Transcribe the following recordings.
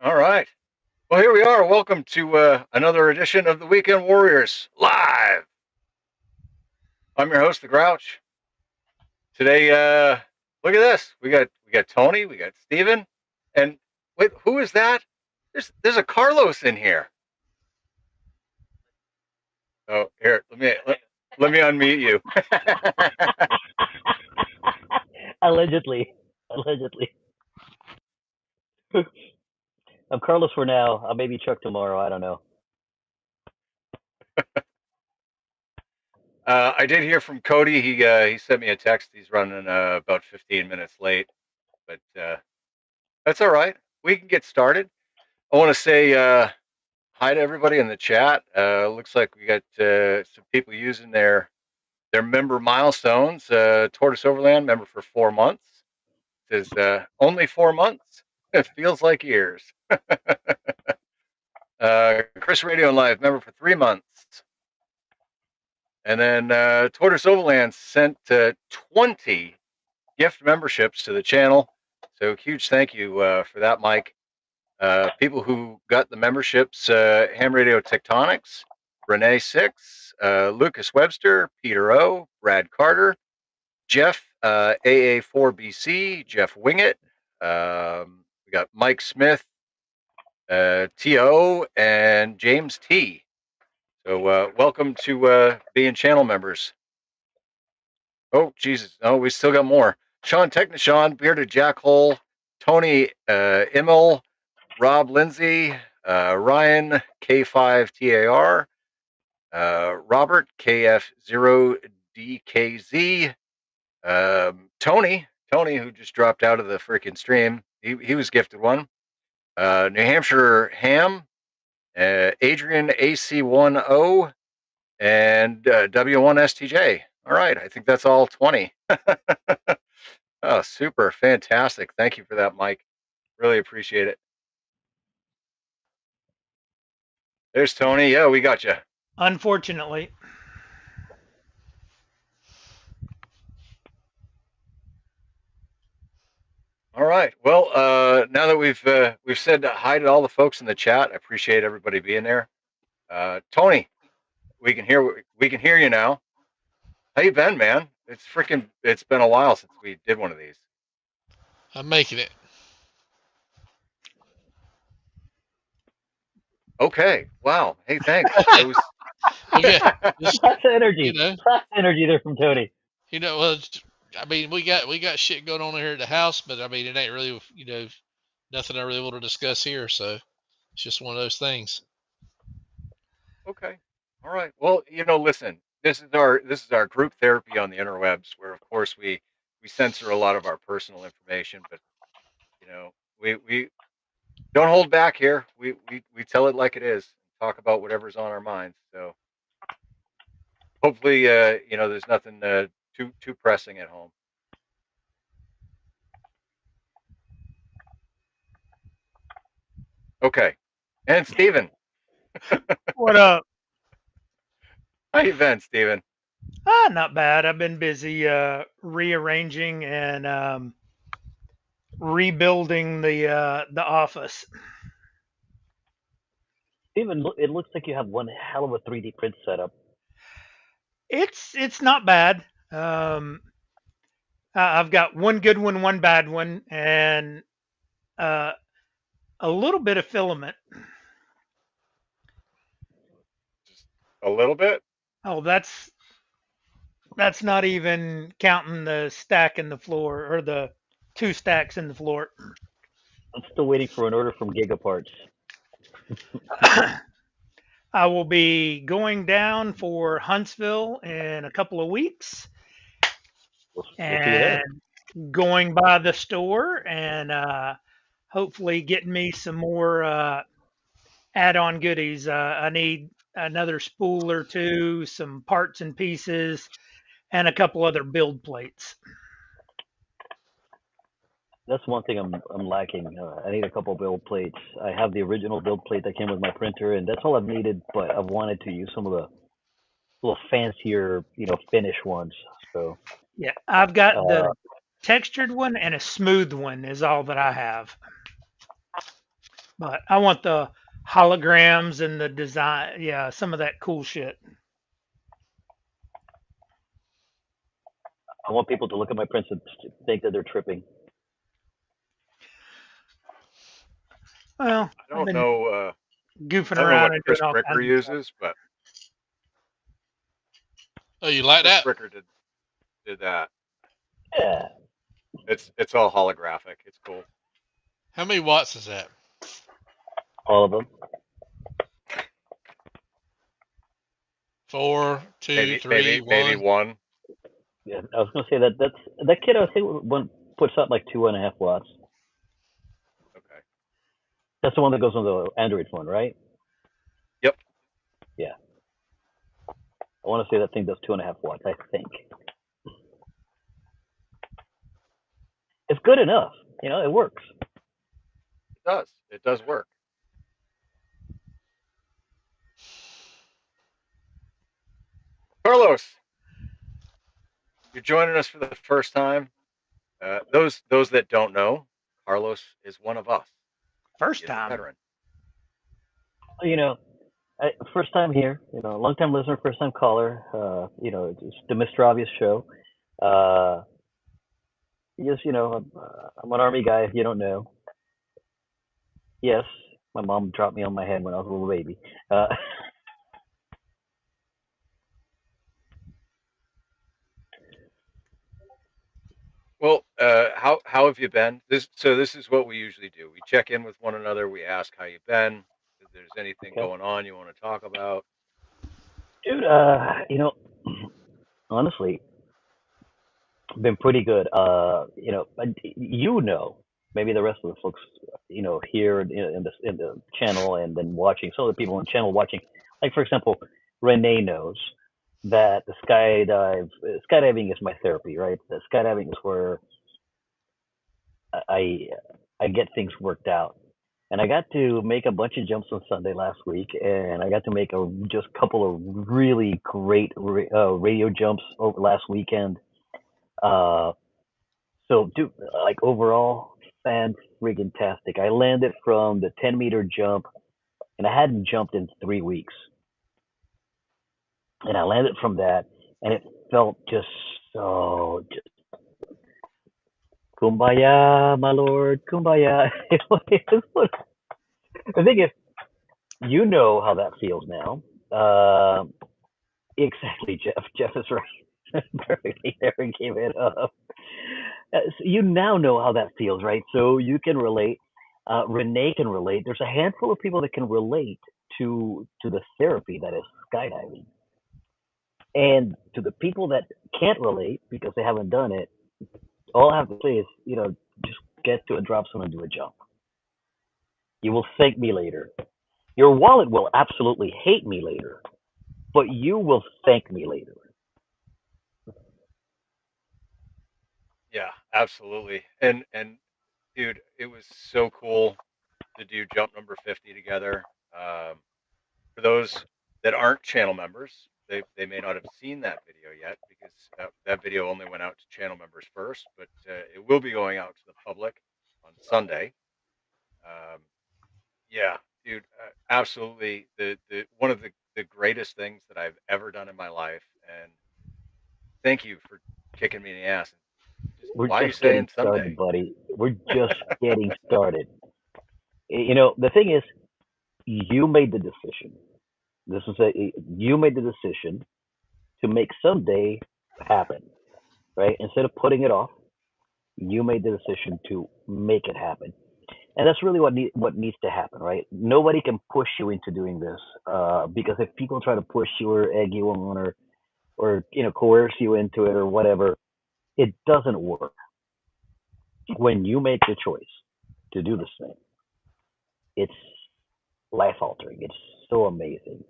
All right. Well, here we are. Welcome to another edition of the Weekend Warriors live. I'm your host, the Grouch. Today, look at this. We got Tony, we got Steven, and wait, who is that? There's a Carlos in here. Oh, here, let me unmute you. Allegedly. I'm Carlos for now. I may be Chuck tomorrow. I don't know. I did hear from Cody. He sent me a text. He's running about 15 minutes late, but that's all right. We can get started. I want to say hi to everybody in the chat. Looks like we got some people using their member milestones. Tortoise Overland member for 4 months. It says only 4 months. It feels like years. Chris Radio Live member for 3 months. And then Tortoise Overland sent 20 gift memberships to the channel. So huge thank you for that, Mike. People who got the memberships: Ham Radio Tectonics, Renee Six, Lucas Webster, Peter O, Brad Carter, Jeff AA4BC, Jeff Wingett. We got Mike Smith, TO, and James T. So welcome to being channel members. Oh, Jesus. Oh, we still got more. Sean Technishon, Bearded Jackhole, Tony Immel, Rob Lindsay, Ryan K5TAR, Robert KF0DKZ, Tony, who just dropped out of the freaking stream. He was gifted one. New Hampshire Ham, Adrian AC10, and W1STJ. All right, I think that's all 20. Oh, super, fantastic. Thank you for that, Mike. Really appreciate it. There's Tony. Yeah, we got you. Unfortunately. All right. Well, now that we've said hi to all the folks in the chat, I appreciate everybody being there. Tony, we can hear you now. How you been, man? It's been a while since we did one of these. I'm making it. Okay. Wow. Hey, thanks. Okay. That's energy. That's energy there from Tony. Well, I mean, we got shit going on here at the house, but I mean, it ain't really, nothing I really want to discuss here. So it's just one of those things. Okay. All right. Well, listen. This is our group therapy on the interwebs, where of course we censor a lot of our personal information, but we don't hold back here. We tell it like it is. Talk about whatever's on our minds. So hopefully, there's nothing too pressing at home. Okay. And Steven. What up? How you been, Steven? Not bad. I've been busy rearranging and rebuilding the office. Even it looks like you have one hell of a 3D print setup. It's not bad. I've got one good one, one bad one, and a little bit of filament. Just a little bit? Oh, that's not even counting the stack in the floor, or the 2 stacks in the floor. I'm still waiting for an order from Gigaparts. I will be going down for Huntsville in a couple of weeks, We'll see you there. and going by the store and hopefully getting me some more add-on goodies. I need another spool or two, some parts and pieces, and a couple other build plates. That's one thing I'm lacking. I need a couple build plates. I have the original build plate that came with my printer, and that's all I've needed. But I've wanted to use some of the little fancier, finish ones. So Yeah, I've got the textured one and a smooth one is all that I have. But I want the holograms and the design. Yeah, some of that cool shit. I want people to look at my prints and think that they're tripping. Well, I I've don't been know. goofing I don't know around what and doing Chris all Bricker kinds of stuff. uses, but Oh, you like Chris that? Bricker did that. Yeah, It's all holographic. It's cool. How many watts is that? all of them. 4, 2, 3, Maybe 1. one. Yeah, I was gonna say that kid. I think one puts out like 2.5 watts. Okay. That's the one that goes on the Android phone, right? Yep. Yeah. I want to say that thing does 2.5 watts. I think it's good enough. It works. It does. It does work. Carlos, you're joining us for the first time. Those that don't know, Carlos is one of us. First He is a time. veteran. You know, first time here. Long time listener, first time caller. It's the Mr. Obvious show. Uh, just I'm an army guy. If you don't know, yes, my mom dropped me on my head when I was a little baby. Well, how have you been? This is what we usually do. We check in with one another. We ask how you've been. If there's anything Okay, going on you want to talk about. dude. Honestly, been pretty good. Maybe the rest of the folks, here in the channel and then watching. Some of the people on the channel watching, like for example, Renee knows that the skydiving is my therapy, right? The skydiving is where I I get things worked out. And I got to make a bunch of jumps on Sunday last week, and I got to make a just couple of really great radio jumps over last weekend. Uh, So, dude, like overall, fan friggin' tastic. I landed from the 10-meter jump, and I hadn't jumped in 3 weeks. And I landed from that, and it felt just so, just kumbaya, my lord, kumbaya. The thing is, you know how that feels now. Exactly, Jeff. Jeff is right. Perfectly there and gave it up. So you now know how that feels, right? So you can relate. Renee can relate. There's a handful of people that can relate to the therapy that is skydiving, and to the people that can't relate because they haven't done it. All I have to say is, just get to a drop zone and do a jump. You will thank me later. Your wallet will absolutely hate me later, but you will thank me later. Yeah, absolutely. And dude, it was so cool to do jump number 50 together. For those that aren't channel members, they may not have seen that video yet because that video only went out to channel members first, but it will be going out to the public on Sunday. Um, yeah, dude, absolutely. The one of the greatest things that I've ever done in my life, and thank you for kicking me in the ass. Just We're why are you just getting saying started, Sunday? buddy. We're just getting started. The thing is, you made the decision. You made the decision to make someday happen, right? Instead of putting it off, you made the decision to make it happen, and that's really what needs to happen, right? Nobody can push you into doing this, because if people try to push you or egg you on or coerce you into it or whatever, it doesn't work. When you make the choice to do this thing, it's life altering. It's so amazing.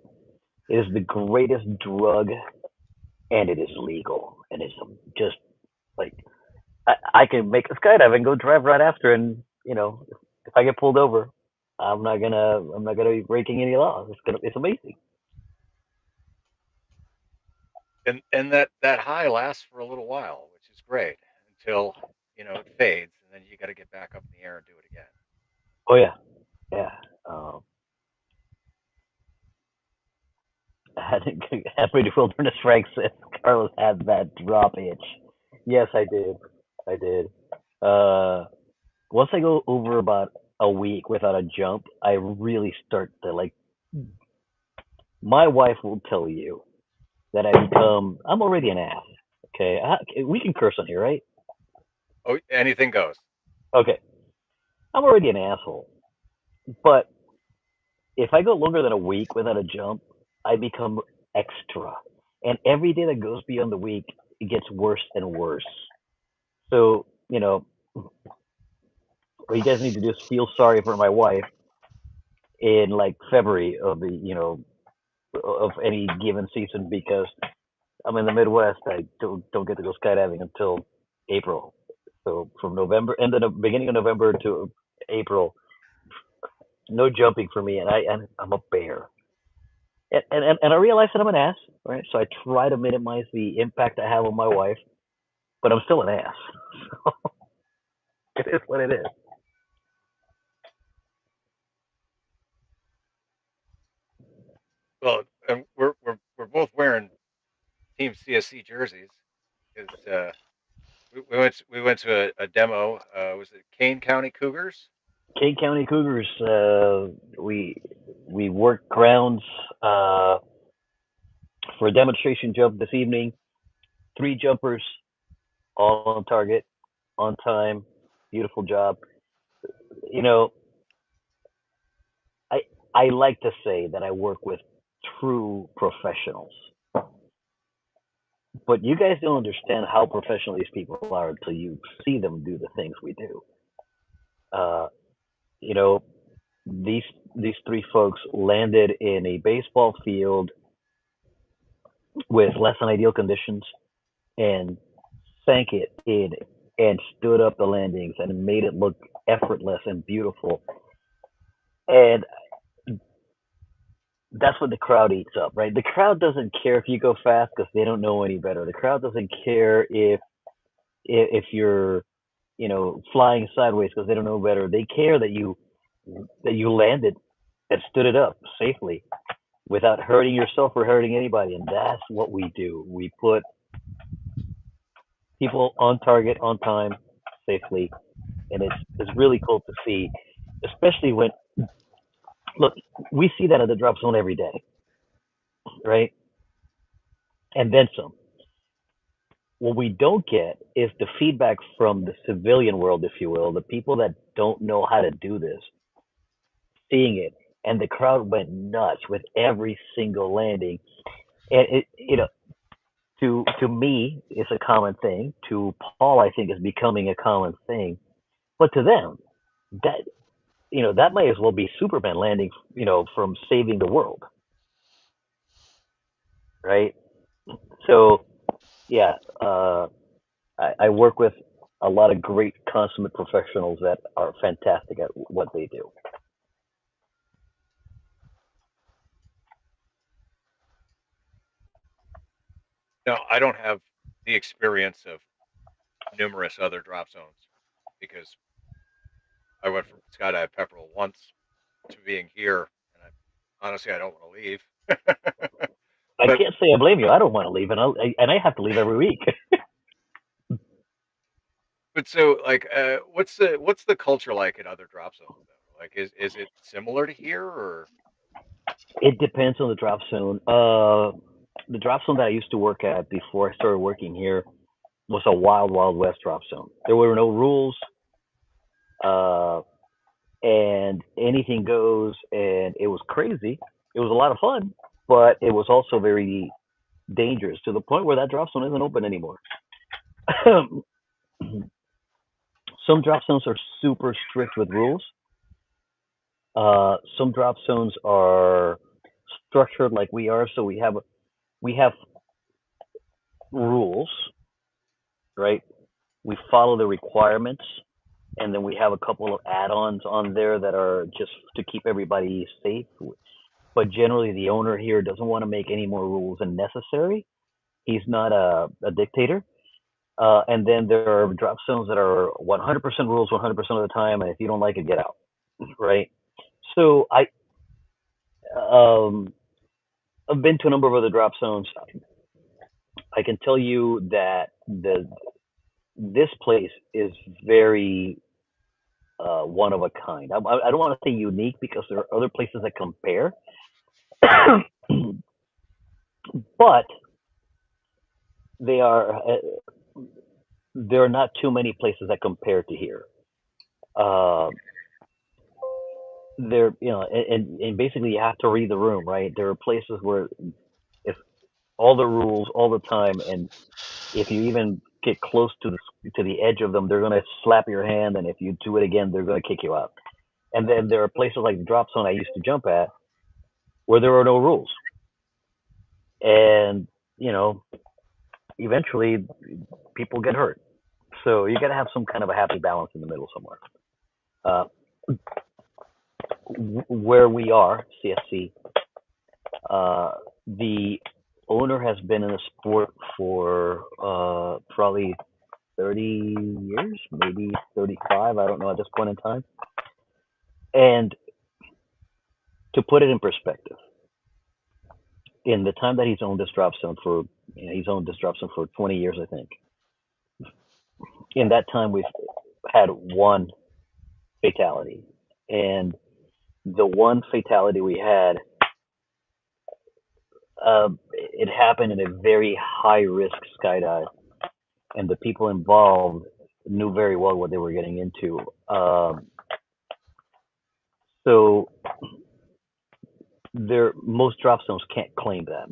It is the greatest drug, and it is legal, and it's just like I can make a skydive and go drive right after, and if I get pulled over, I'm not gonna be breaking any laws. It's amazing. And that high lasts for a little while, which is great until it fades, and then you got to get back up in the air and do it again. Oh yeah, yeah. Um, Happy Wilderness Frank says Carlos had that drop itch. Yes, I did. I did. Uh, Once I go over about a week without a jump, I really start to like. My wife will tell you that I'm already an ass. Okay, we can curse on here, right? Oh, anything goes. Okay, I'm already an asshole. But if I go longer than a week without a jump, I become extra. And every day that goes beyond the week, it gets worse and worse. So, what you guys need to do is feel sorry for my wife in like February of of any given season because I'm in the Midwest. I don't get to go skydiving until April. So from November, end of the beginning of November to April, no jumping for me, and I'm a bear. And I realize that I'm an ass, right? So I try to minimize the impact I have on my wife, but I'm still an ass. It is what it is. Well, and we're both wearing Team CSC jerseys. Is we went to a demo. Was it Kane County Cougars? Kane County Cougars. We worked grounds for a demonstration jump this evening. 3 jumpers, all on target, on time. Beautiful job. You know, I I like to say that I work with true professionals. But you guys don't understand how professional these people are until you see them do the things we do. Uh, you know, these these 3 folks landed in a baseball field with less than ideal conditions and sank it in and stood up the landings and made it look effortless and beautiful. And that's what the crowd eats up, right? The crowd doesn't care if you go fast because they don't know any better. The crowd doesn't care if you're flying sideways because they don't know better. They care that you landed and stood it up safely without hurting yourself or hurting anybody. And that's what we do. We put people on target, on time, safely, and it's really cool to see, especially when look, we see that at the drop zone every day, right? And then some. What we don't get is the feedback from the civilian world, if you will, the people that don't know how to do this, seeing it, and the crowd went nuts with every single landing. And to me, it's a common thing. To Paul, I think is becoming a common thing. But to them, that that might as well be Superman landing, from saving the world, right? So yeah, I work with a lot of great consummate professionals that are fantastic at what they do. No, I don't have the experience of numerous other drop zones because I went from Skydive Pepperell once to being here, and honestly I don't want to leave. I But can't say I blame you. I don't want to leave, and I have to leave every week. so like, what's the culture like in other drop zones though? Like, is it similar to here or? It depends on the drop zone. The drop zone that I used to work at before I started working here was a wild, wild west drop zone. There were no rules, uh, and anything goes, and it was crazy. It was a lot of fun, but it was also very dangerous to the point where that drop zone isn't open anymore. Some drop zones are super strict with rules. Some drop zones are structured like we are, so we have rules, right? We follow the requirements, and then we have a couple of add-ons on there that are just to keep everybody safe. But generally, the owner here doesn't want to make any more rules than necessary. He's not a dictator. And then there are drop zones that are 100% rules 100% of the time, and if you don't like it, get out, right? So um, I've been to a number of other drop zones. I can tell you that this place is very one of a kind. I don't want to say unique because there are other places that compare, but they are there are not too many places that compare to here. Uh, and basically you have to read the room, right? There are places where if all the rules all the time, and if you even get close to the edge of them, they're going to slap your hand, and if you do it again, they're going to kick you out. And then there are places like the drop zone I used to jump at where there are no rules, and you know, eventually people get hurt. So you got to have some kind of a happy balance in the middle somewhere. Uh, where we are, CSC, the owner has been in the sport for probably 30 years, maybe 35. I don't know at this point in time. And to put it in perspective, in the time that he's owned this drop zone for, he's owned this drop zone for 20 years, I think. In that time, we've had one fatality, and the one fatality we had, it happened in a very high risk skydive, and the people involved knew very well what they were getting into. So most drop zones can't claim that.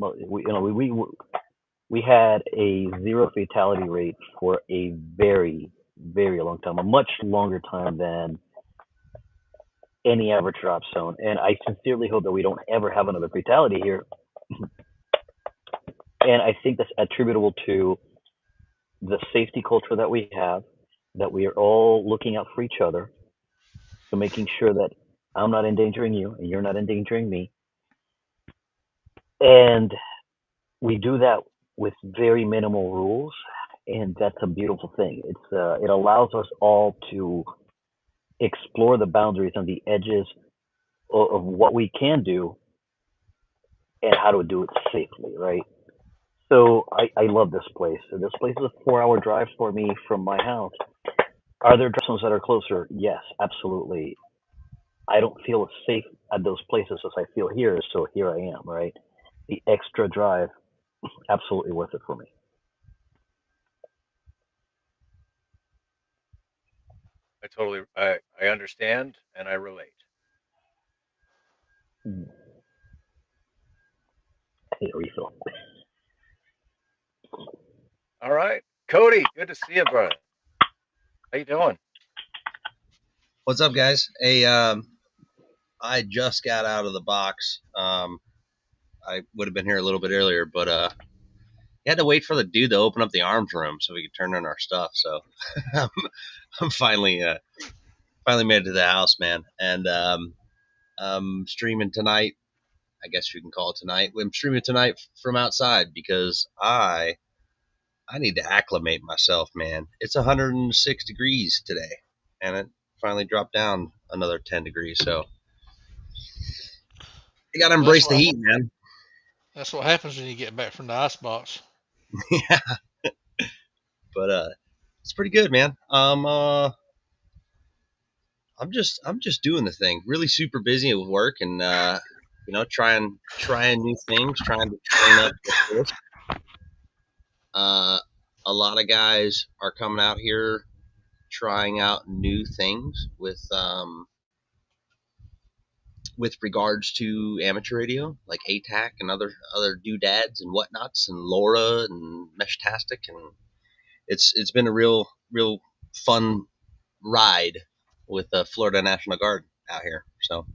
We had a zero fatality rate for a very, very long time, a much longer time than any average drop zone. And I sincerely hope that we don't ever have another fatality here. And I think that's attributable to the safety culture that we have, that we are all looking out for each other, so making sure that I'm not endangering you and you're not endangering me. And we do that with very minimal rules, and that's a beautiful thing. It allows us all to explore the boundaries and the edges of what we can do and how to do it safely, right? So I love this place. This place is a 4-hour drive for me from my house. Are there drop zones that are closer? Yes, absolutely. I don't feel as safe at those places as I feel here, so here I am, right? The extra drive, absolutely worth it for me. I understand and I relate. I need a refill. All right, Cody, good to see you, brother. How you doing? What's up, guys? Hey, I just got out of the box. I would have been here a little bit earlier, but you had to wait for the dude to open up the arms room so we could turn in our stuff. So I'm finally made it to the house, man. And I'm streaming tonight. I guess you can call it tonight. I'm streaming tonight from outside because I need to acclimate myself, man. It's 106 degrees today, and it finally dropped down another 10 degrees. So you got to embrace the heat, man. That's what happens when you get back from the icebox. Yeah, but it's pretty good, man. I'm just doing the thing. Really super busy with work and trying new things, trying to train up with this. A lot of guys are coming out here trying out new things with regards to amateur radio, like ATAC and other doodads and whatnots, and LoRa and Meshtastic, and it's been a real fun ride with the Florida National Guard out here. So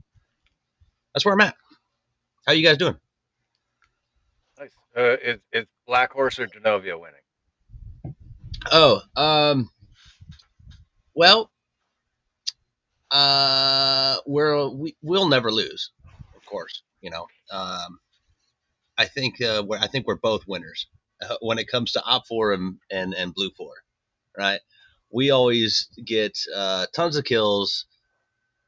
that's where I'm at. How you guys doing? Nice. Is Black Horse or Genovia winning? Oh, well, we'll never lose, of course. I think we're both winners when it comes to Op4 and Blue 4, right? We always get tons of kills,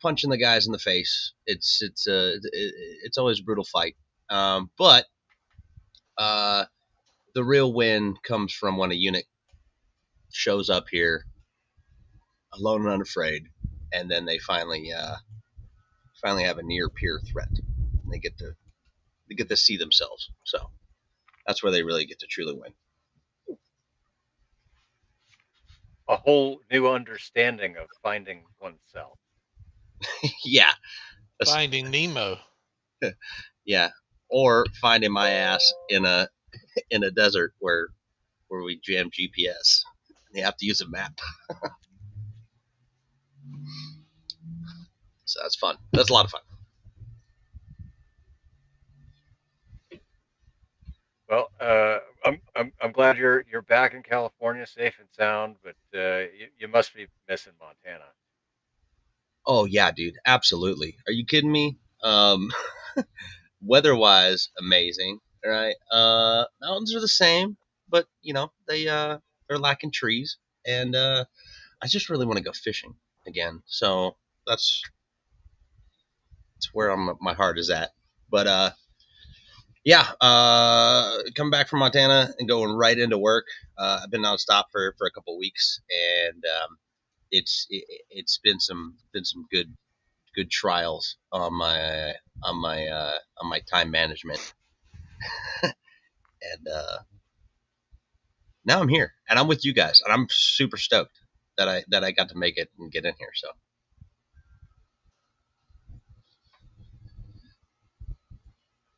punching the guys in the face. It's always a brutal fight. But The real win comes from when a unit shows up here alone and unafraid, and then they finally have a near peer threat. And they get to see themselves. So that's where they really get to truly win. A whole new understanding of finding oneself. Yeah. Finding Nemo. Yeah. Or finding my ass in a desert where we jam GPS. They have to use a map. So that's fun. That's a lot of fun. Well, I'm glad you're back in California, safe and sound. But you must be missing Montana. Oh yeah, dude, absolutely. Are you kidding me? Weather-wise, amazing. Right? Mountains are the same, but they're lacking trees, and I just really want to go fishing again. So that's where my heart is at. But yeah, coming back from Montana and going right into work. I've been nonstop for a couple weeks, and it's been some good trials on my time management, and now I'm here and I'm with you guys, and I'm super stoked that I got to make it and get in here. So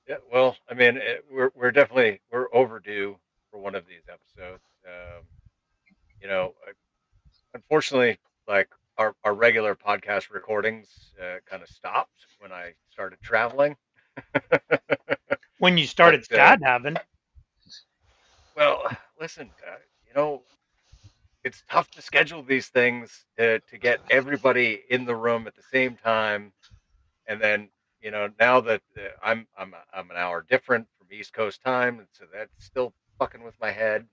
Yeah, well, I mean, we're definitely overdue for one of these episodes. Unfortunately, like our regular podcast recordings kind of stopped when I started traveling. When you But started skydiving, well, listen, it's tough to schedule these things to get everybody in the room at the same time, and then now that I'm an hour different from East Coast time, and so that's still fucking with my head.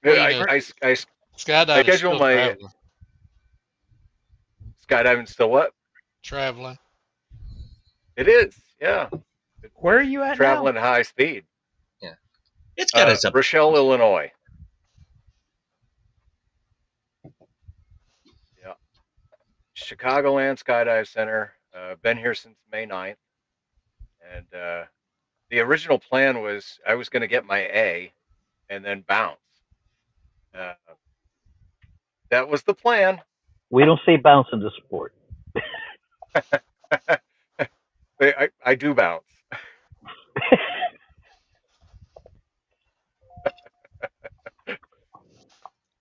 Well, I skydiving is schedule still my traveling. skydiving still what? Traveling. It is, yeah. where are It's you at now? traveling high speed. yeah, it's got its up. Rochelle, Illinois. Yeah. Chicagoland Skydive Center. Been here since May 9th. And the original plan was I was going to get my A and then bounce. Uh, that was the plan. We don't say bounce in the sport. I do bounce.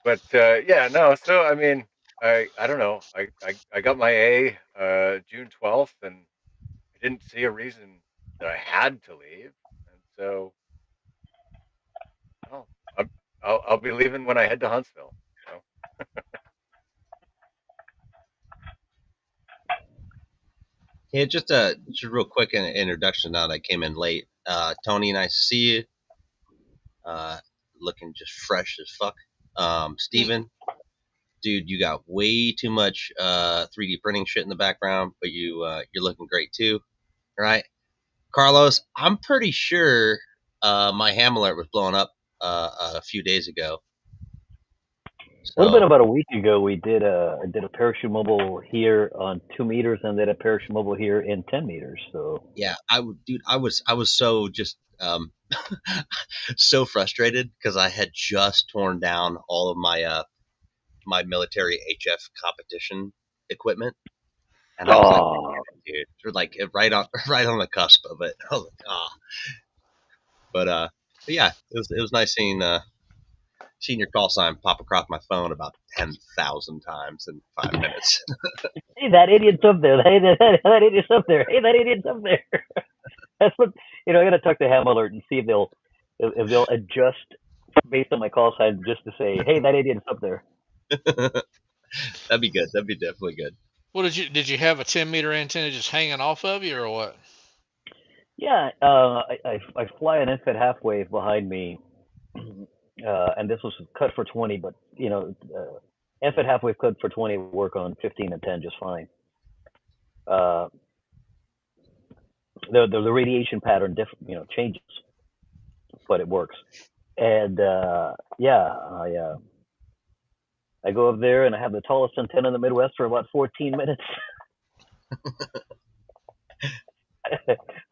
But yeah, no. So I mean, I don't know. I got my A June 12th, and I didn't see a reason that I had to leave, and so well, I'll be leaving when I head to Huntsville. So. Yeah, just real quick introduction now that I came in late. Tony, nice to see you. Looking just fresh as fuck. Steven, dude, you got way too much 3D printing shit in the background, but you're looking great too. Right? Carlos, I'm pretty sure my ham alert was blowing up a few days ago. A little bit So about a week ago, we did a parachute mobile here on 2 meters, and then a parachute mobile here in 10 meters. So yeah, I was so just so frustrated because I had just torn down all of my my military HF competition equipment, and I was like, oh, dude, you're like right on the cusp of it. I was like, ah, but yeah, it was nice seeing your call sign pop across my phone about 10,000 times in 5 minutes. hey, that idiot's up there. Hey, that idiot's up there. Hey, that idiot's up there. That's what I got to talk to Ham Alert and see if they'll adjust based on my call sign just to say, hey, that idiot's up there. That'd be good. That'd be definitely good. What did you have a 10-meter antenna just hanging off of you, or what? Yeah, I fly an infant half wave behind me, and this was cut for 20, but infant half wave cut for 20 work on 15 and 10 just fine. the radiation pattern changes, but it works. And yeah, I go up there and I have the tallest antenna in the Midwest for about 14 minutes.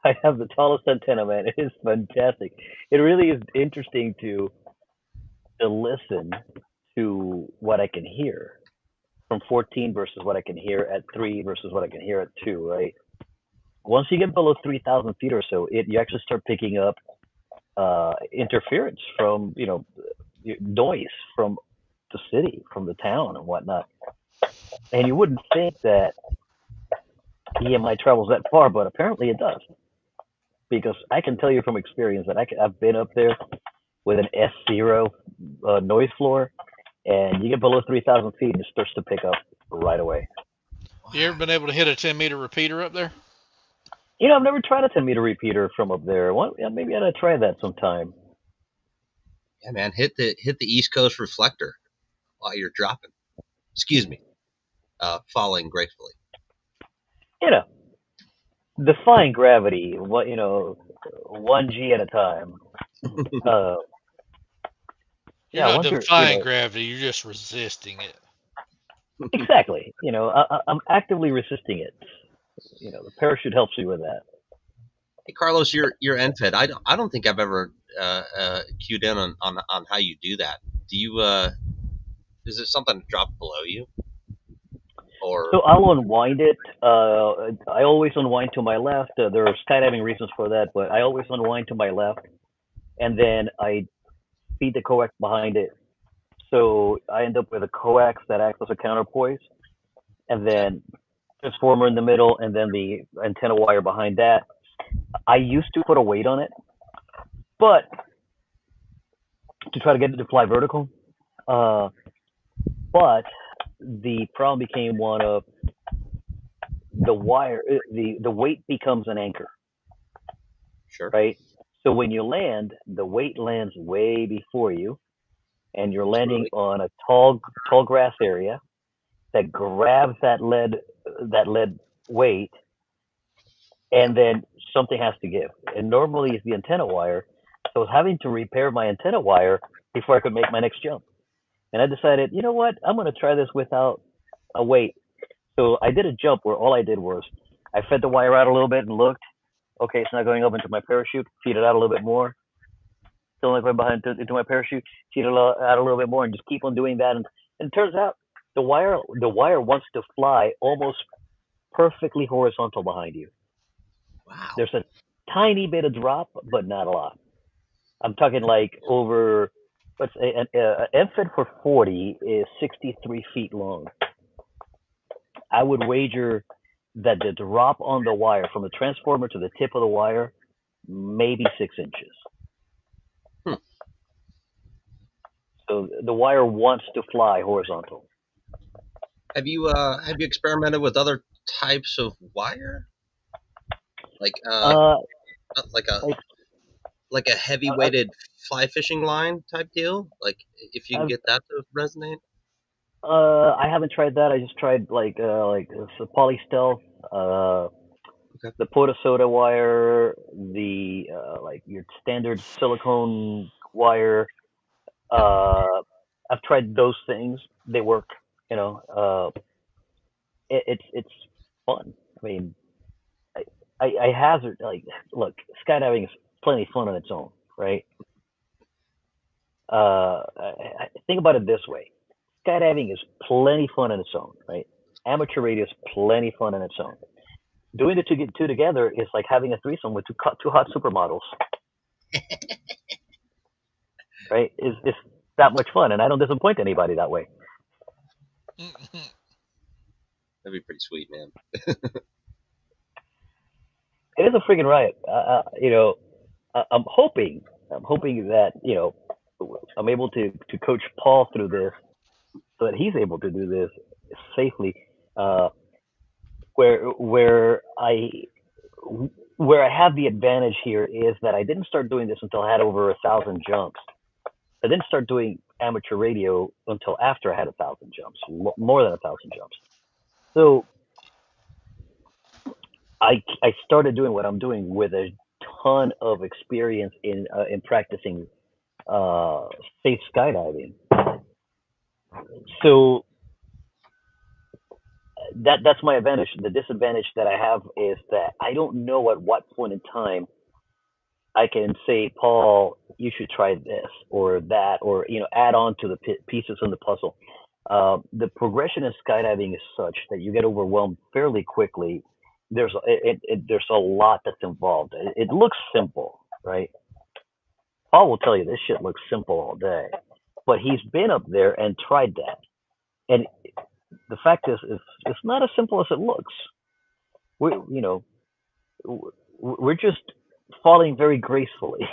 I have the tallest antenna, man. It is fantastic. It really is interesting to listen to what I can hear from 14 versus what I can hear at 3 versus what I can hear at 2, right? Once you get below 3,000 feet or so, you actually start picking up interference from, noise from the city, from the town and whatnot. And you wouldn't think that EMI travels that far, but apparently it does. Because I can tell you from experience that I've been up there with an S0 noise floor, and you get below 3,000 feet and it starts to pick up right away. You ever been able to hit a 10-meter repeater up there? I've never tried a 10-meter repeater from up there. Maybe I ought to try that sometime. Yeah, man, hit the East Coast reflector while you're dropping. Excuse me, falling gracefully. Defying gravity. 1G at a time. You're not defying gravity. You're just resisting it. Exactly. I'm actively resisting it. The parachute helps you with that. Hey, Carlos, you're NFED. I don't think I've ever cued in on how you do that. Do you? Is it something to drop below you? Or so I'll unwind it. I always unwind to my left. There are skydiving reasons for that, but I always unwind to my left, and then I feed the coax behind it. So I end up with a coax that acts as a counterpoise, and then transformer in the middle, and then the antenna wire behind that. I used to put a weight on it, but to try to get it to fly vertical. But the problem became one of the wire. The weight becomes an anchor, sure, right? So when you land, the weight lands way before you, and you're landing on a tall grass area that grabs that lead weight, and then something has to give. And normally it's the antenna wire. So I was having to repair my antenna wire before I could make my next jump. And I decided, you know what? I'm going to try this without a weight. So I did a jump where all I did was I fed the wire out a little bit and looked. Okay, it's not going up into my parachute. Feed it out a little bit more. Still not going behind into my parachute. Feed it out a little bit more, and just keep on doing that. And it turns out the wire wants to fly almost perfectly horizontal behind you. Wow. There's a tiny bit of drop, but not a lot. I'm talking like over, let's say, an MFED for 40 is 63 feet long. I would wager that the drop on the wire from the transformer to the tip of the wire, maybe 6 inches. So the wire wants to fly horizontal. Have you experimented with other types of wire? Like a heavy weighted fly fishing line type deal? Like if you can get that to resonate? I haven't tried that. I just tried like the Poly Stealth, the Poda wire, the like your standard silicone wire. I've tried those things. They work. It's fun. I mean, I hazard look, skydiving is plenty of fun on its own, right? I think about it this way: skydiving is plenty fun on its own, right? Amateur radio is plenty fun on its own. Doing the two together is like having a threesome with two hot supermodels, right? It's that much fun, and I don't disappoint anybody that way. That'd be pretty sweet, man. It is a freaking riot. I'm hoping that I'm able to coach Paul through this, so that he's able to do this safely. Where I have the advantage here is that I didn't start doing this until I had over 1,000 jumps. I didn't start doing amateur radio until after I had 1,000 jumps, more than 1,000 jumps. So I started doing what I'm doing with a ton of experience in practicing uh, safe skydiving. So that's my advantage. The disadvantage that I have is that I don't know at what point in time I can say, Paul, you should try this or that, or add on to the pieces in the puzzle. The progression in skydiving is such that you get overwhelmed fairly quickly. There's a lot that's involved. It looks simple, right? Paul will tell you this shit looks simple all day, but he's been up there and tried that. And the fact is, it's not as simple as it looks. We, you know, we're just falling very gracefully.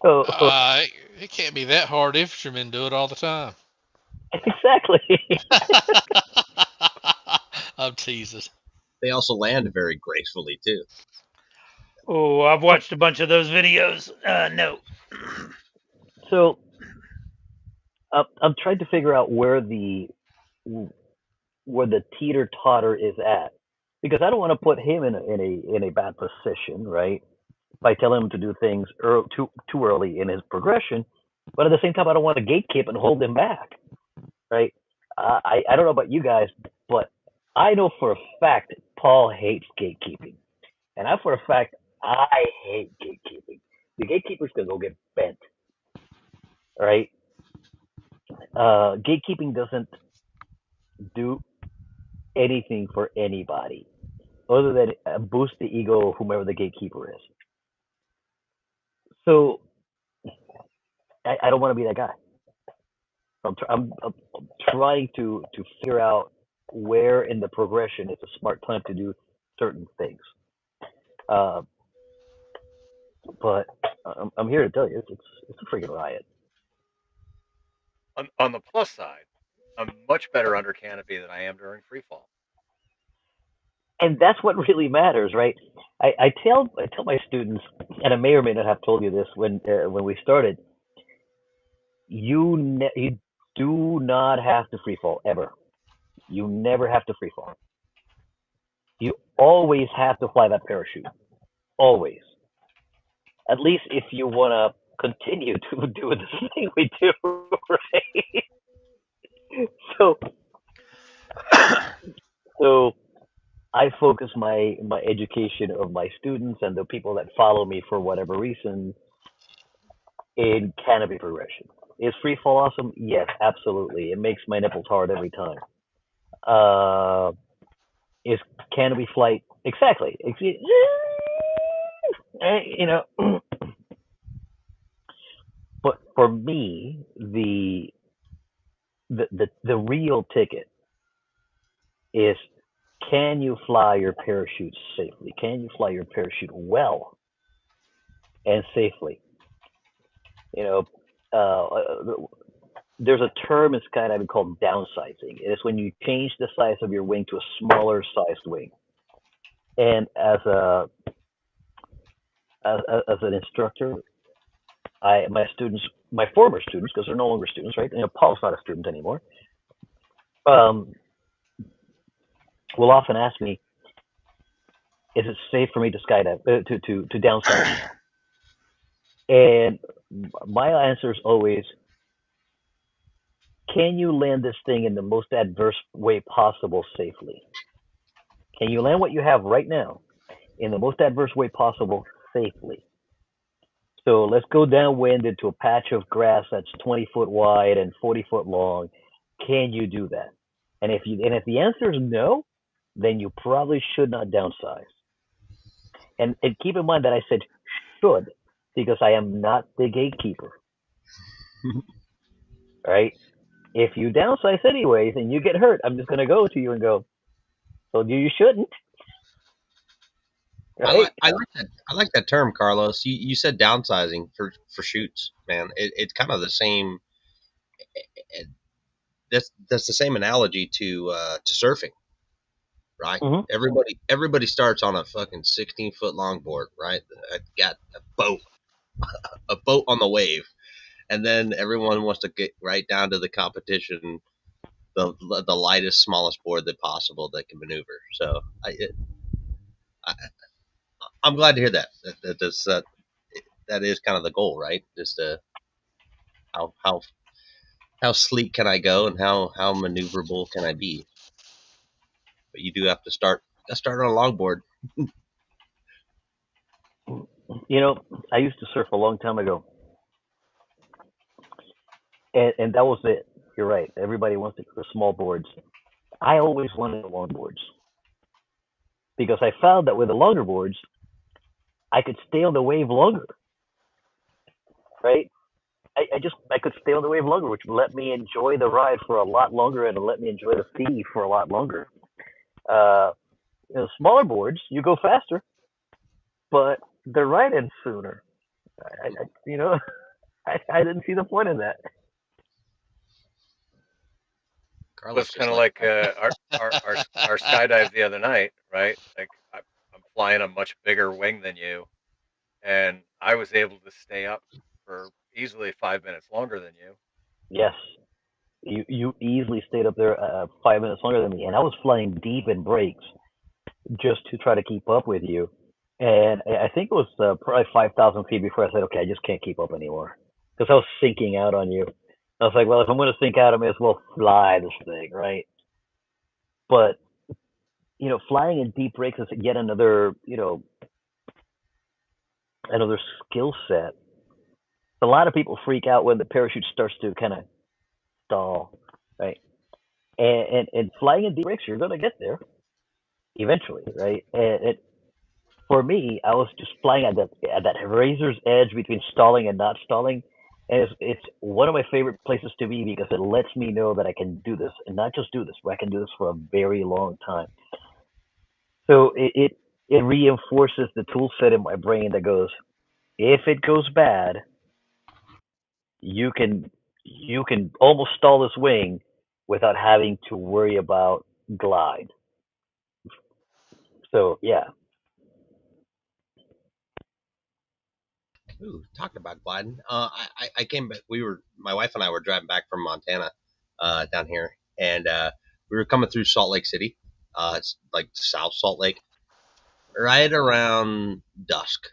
So It can't be that hard. Infantrymen do it all the time. exactly. I'm teasing. They also land very gracefully too. Oh, I've watched a bunch of those videos. No. So I'm trying to figure out where the teeter totter is at, because I don't want to put him in a bad position, right? By telling him to do things too early in his progression, but at the same time, I don't want to gatekeep and hold him back, right? I don't know about you guys, but I know for a fact Paul hates gatekeeping, and I for a fact I hate gatekeeping. The gatekeeper's gonna go get bent, right? Gatekeeping doesn't do anything for anybody other than boost the ego of whomever the gatekeeper is. So I don't want to be that guy. I'm trying to figure out where in the progression it's a smart time to do certain things. Uh, but I'm here to tell you, it's a freaking riot. On the plus side, I'm much better under canopy than I am during free fall. And that's what really matters, right? I tell my students, and I may or may not have told you this when we started. You do not have to free fall ever. You never have to free fall. You always have to fly that parachute. Always. At least if you want to continue to do the thing we do, right? So, so I focus my education of my students and the people that follow me for whatever reason in canopy progression. Is free fall awesome? Yes, absolutely. It makes my nipples hard every time. Uh, is canopy flight exactly? You know, but for me, the real ticket is, can you fly your parachute safely? Can you fly your parachute well and safely? You know, there's a term in skydiving called downsizing. It is when you change the size of your wing to a smaller sized wing. And as an instructor, my former students, because they're no longer students, right? Paul's not a student anymore. Um, will often ask me, "Is it safe for me to skydive to downsize?" And my answer is always, can you land this thing in the most adverse way possible safely? Can you land what you have right now in the most adverse way possible safely? So let's go downwind into a patch of grass that's 20-foot wide and 40-foot long. Can you do that? And if the answer is no, then you probably should not downsize. And keep in mind that I said should, because I am not the gatekeeper. Right? If you downsize anyways and you get hurt, I'm just going to go to you and go, so you shouldn't. Right? I like that term, Carlos. You said downsizing for shoots, man. It's kind of the same. That's the same analogy to surfing, right? Mhm. Everybody starts on a fucking 16-foot longboard, right? Got a boat on the wave, and then everyone wants to get right down to the competition, the lightest, smallest board that possible that can maneuver. So I'm glad to hear that. That is kind of the goal, right? Just how how how sleek can I go, and how maneuverable can I be? But you do have to start. Got to start on a longboard. You know, I used to surf a long time ago, and that was it. You're right. Everybody wants the small boards. I always wanted the long boards because I found that with the longer boards, I could stay on the wave longer, right? I could stay on the wave longer, which let me enjoy the ride for a lot longer and let me enjoy the sea for a lot longer. Uh, smaller boards, you go faster, but the ride ends sooner. I you know, I didn't see the point in that. It Carlos was just kind of like like our skydive the other night, right? Like I'm flying a much bigger wing than you, and I was able to stay up for easily 5 minutes longer than you. Yes, you easily stayed up there 5 minutes longer than me, and I was flying deep in breaks just to try to keep up with you. And I think it was probably 5,000 feet before I said, okay, I just can't keep up anymore because I was sinking out on you. I was like, well, if I'm going to sink out, I may as well fly this thing, right? But flying in deep breaks is yet another, another skill set. A lot of people freak out when the parachute starts to kind of stall, right? And flying in deep breaks, you're going to get there eventually, right? And for me, I was just flying at that razor's edge between stalling and not stalling. And it's one of my favorite places to be because it lets me know that I can do this, and not just do this, but I can do this for a very long time. So it reinforces the tool set in my brain that goes, if it goes bad, you can you can almost stall this wing without having to worry about glide. So yeah, ooh, talking about gliding. I came back. My wife and I were driving back from Montana, down here, and we were coming through Salt Lake City. It's like South Salt Lake, right around dusk,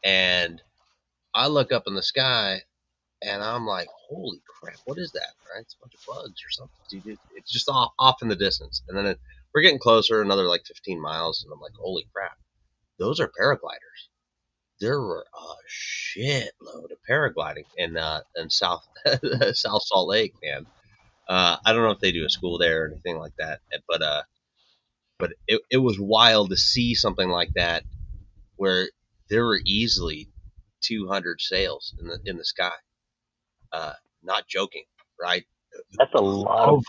and I look up in the sky, and I'm like, holy crap, what is that? Right? It's a bunch of bugs or something. Dude, it's just off in the distance, and then we're getting closer, another like 15 miles, and I'm like, holy crap, those are paragliders. There were a shitload of paragliding in South South Salt Lake, man. I don't know if they do a school there or anything like that, but it was wild to see something like that where there were easily 200 sails in the sky. Uh, Not joking, right? that's a lot of Over,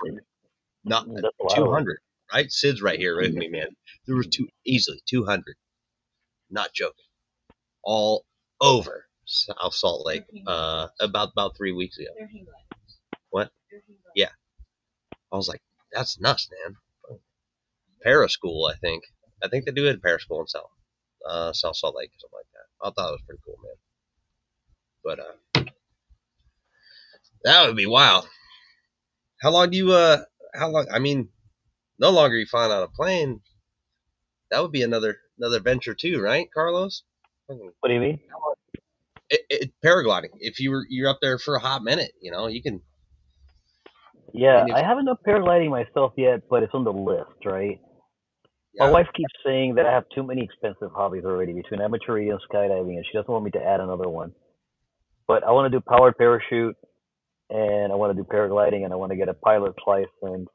not that's a lot of them. 200, right? Sid's right here with me, man. There was easily 200, not joking, all over South Salt Lake. About 3 weeks ago. What? Yeah, I was like, that's nuts, man. Para school, I think. I think they do it at para school in South Salt Lake, something like that. I thought it was pretty cool, man. But that would be wild. How long do you How long? I mean, no longer you flying out a plane. That would be another venture too, right, Carlos? What do you mean? Paragliding. If you're up there for a hot minute, you can. I Yeah, mean, if I haven't done paragliding myself yet, but it's on the list, right? My yeah, wife keeps saying that I have too many expensive hobbies already between amateur and skydiving, and she doesn't want me to add another one. But I want to do powered parachute, and I want to do paragliding, and I want to get a pilot's license.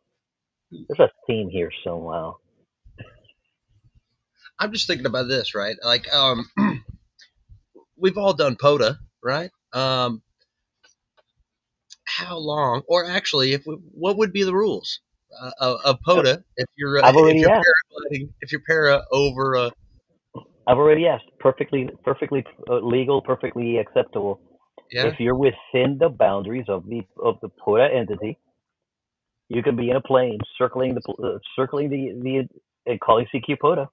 There's a theme here somehow. I'm just thinking about this, right? Like, we've all done POTA, right? How long, or actually, what would be the rules of POTA if you're I've already asked. paragliding, if you're para over I've already asked. Perfectly legal, perfectly acceptable. yeah, If you're within the boundaries of the POTA entity, you can be in a plane circling the and calling CQ POTA,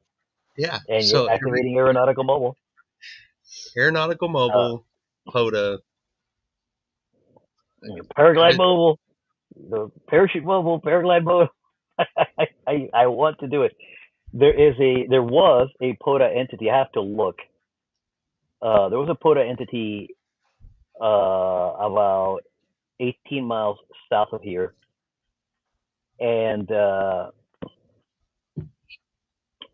yeah. and you're So activating aeronautical mobile. aeronautical Uh, mobile POTA. Paraglide I, mobile, the parachute mobile, paraglide mobile. I want to do it. there was a POTA entity. I have to look. There was a POTA entity about 18 miles south of here, and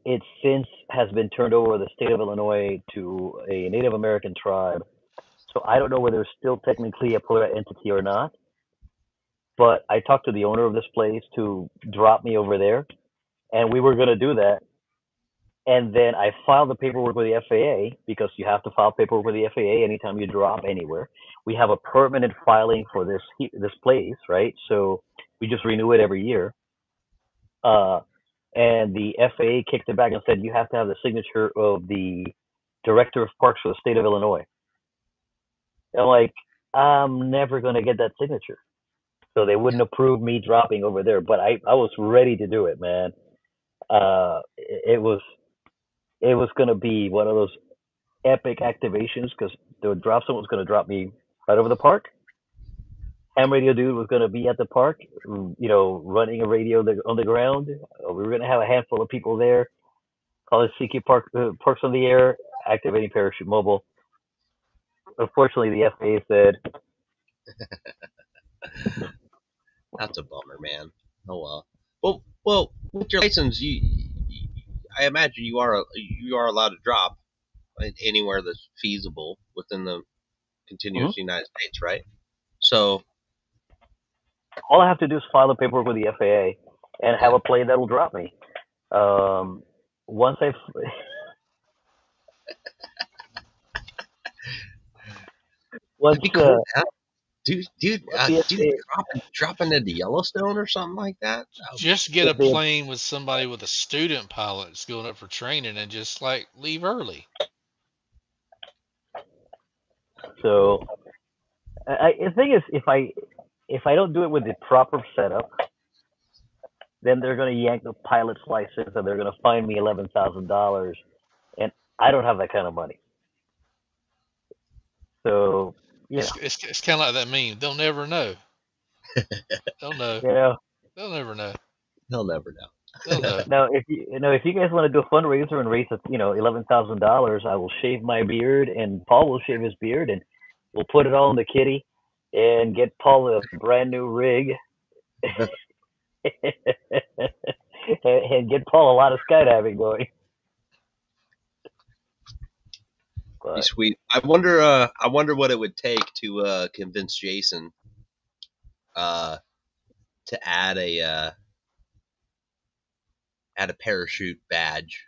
it since has been turned over to the state of Illinois to a Native American tribe. So I don't know whether it's still technically a POTA entity or not. But I talked to the owner of this place to drop me over there, and we were going to do that. And then I filed the paperwork with the FAA because you have to file paperwork with the FAA anytime you drop anywhere. We have a permanent filing for this place, right? So we just renew it every year. And the FAA kicked it back and said you have to have the signature of the director of parks for the state of Illinois. I'm like, I'm never going to get that signature. So they wouldn't approve me dropping over there. But I was ready to do it, man. It was going to be one of those epic activations because the drop zone was going to drop me right over the park. Ham radio dude was going to be at the park, running a radio on the ground. We were going to have a handful of people there. Call it CQ Parks on the Air, activating parachute mobile. Unfortunately, the FAA said, That's a bummer, man. Oh well. Well, with your license, I imagine you are allowed to drop anywhere that's feasible within the continuous United States, right? So all I have to do is file the paperwork with the FAA and have a plane that'll drop me. Once I've that'd be cool, man. Dude, FAA, dropping into Yellowstone or something like that. Just get a plane with somebody with a student pilot that's going up for training and just like leave early. So the thing is, if I don't do it with the proper setup, then they're going to yank the pilot's license and they're going to fine me $11,000, and I don't have that kind of money. So it's kind of like that meme. They'll never know. They'll know. Yeah. They'll never know. They'll never know. They'll know. Now, if you guys want to do a fundraiser and raise $11,000, I will shave my beard and Paul will shave his beard and we'll put it all in the kitty and get Paul a brand new rig and get Paul a lot of skydiving going. Be sweet. I wonder what it would take to convince Jason to add a parachute badge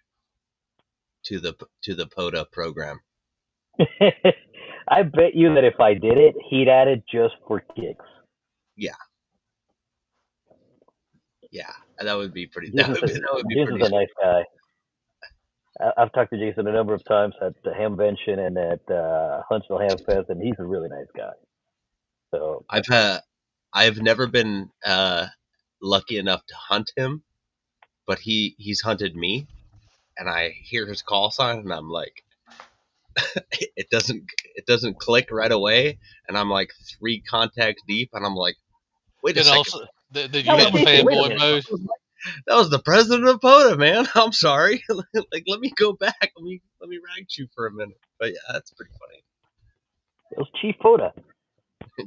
to the POTA program. I bet you that if I did it, he'd add it just for kicks. Yeah, that would be pretty. Jason's a nice guy. I've talked to Jason a number of times at the Hamvention and at Huntsville Ham Fest, and he's a really nice guy. So I've never been lucky enough to hunt him, but he's hunted me, and I hear his call sign, and I'm like, it doesn't click right away, and I'm like 3 contacts deep, and I'm like, wait a second. Also, did you hit fanboy mode? That was the president of POTA, man. I'm sorry. Like, let me go back. Let me rag you for a minute. But yeah, that's pretty funny. It was Chief POTA.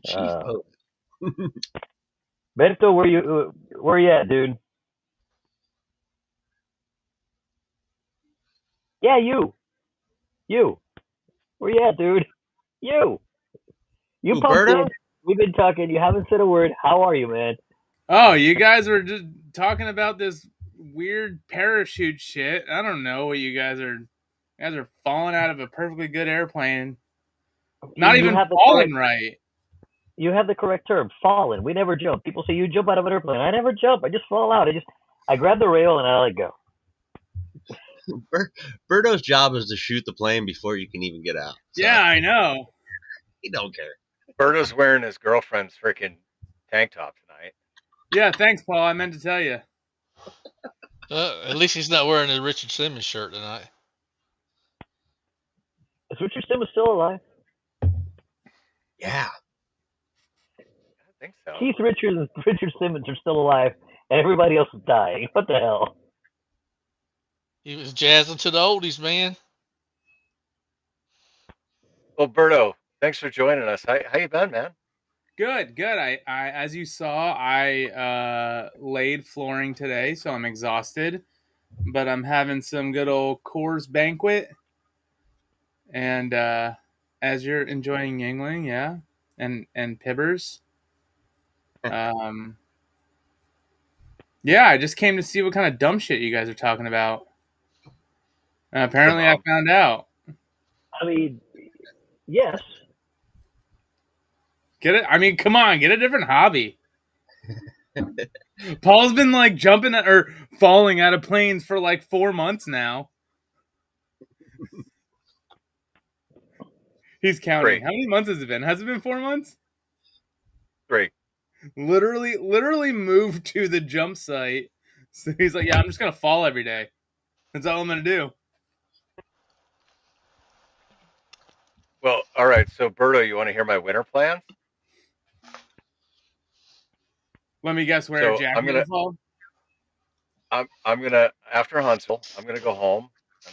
Chief POTA. Berto, where you at, dude? Yeah, you. Where you at, dude? You popped in. We've been talking. You haven't said a word. How are you, man? Oh, you guys were just talking about this weird parachute shit. I don't know what you guys are falling out of a perfectly good airplane. Not even falling right. You have the correct term, fallen. We never jump. People say you jump out of an airplane. I never jump. I just fall out. I grab the rail and I let go. Berto's job is to shoot the plane before you can even get out. So. Yeah, I know. He don't care. Berto's wearing his girlfriend's freaking tank top tonight. Yeah, thanks, Paul. I meant to tell you. At least he's not wearing a Richard Simmons shirt tonight. Is Richard Simmons still alive? Yeah. I think so. Keith Richards and Richard Simmons are still alive, and everybody else is dying. What the hell? He was jazzing to the oldies, man. Well, Berto, thanks for joining us. How you been, man? Good. I as you saw, I laid flooring today, so I'm exhausted. But I'm having some good old Coors Banquet, and as you're enjoying Yingling, yeah, and Pibbers. Yeah, I just came to see what kind of dumb shit you guys are talking about. Apparently, I found out. I mean, yes. Get it? I mean, come on, get a different hobby. Paul's been like jumping or falling out of planes for like 4 months now. He's counting. 3. How many months has it been? Has it been 4 months? 3. Literally moved to the jump site. So he's like, yeah, I'm just gonna fall every day. That's all I'm gonna do. Well, all right. So, Berto, you want to hear my winter plans? Let me guess where So Jack I'm gonna fall. I'm gonna after Huntsville, I'm gonna go home.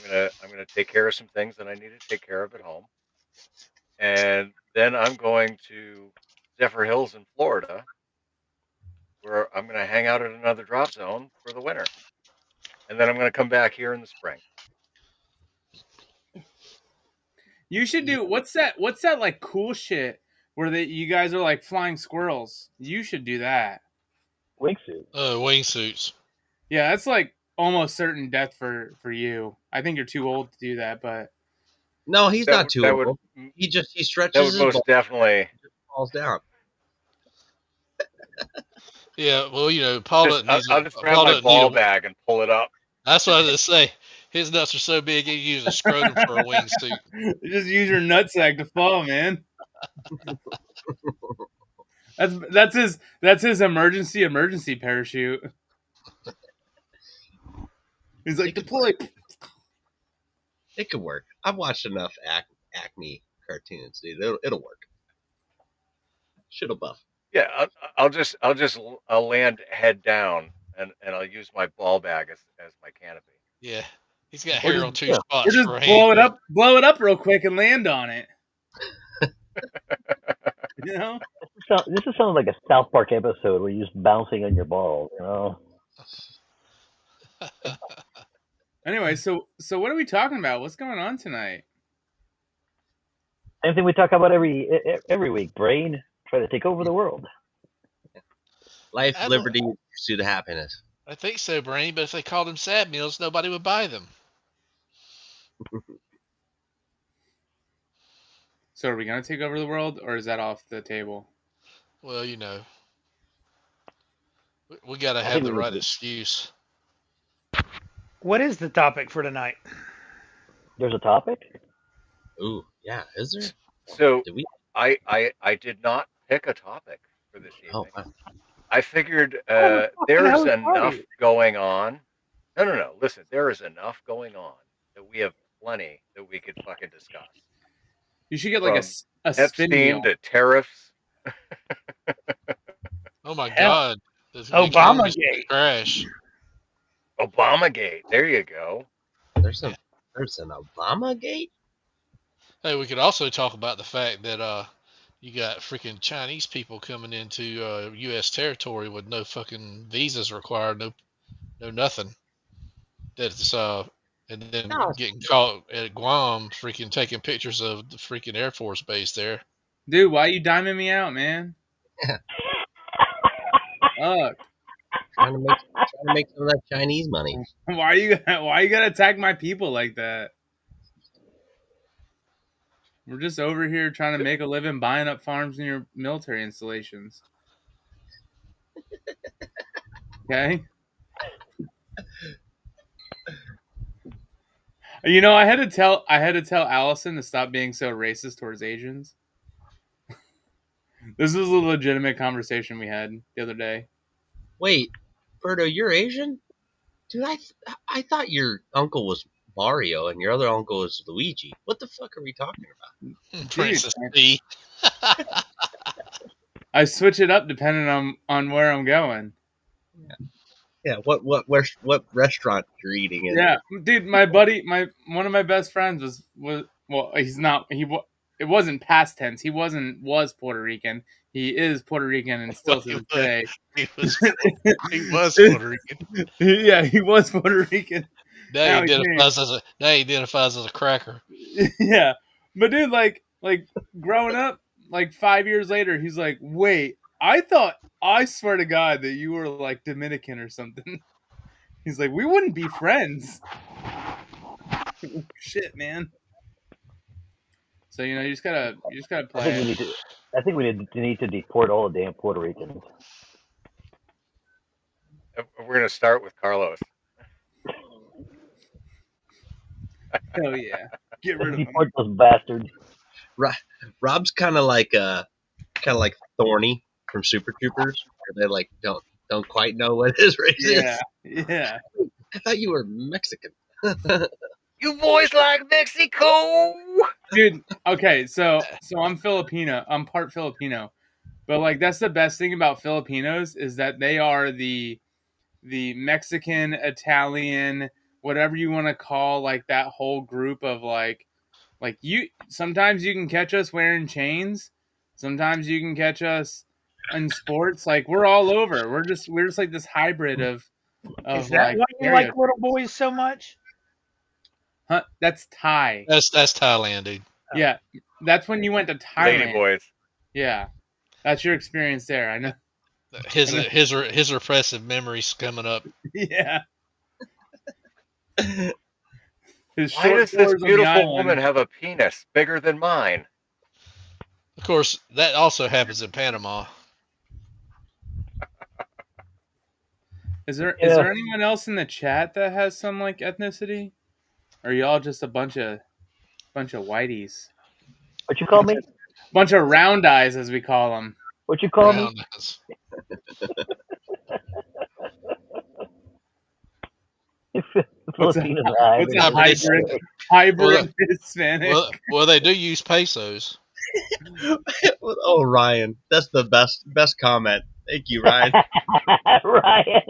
I'm gonna take care of some things that I need to take care of at home, and then I'm going to Zephyr Hills in Florida, where I'm gonna hang out at another drop zone for the winter, and then I'm gonna come back here in the spring. You should do what's that like cool shit where you guys are like flying squirrels. You should do that. Wingsuit. Wingsuits. Yeah, that's like almost certain death for you. I think you're too old to do that, but No, he's That not would- too that old. would- He That stretches would his most balls, definitely. falls down. Yeah, well, you know, Paul Just, doesn't need I'll just grab Paul my doesn't ball need a. bag and pull it up. That's what I was gonna say. His nuts are so big he uses a scrotum for a wingsuit. just use your nutsack to fall, man. That's his emergency parachute. He's like, deploy. It could work. I've watched enough Acme cartoons, dude. It'll work. Shit'll buff. Yeah, I'll land head down and I'll use my ball bag as my canopy. Yeah, he's got Or hair just- on two Or spots just for a blow hand. blow it up real quick and land on it. You know? This is sounding like a South Park episode where you're just bouncing on your balls, you know? Anyway, so what are we talking about? What's going on tonight? Same thing we talk about every week. Brain, try to take over the world. Life, I don't- liberty, pursuit of happiness. I think so, Brain. But if they called them sad meals, nobody would buy them. So are we gonna take over the world, or is that off the table? Well, you know, we got to have think the we right would. excuse. What is the topic for tonight? There's a topic? Ooh, yeah. Is there? So Did we? I did not pick a topic for this Oh, evening. wow. I figured the there's hell is enough party? going on. No. Listen, there is enough going on that we have plenty that we could fucking discuss. You should get like a spin Epstein wheel. to tariffs. Oh my Hell, God! This Obamagate. economy's gonna crash. Obamagate. There you go. There's an Obama gate? Hey, we could also talk about the fact that you got freaking Chinese people coming into U.S. territory with no fucking visas required, no nothing. That's and then No. getting caught at Guam, freaking taking pictures of the freaking Air Force base there. Dude, why you diming me out, man? Fuck. Trying to make some of that Chinese money. Why you gotta attack my people like that? We're just over here trying to make a living buying up farms in your military installations. Okay? You know, I had to tell Allison to stop being so racist towards Asians. This was a legitimate conversation we had the other day. Wait, Berto, you're Asian? Dude, I thought your uncle was Mario and your other uncle was Luigi. What the fuck are we talking about? Princess P. I switch it up depending on where I'm going. Yeah, what restaurant you're eating in? Yeah, dude, my buddy, one of my best friends was well, he's not it wasn't past tense. He was Puerto Rican. He is Puerto Rican and still to this day. He was Puerto Rican. Yeah, he was Puerto Rican. Now he identifies as a cracker. Yeah, but dude, like growing up, like 5 years later, he's like, wait, I swear to God that you were like Dominican or something. He's like, we wouldn't be friends. Shit, man. So you just gotta play. I think we need to deport all the damn Puerto Ricans. We're gonna start with Carlos. Hell yeah, get rid of them. Deport those bastards. Rob's kind of like Thorny from Super Troopers, where they like don't quite know what his race is. Yeah. I thought you were Mexican. You boys like Mexico, Dude. Okay, so I'm Filipino. I'm part Filipino, but like that's the best thing about Filipinos is that they are the Mexican, Italian, whatever you want to call like that whole group of like you. Sometimes you can catch us wearing chains. Sometimes you can catch us in sports. Like we're all over. We're just like this hybrid of Is that why you like little boys so much? Huh? That's Thai. That's Thailand, dude. Yeah, that's when you went to Thailand. lady boys. Yeah, that's your experience there. I know. His repressive memories coming up. Yeah. Why does this beautiful woman have a penis bigger than mine? Of course, that also happens in Panama. Is there anyone else in the chat that has some like ethnicity? Or are y'all just a bunch of whiteys? What you call me? Bunch of round eyes, as we call them. What you call me? Filipino hybrid Hispanic. Well, they do use pesos. Oh, Ryan, that's the best comment. Thank you, Ryan. Ryan.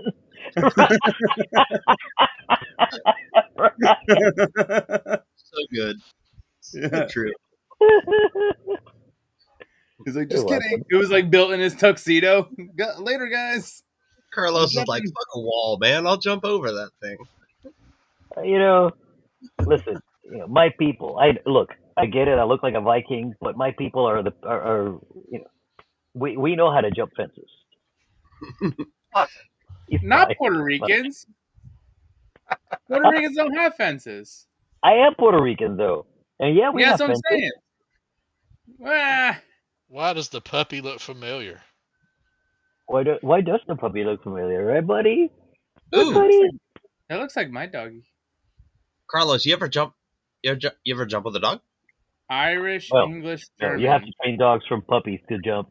So good. So true. He's like, just kidding. It was like built in his tuxedo. Later, guys. Carlos is like, fuck a wall, man. I'll jump over that thing. Listen, my people. I get it. I look like a Viking, but my people are we know how to jump fences. Not Puerto Ricans. Puerto Ricans don't have fences. I am Puerto Rican though, and yeah, we have fences. That's what I'm saying. Why does the puppy look familiar? Why does the puppy look familiar, right, buddy? Ooh, buddy? That looks like my doggy. Carlos, you ever jump? You ever jump with a dog? Irish, English, German. You have to train dogs from puppies to jump.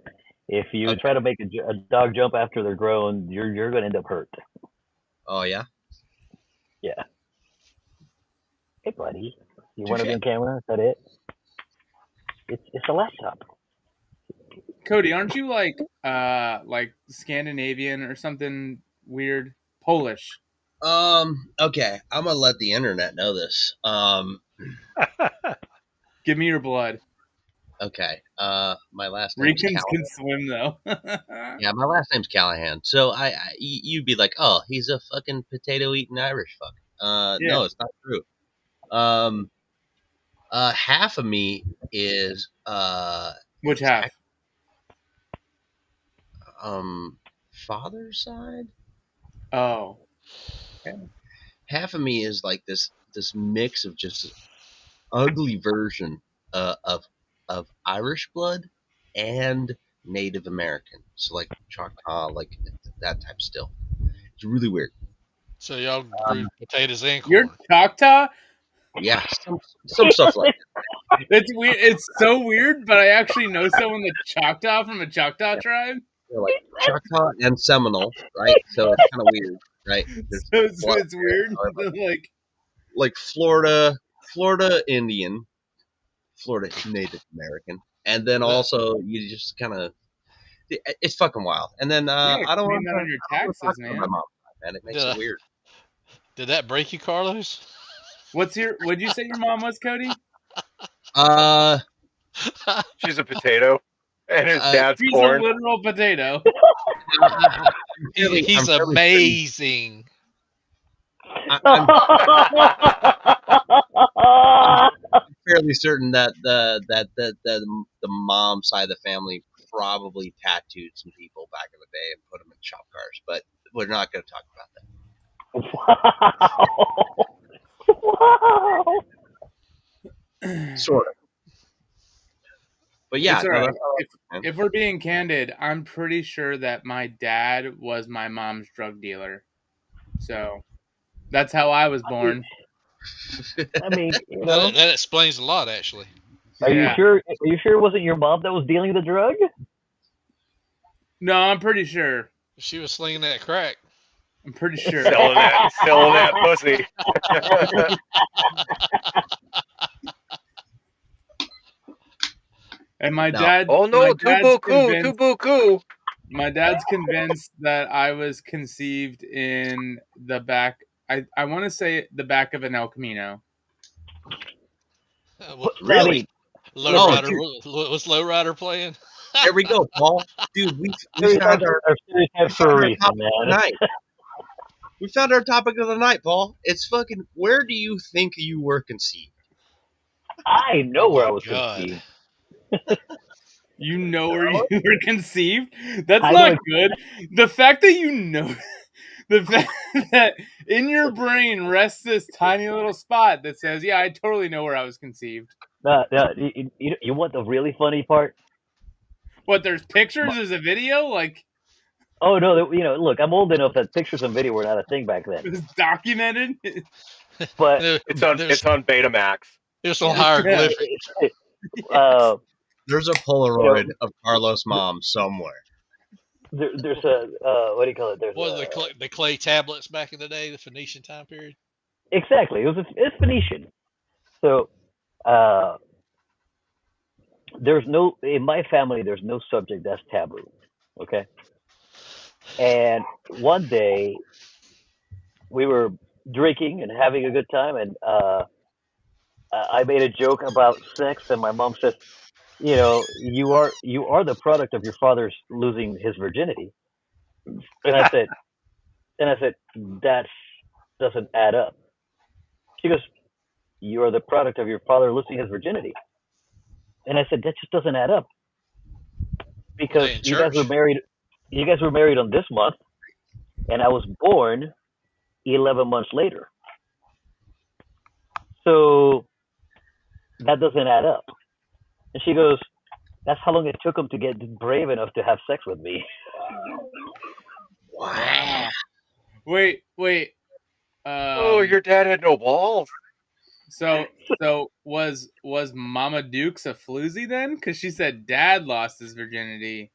If you try to make a dog jump after they're grown, you're going to end up hurt. Oh yeah. Yeah. Hey, buddy. You want to be on camera? Is that it? It's a laptop. Cody, aren't you like Scandinavian or something weird? Polish. Okay. I'm gonna let the internet know this. Give me your blood. Okay. My last name. Ricans can swim though. Yeah, my last name's Callahan. So you'd be like, oh, he's a fucking potato eating Irish fuck. No, it's not true. Half of me is which half? Father's side. Oh. Okay. Half of me is like this mix of just ugly version of Irish blood and Native American. So like Choctaw, like that type still. It's really weird. So y'all grew potatoes and corn. You're Choctaw? Yeah, some stuff like that. It's weird. It's so weird, but I actually know someone that's Choctaw from a Choctaw tribe. They're like Choctaw and Seminole, right? So it's kind of weird, right? So it's weird. Like Florida Indian, Florida Native American, and then also you just kind of it's fucking wild. And then I don't want that on your taxes, man. My mom. and it makes it weird. Did that break you, Carlos? What'd you say your mom was, Cody? She's a potato, and his dad's She's corn. a literal potato. He's amazing. I'm fairly certain that the mom side of the family probably tattooed some people back in the day and put them in shop cars, but we're not going to talk about that. Wow. Wow. Sort of. But yeah, It's all right. If we're being candid, I'm pretty sure that my dad was my mom's drug dealer. So that's how I was born. I mean, you know, that explains a lot, actually. Are you sure? Are you sure it wasn't your mom that was dealing the drug? No, I'm pretty sure. She was slinging that crack. I'm pretty sure. selling that pussy. And my dad. Oh no, too buku. My dad's convinced that I was conceived in the back. I want to say the back of an El Camino. Really? Was Lowrider playing? There we go, Paul. Dude, we found our topic of the night. We found our topic of the night, Paul. It's fucking. Where do you think you were conceived? I know where I was conceived. You know where you were conceived? That's not good. The fact that you know, the fact that in your brain rests this tiny little spot that says, "Yeah, I totally know where I was conceived." You want the really funny part? What? There's pictures? There's a video? Like? Oh no! You know, look, I'm old enough that pictures and video were not a thing back then. It was documented. But it's on Betamax. It's on hieroglyphic. There's a Polaroid of Carlos' mom somewhere. There's a what do you call it? There's the clay tablets back in the day, the Phoenician time period. Exactly, it's Phoenician. So in my family there's no subject that's taboo. Okay. And one day we were drinking and having a good time, and I made a joke about sex, and my mom said, "You know, you are the product of your father's losing his virginity." And I said, that doesn't add up. She goes, "You are the product of your father losing his virginity." And I said, that just doesn't add up, because you guys were married. You guys were married on this month, and I was born 11 months later. So that doesn't add up. And she goes, "That's how long it took him to get brave enough to have sex with me." Wow. Wait. Your dad had no balls. So was Mama Dukes a floozy then? Because she said Dad lost his virginity.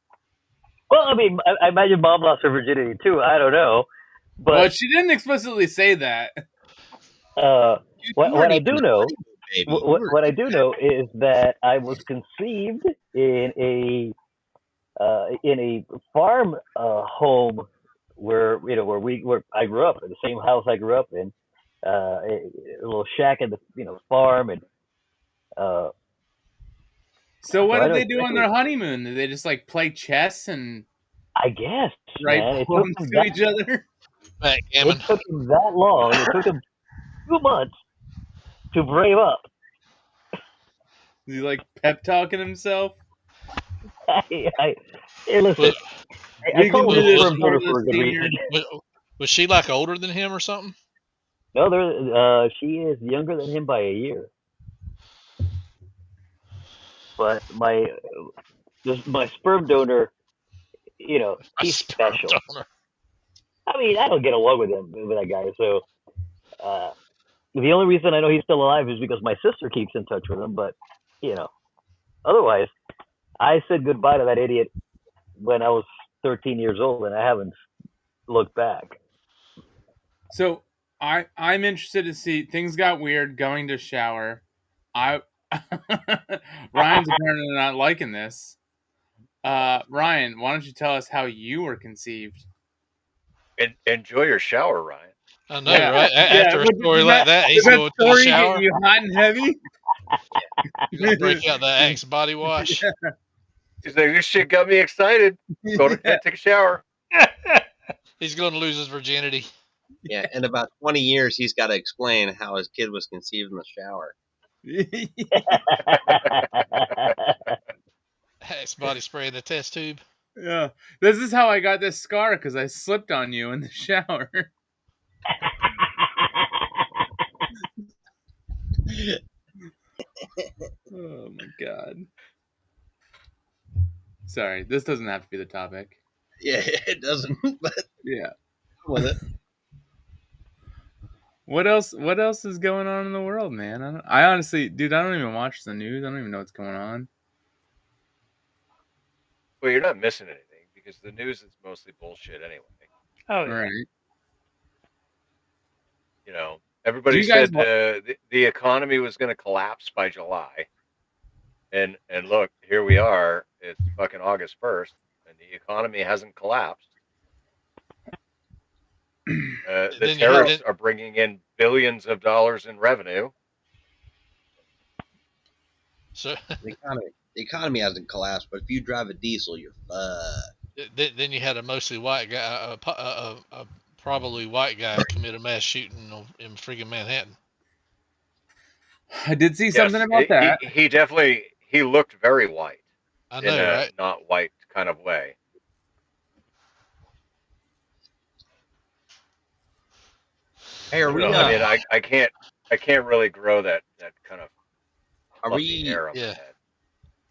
Well, I mean, I imagine Mom lost her virginity too. I don't know, but she didn't explicitly say that. What I do know, what I do know is that I was conceived in a farm home where I grew up in the same house I grew up in, a little shack in the farm, and so what did they do on their honeymoon? Did they just like play chess and I guess write poems to each other? It took him that long. It took him 2 months to brave up. Is he like pep talking himself? Listen, I call him a sperm donor for a good reason. Was she like older than him or something? No, she is younger than him by a year. But my sperm donor, he's special. Donor. I mean, I don't get along with that guy. So the only reason I know he's still alive is because my sister keeps in touch with him. But otherwise, I said goodbye to that idiot when I was 13 years old, and I haven't looked back. So I'm interested to see. Things got weird going to shower. Ryan's apparently not liking this. Ryan, why don't you tell us how you were conceived? Enjoy your shower, Ryan. I know, Yeah. right? After a story Did like that, he's that going to the story shower. getting you hot and heavy? You're going to break out the Axe body wash. He's like, this shit got me excited. Go to bed, take a shower. He's going to lose his virginity. Yeah, in about 20 years, he's got to explain how his kid was conceived in the shower. Axe body spray in the test tube. Yeah, this is how I got this scar because I slipped on you in the shower. Oh my god. Sorry, this doesn't have to be the topic. Yeah, it doesn't, but Yeah. with it. What else is going on in the world, man? I honestly, dude, I don't even watch the news. I don't even know what's going on. Well, you're not missing anything because the news is mostly bullshit anyway. Oh, yeah. Right. You know, everybody Do you guys said the economy was going to collapse by July, and look, here we are. It's fucking August 1st, and the economy hasn't collapsed. The Then tariffs are bringing in billions of dollars in revenue. So The economy hasn't collapsed, but if you drive a diesel, you're fucked. then you had a mostly white guy, a probably white guy commit a mass shooting in freaking Manhattan. I did see something about that. He definitely looked very white. I know, right? Not white kind of way. Hey, are we? I mean, I can't really grow that kind of Are we? hair on my Yeah. head.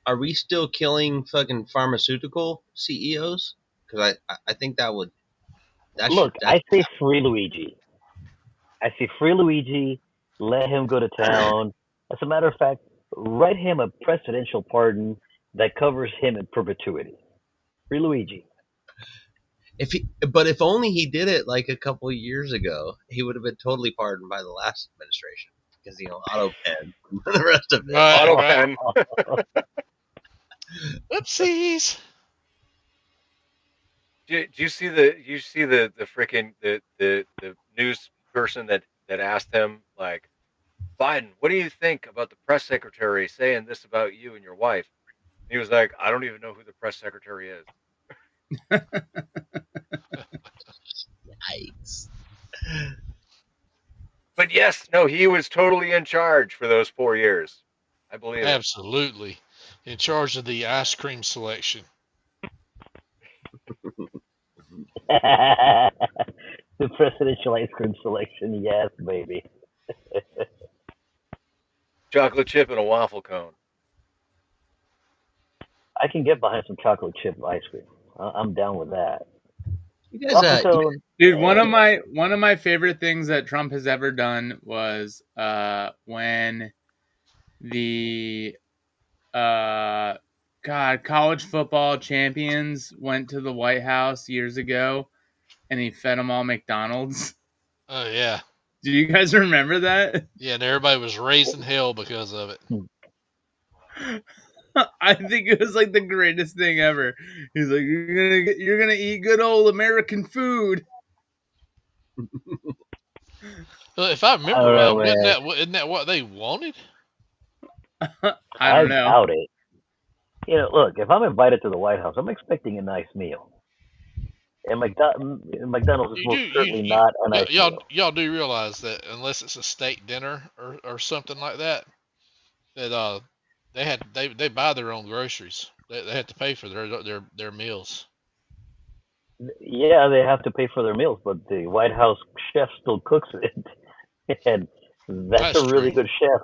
Are we still killing fucking pharmaceutical CEOs? Because I think that would. Look, I say free Luigi. Let him go to town. As a matter of fact, write him a presidential pardon that covers him in perpetuity. Free Luigi. But if only he did it like a couple of years ago, he would have been totally pardoned by the last administration because auto pen and the rest of it. Right, Auto right. pen. Oopsies. Do you see the freaking the news person that asked him, like, Biden, what do you think about the press secretary saying this about you and your wife? He was like, I don't even know who the press secretary is. Yikes. But yes, no, he was totally in charge for those 4 years. I believe it. Absolutely. In charge of the ice cream selection. The presidential ice cream selection, yes, baby. Chocolate chip and a waffle cone. I can get behind some chocolate chip ice cream. I'm down with that. You guys, Dude, one of my favorite things that Trump has ever done was when the college football champions went to the White House years ago, and he fed them all McDonald's. Oh, yeah. Do you guys remember that? Yeah, and everybody was raising hell because of it. I think it was like the greatest thing ever. He's like, you're gonna eat good old American food. Well, if I remember right, isn't that what they wanted? I don't know. Doubt it. You know, look, if I'm invited to the White House, I'm expecting a nice meal. And McDonald's is most certainly not a nice meal. Y'all do realize that unless it's a state dinner or something like that, that they buy their own groceries. They have to pay for their meals. Yeah, they have to pay for their meals, but the White House chef still cooks it, and that's a really good chef.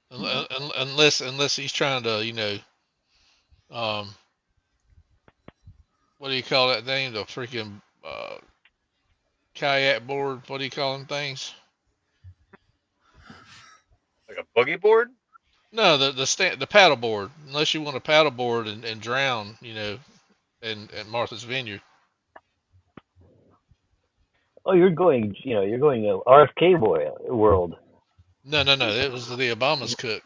Unless he's trying to, what do you call that thing? The freaking kayak board. What do you call them things? Like a boogie board? No, the paddle board. Unless you want a paddle board and drown, in Martha's Vineyard. Oh, you're going RFK world. No. It was the Obama's cook.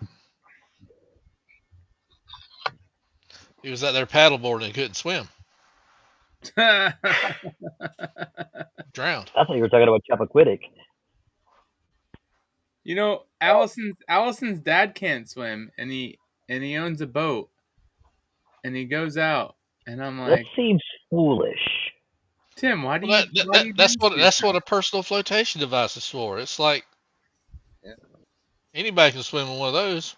He was out there paddleboarding and couldn't swim. Drowned. I thought you were talking about Chappaquiddick. You know, Allison's dad can't swim, and he owns a boat, and he goes out, and I'm That like, seems foolish. Tim, why do Well, you do this to that's what yourself? a personal flotation device is for. It's like Yeah. anybody can swim in one of those.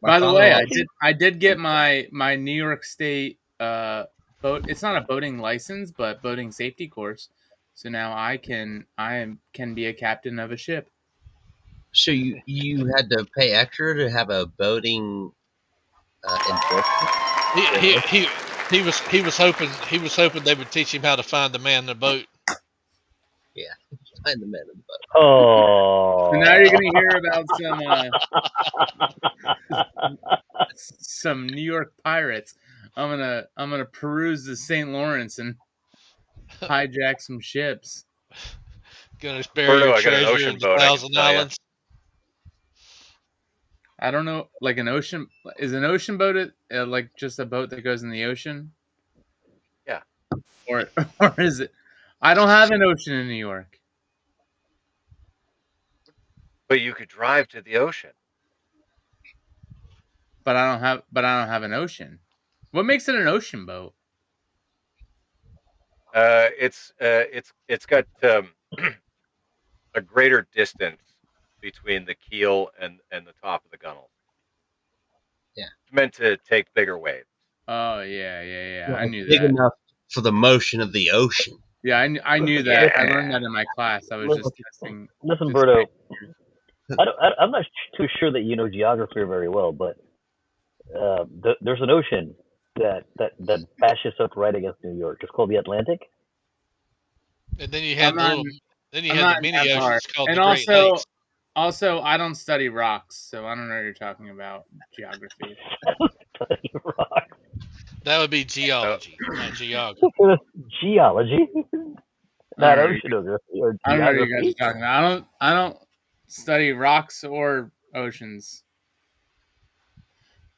My By the way, father-in-law, I did get my New York State boat. It's not a boating license, but boating safety course. So now I can be a captain of a ship. so you had to pay extra to have a boating endorsement? He was hoping they would teach him how to find the man in the boat. Yeah, find the men in the boat. Oh. So now you're gonna hear about some New York pirates. I'm gonna peruse the St. Lawrence and hijack some ships. Gonna bury your Birdo, I got an treasure ocean in the boat I can Thousand sell you. Islands. I don't know, like an ocean is an ocean boat like just a boat that goes in the ocean? Yeah. Or is it? I don't have an ocean in New York. But you could drive to the ocean. But I don't have an ocean. What makes it an ocean boat? It's got a greater distance between the keel and the top of the gunnel. Yeah. It's meant to take bigger waves. Oh yeah. I knew Big that. enough for the motion of the ocean. Yeah, I knew that. I Yeah. learned that in my class. I was just testing. Listen, just Berto, checking. I'm not too sure that you know geography very well, but there's an ocean that bashes up right against New York. It's called the Atlantic. And then you I'm had not. then you I'm had not the mini that hard. oceans called And the Great Lakes. also, I don't study rocks, so I don't know what you're talking about geography. Study rock. That would be geology, Oh. not geography. Geology, not oceanography or I don't know what you guys geography. are talking about. I don't study rocks or oceans.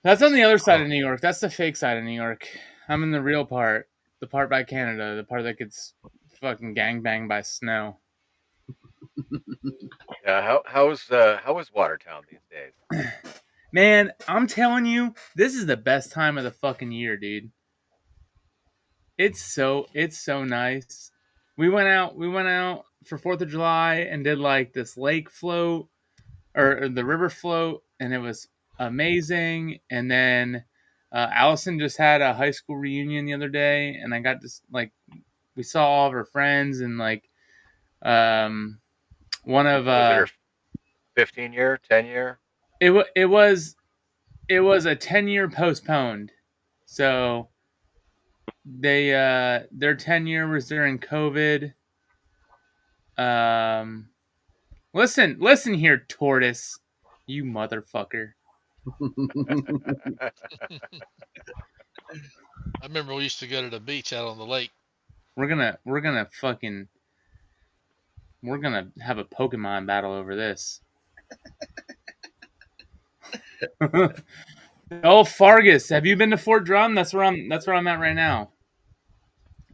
That's on the other side of New York. That's the fake side of New York. I'm in the real part, the part by Canada, the part that gets fucking gangbanged by snow. Yeah. How is Watertown these days? Man, I'm telling you, this is the best time of the fucking year, dude. It's so nice. We went out for 4th of July and did like this lake float or the river float, and it was amazing. And then Allison just had a high school reunion the other day, and I got this we saw all of her friends and one of Was it her 15-year, 10-year? it was a 10-year postponed. So they their 10-year was during COVID. Listen here, tortoise, you motherfucker. I remember we used to go to the beach out on the lake. We're gonna have a Pokemon battle over this. Oh, Fargus, have you been to Fort Drum? That's where I'm at right now.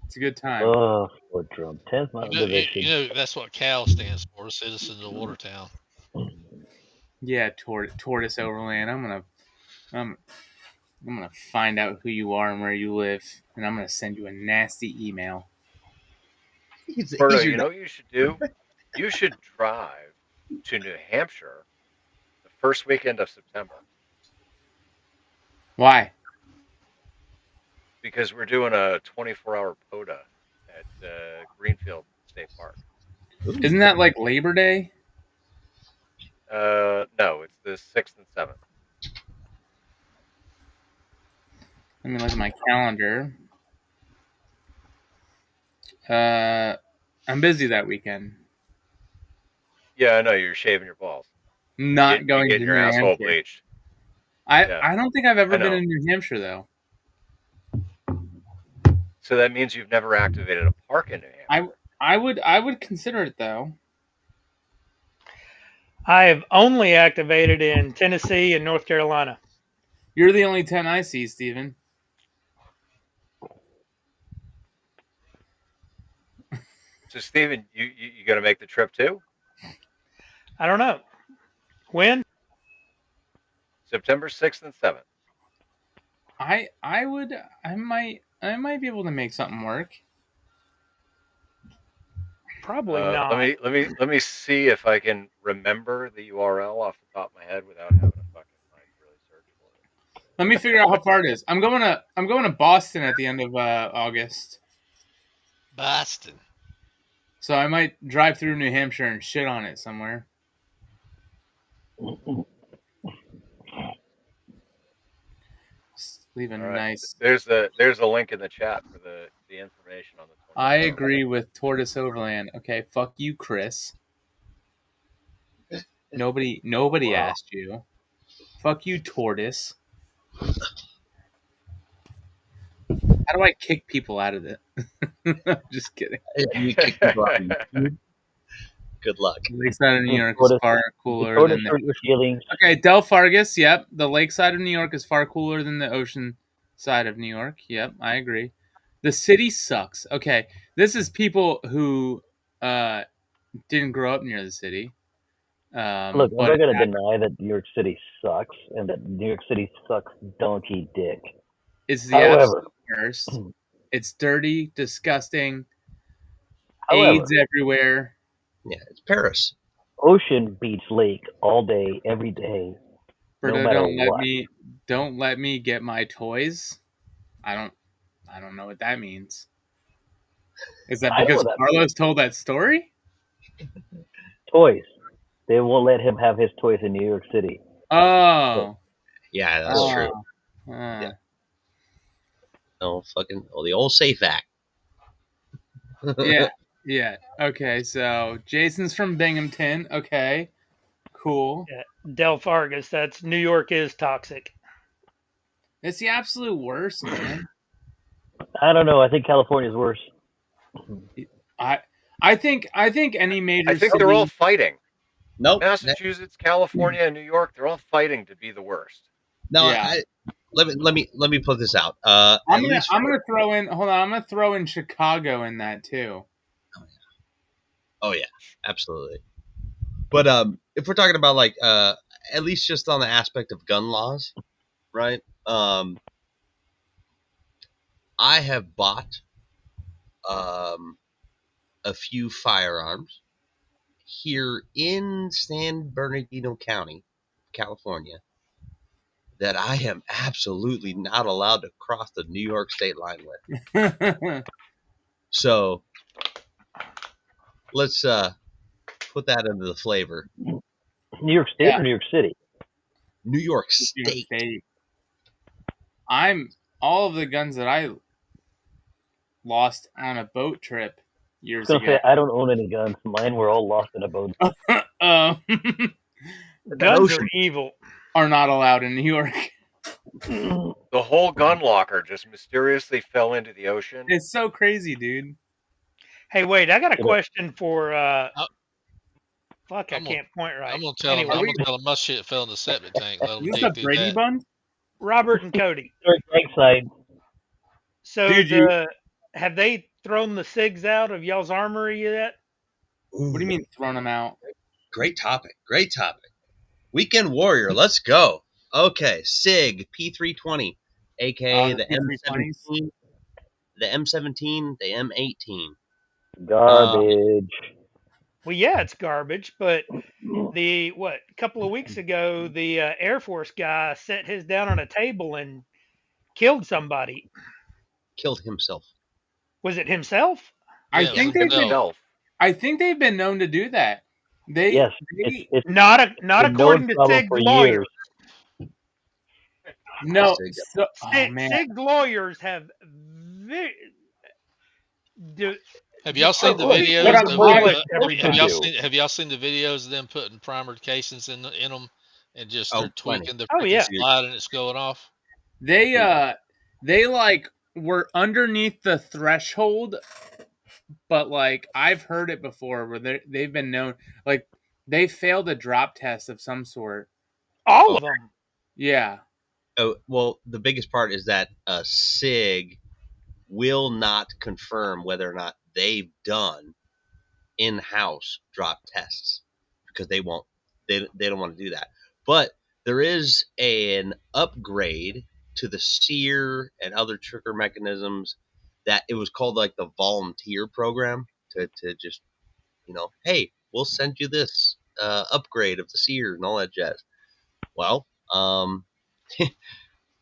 It's a good time. Oh, Fort Drum, 10th Mountain Division. You know that's what CAL stands for, Citizens of Watertown. Yeah, Tortoise Overland. I'm gonna find out who you are and where you live, and I'm gonna send you a nasty email. Berto, you know what you should do? You should drive to New Hampshire the first weekend of September. Why? Because we're doing a 24-hour POTA at Greenfield State Park. Isn't that like Labor Day? No, it's the 6th and 7th. Let me look at my calendar. I'm busy that weekend. Yeah, I know, you're shaving your balls. Not going to getting your New asshole Hampshire. bleached. I don't think I've ever I been know. in New Hampshire though. So that means you've never activated a park in New Hampshire. I would consider it though. I have only activated in Tennessee and North Carolina. You're the only 10 I see, Steven. So Steven, you gonna make the trip too? I don't know. When? September 6th and 7th. I might be able to make something work. Probably not. Let me see if I can remember the URL off the top of my head without having to fucking like really search for it. Let me figure out how far it is. I'm going to Boston at the end of August. Boston. So I might drive through New Hampshire and shit on it somewhere. Just leave a nice. There's a link in the chat for the information on the 20th. I agree with Tortoise Overland. Okay, fuck you, Chris. Nobody asked you. Fuck you, Tortoise. How do I kick people out of it? I'm just kidding. You kick people out. Good luck. Lakeside of New York is far cooler than the... Okay, Del Fargus, yep. The lakeside of New York is far cooler than the ocean side of New York. Yep, I agree. The city sucks. Okay, this is people who didn't grow up near the city. Look, I'm not going to deny that New York City sucks and that New York City sucks donkey dick. It's the absolute worst. It's dirty, disgusting, AIDS everywhere. Yeah, it's Paris. Ocean, beach, lake, all day, every day. Berto, no don't let me get my toys. I don't know what that means. Is that because Carlos told that story? Toys. They won't let him have his toys in New York City. Oh. Yeah, that's true. Yeah. Oh, the old safe act. Yeah. Okay, so Jason's from Binghamton. Okay. Cool. Yeah. Del Fargus, that's New York is toxic. It's the absolute worst, man. I don't know. I think California's worse. I think any major I think they're all fighting. Nope. Massachusetts, California, and New York, they're all fighting to be the worst. No, yeah. Let me put this out. I'm gonna throw in. Hold on, I'm gonna throw in Chicago in that too. Oh yeah, absolutely. But if we're talking about like at least just on the aspect of gun laws, right? I have bought a few firearms here in San Bernardino County, California, that I am absolutely not allowed to cross the New York state line with. So let's put that into the flavor. New York State or New York City? New York State. All of the guns that I lost on a boat trip years ago. I don't own any guns. Mine were all lost in a boat. Guns are evil. Are not allowed in New York. The whole gun locker just mysteriously fell into the ocean. It's so crazy, dude. Hey, wait, I got a question for fuck, I can't point right. I'm gonna tell him my shit fell in the septic tank. Is this a Brady Bun? Robert and Cody. So have they thrown the SIGs out of y'all's armory yet? What do you mean thrown them out? Great topic. Weekend Warrior, let's go. Okay, SIG P320, aka the M17, the M17, the M18. Garbage. Well, yeah, it's garbage, but a couple of weeks ago, the Air Force guy set his down on a table and killed somebody. Killed himself. Was it himself? I think they've been known to do that. It's not according to SIG's lawyers. No, SIG lawyers have. Have y'all seen the videos? Have y'all seen the videos of them putting primer casings in them and just they're tweaking the slide and it's going off? They like were underneath the threshold, but like I've heard it before where they've been known like they failed a drop test of some sort. All of them. Yeah. Oh well, the biggest part is that SIG will not confirm whether or not they've done in-house drop tests because they won't. They don't want to do that. But there is an upgrade to the sear and other trigger mechanisms that it was called like the volunteer program to just, hey, we'll send you this upgrade of the sear and all that jazz. Well,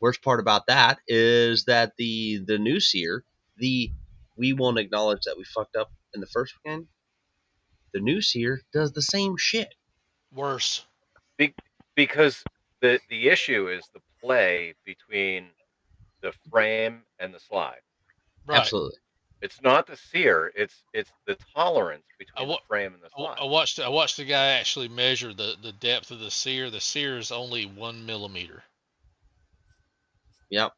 worst part about that is that the new sear, we won't acknowledge that we fucked up in the first weekend. The new sear does the same shit. Worse. Because the issue is the play between the frame and the slide. Right. Absolutely. It's not the sear. It's the tolerance between the frame and the slide. I watched the guy actually measure the depth of the sear. The sear is only 1 millimeter. Yep.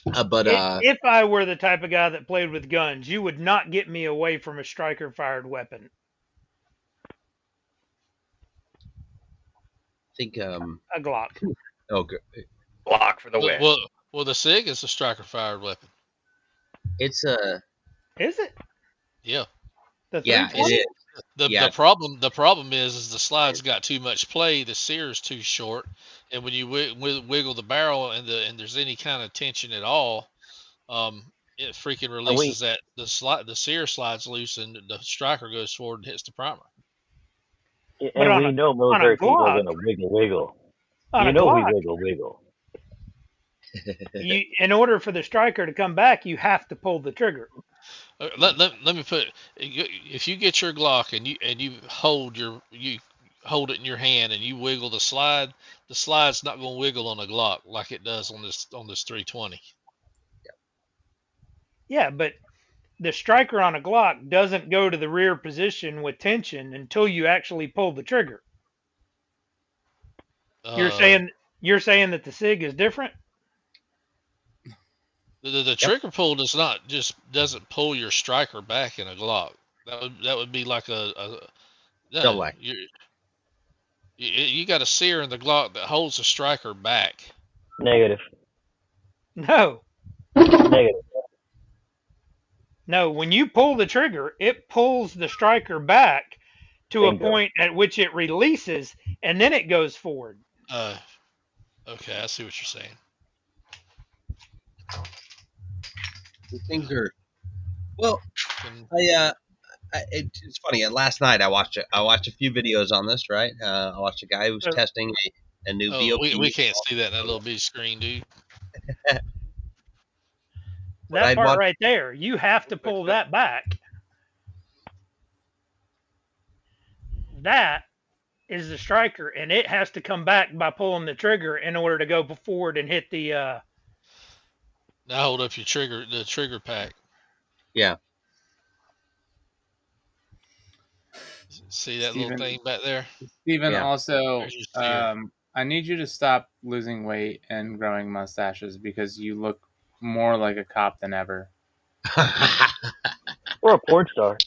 If I were the type of guy that played with guns, you would not get me away from a striker-fired weapon. I think a Glock. Oh, good. Glock for the win. Well, the SIG is a striker-fired weapon. It's Is it? Yeah. The yeah, it is. The problem is the slide's got too much play. The sear is too short, and when you wiggle the barrel and there's any kind of tension at all, it freaking releases that the sear slides loose and the striker goes forward and hits the primer. And we know military people are going to wiggle. You know we wiggle. In order for the striker to come back, you have to pull the trigger. Let me put it. If you get your Glock and you hold it in your hand and you wiggle the slide's not going to wiggle on a Glock like it does on this 320. Yeah, but the striker on a Glock doesn't go to the rear position with tension until you actually pull the trigger. You're saying that the SIG is different? The trigger pull doesn't pull your striker back in a Glock. That would be like double act. You got a sear in the Glock that holds the striker back. Negative. No. Negative. No, when you pull the trigger, it pulls the striker back to a point at which it releases, and then it goes forward. Okay, I see what you're saying. These things are well. It's funny. Last night I watched a few videos on this. Right, I watched a guy who was testing a new VOP. We can't see that in that little bitty screen, dude. That part right there, you have to pull that back. That is the striker, and it has to come back by pulling the trigger in order to go forward and hit the. Now hold up the trigger pack. Yeah. See that little thing back there? Stephen, also, I need you to stop losing weight and growing mustaches because you look more like a cop than ever. Or a porn star.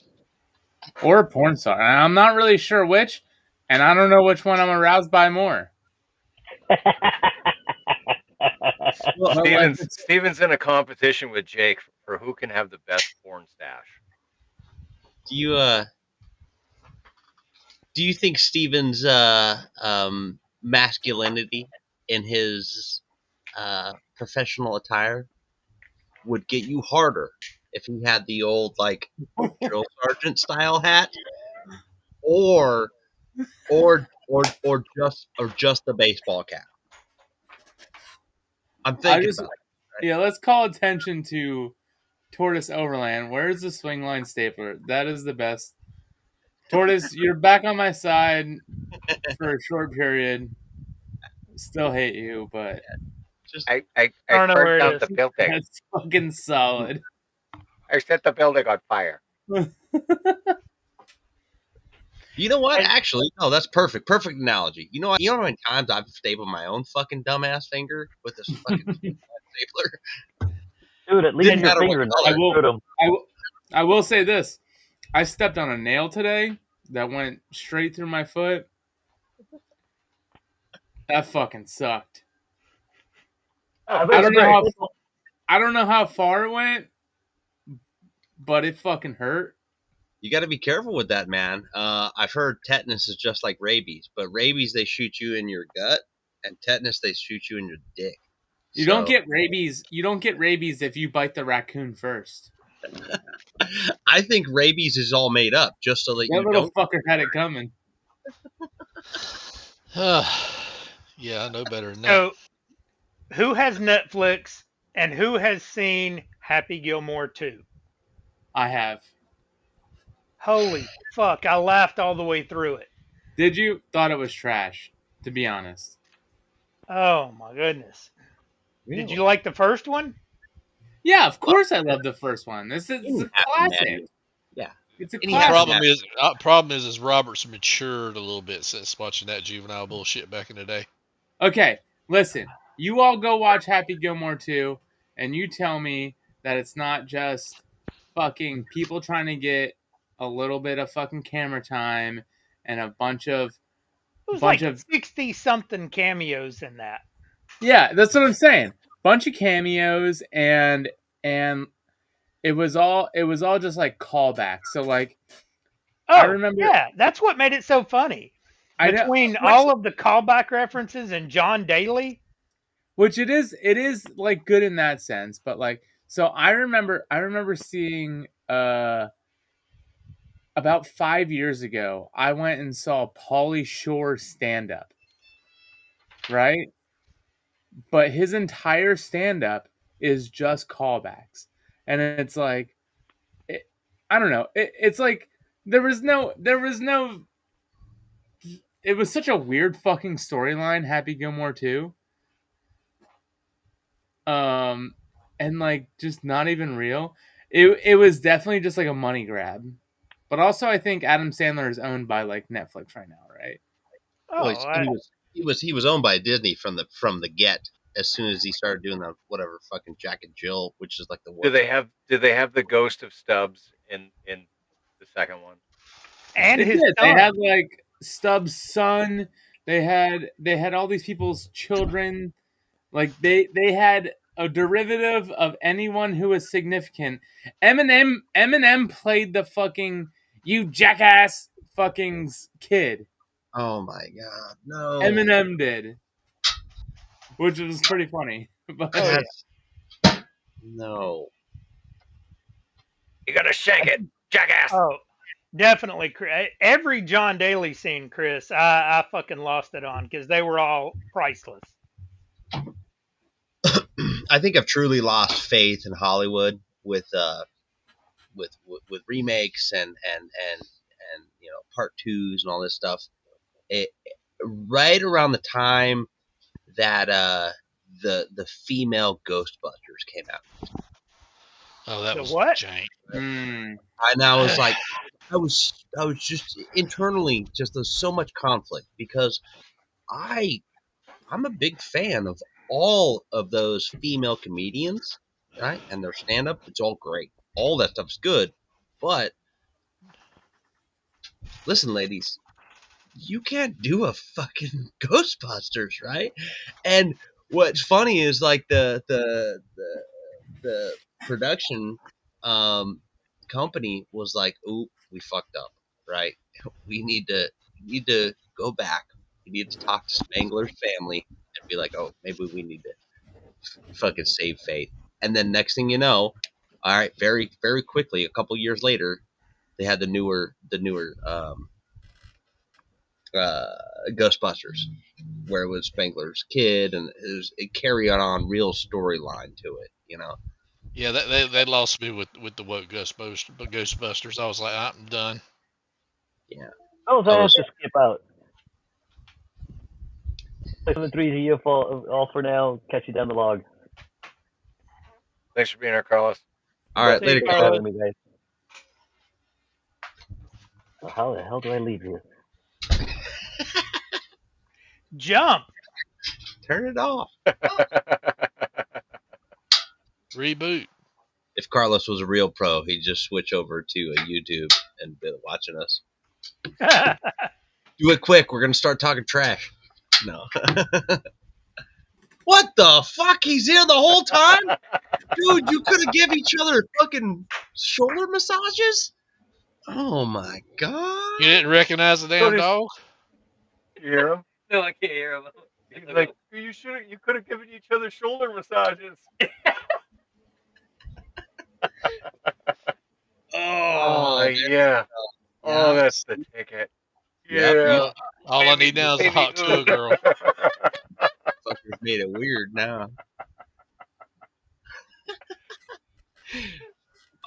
Or a porn star. And I'm not really sure which, and I don't know which one I'm aroused by more. Well, Steven's in a competition with Jake for who can have the best porn stash. Do you think Steven's masculinity in his professional attire would get you harder if he had the old like drill sergeant style hat, or just the baseball cap? I'm thinking about it. Right? Yeah, let's call attention to Tortoise Overland. Where's the swing line stapler? That is the best. Tortoise, you're back on my side for a short period. Still hate you, but I burned down the building. That's fucking solid. I set the building on fire. You know what? Actually, no, that's perfect. Perfect analogy. You know how many times I've stapled my own fucking dumbass finger with this fucking stapler? Dude, at least your finger. I will say this. I stepped on a nail today that went straight through my foot. That fucking sucked. I don't know how far it went, but it fucking hurt. You got to be careful with that, man. I've heard tetanus is just like rabies, but rabies they shoot you in your gut, and tetanus they shoot you in your dick. You don't get rabies. You don't get rabies if you bite the raccoon first. I think rabies is all made up just so that That you little don't. fucker had it coming. Yeah, I know better than that. So, who has Netflix and who has seen Happy Gilmore 2? I have. Holy fuck, I laughed all the way through it. Did you? Thought it was trash, to be honest. Oh my goodness. Really? Did you like the first one? Yeah, of course I love the first one. It's a classic. Man. Yeah. It's a Any classic. Problem is Robert's matured a little bit since watching that juvenile bullshit back in the day. Okay, listen. You all go watch Happy Gilmore 2, and you tell me that it's not just fucking people trying to get a little bit of fucking camera time and a bunch of... It was like 60-something cameos in that. Yeah, that's what I'm saying. Bunch of cameos and it was all just like callbacks. So like I remember, yeah, that's what made it so funny. Between all of the callback references and John Daly, which it is like good in that sense, but like so I remember seeing about 5 years ago, I went and saw Pauly Shore stand up. Right? But his entire stand up is just callbacks. And it's like I don't know. It's like there was no it was such a weird fucking storyline, Happy Gilmore 2. And like just not even real. It was definitely just like a money grab. But also I think Adam Sandler is owned by like Netflix right now, right? Well, he was owned by Disney from the get as soon as he started doing the whatever fucking Jack and Jill, which is like the worst. Did they have the ghost of Stubbs in the second one? And they his did. son. They had like Stubbs' son. They had all these people's children. Like they had a derivative of anyone who was significant. Eminem played the fucking you jackass fucking kid. Oh my god, no! Eminem did, which was pretty funny. But no, you gotta shank it, jackass. Oh, definitely. Every John Daly scene, Chris, I fucking lost it on because they were all priceless. I think I've truly lost faith in Hollywood with remakes and you know part twos and all this stuff. Right around the time that the female Ghostbusters came out. Oh, that The was what? jank. And I was like, I was just internally just there's so much conflict because I'm a big fan of all of those female comedians, right? And their stand up, it's all great. All that stuff's good. But listen, ladies, you can't do a fucking Ghostbusters, right? And what's funny is like the production company was like, "Ooh, we fucked up, right? We need to go back. We need to talk to Spangler's family and be like, oh, maybe we need to fucking save Faith." And then next thing you know, all right, very very quickly, a couple years later, they had the newer Ghostbusters, where it was Spangler's kid, and it carried on real storyline to it, you know. Yeah, they lost me with the woke Ghostbusters. I was like, I'm done. Yeah. I was asked to skip out. 7-3 to you all for now. Catch you down the log. Thanks for being here, Carlos. All right, See later, you, guys. Carlos. Me, guys. How the hell do I leave here? Jump. Turn it off. Reboot. If Carlos was a real pro, he'd just switch over to YouTube and be watching us. Do it quick. We're going to start talking trash. No. What the fuck? He's here the whole time? Dude, you could have given each other fucking shoulder massages? Oh my god. You didn't recognize the damn Cody's- dog? You hear him? No, I can't hear him. He's like, you could have given each other shoulder massages. Oh, dude. yeah. Oh, Yeah. that's the ticket. Yep, Yeah. All I need now is a hot tour girl. Fuckers made it weird now.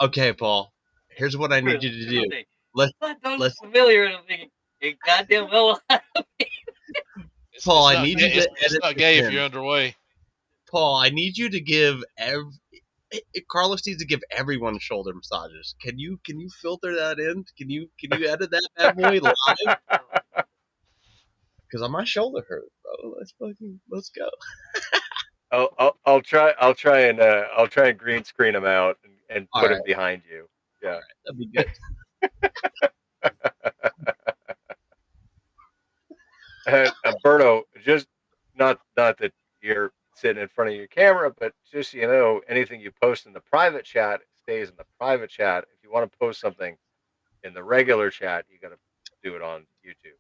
Okay, Paul. Here's what I need you to do. Let's familiar, and I'm thinking, hey, goddamn well. Paul, It's I not need gay- you to it's edit not this gay if in. you're underway. Paul, I need you to give Carlos needs to give everyone shoulder massages. Can you filter that in? Can you edit that bad boy live? Because my shoulder hurts, bro. Let's go. I'll try and green screen him out and put him behind you. Yeah. That'd be good. Berto, just not that you're sitting in front of your camera, but just so you know, anything you post in the private chat stays in the private chat. If you want to post something in the regular chat, you got to do it on YouTube.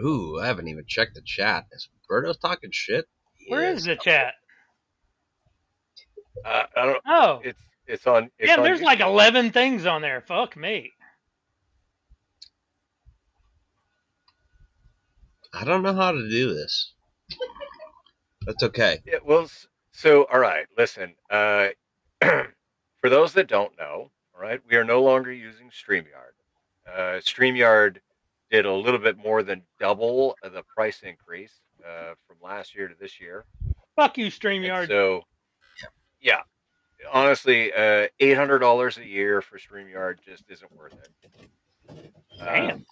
Ooh, I haven't even checked the chat. Is Berto's talking shit? Where is the chat? I don't. Oh, it's on. It's yeah. on There's YouTube. like 11 things on there. Fuck me. I don't know how to do this. That's okay. Yeah, well, so all right. Listen, for those that don't know, all right, we are no longer using StreamYard. StreamYard did a little bit more than double the price increase from last year to this year. Fuck you, And StreamYard. so, yeah, honestly, $800 a year for StreamYard just isn't worth it. Damn.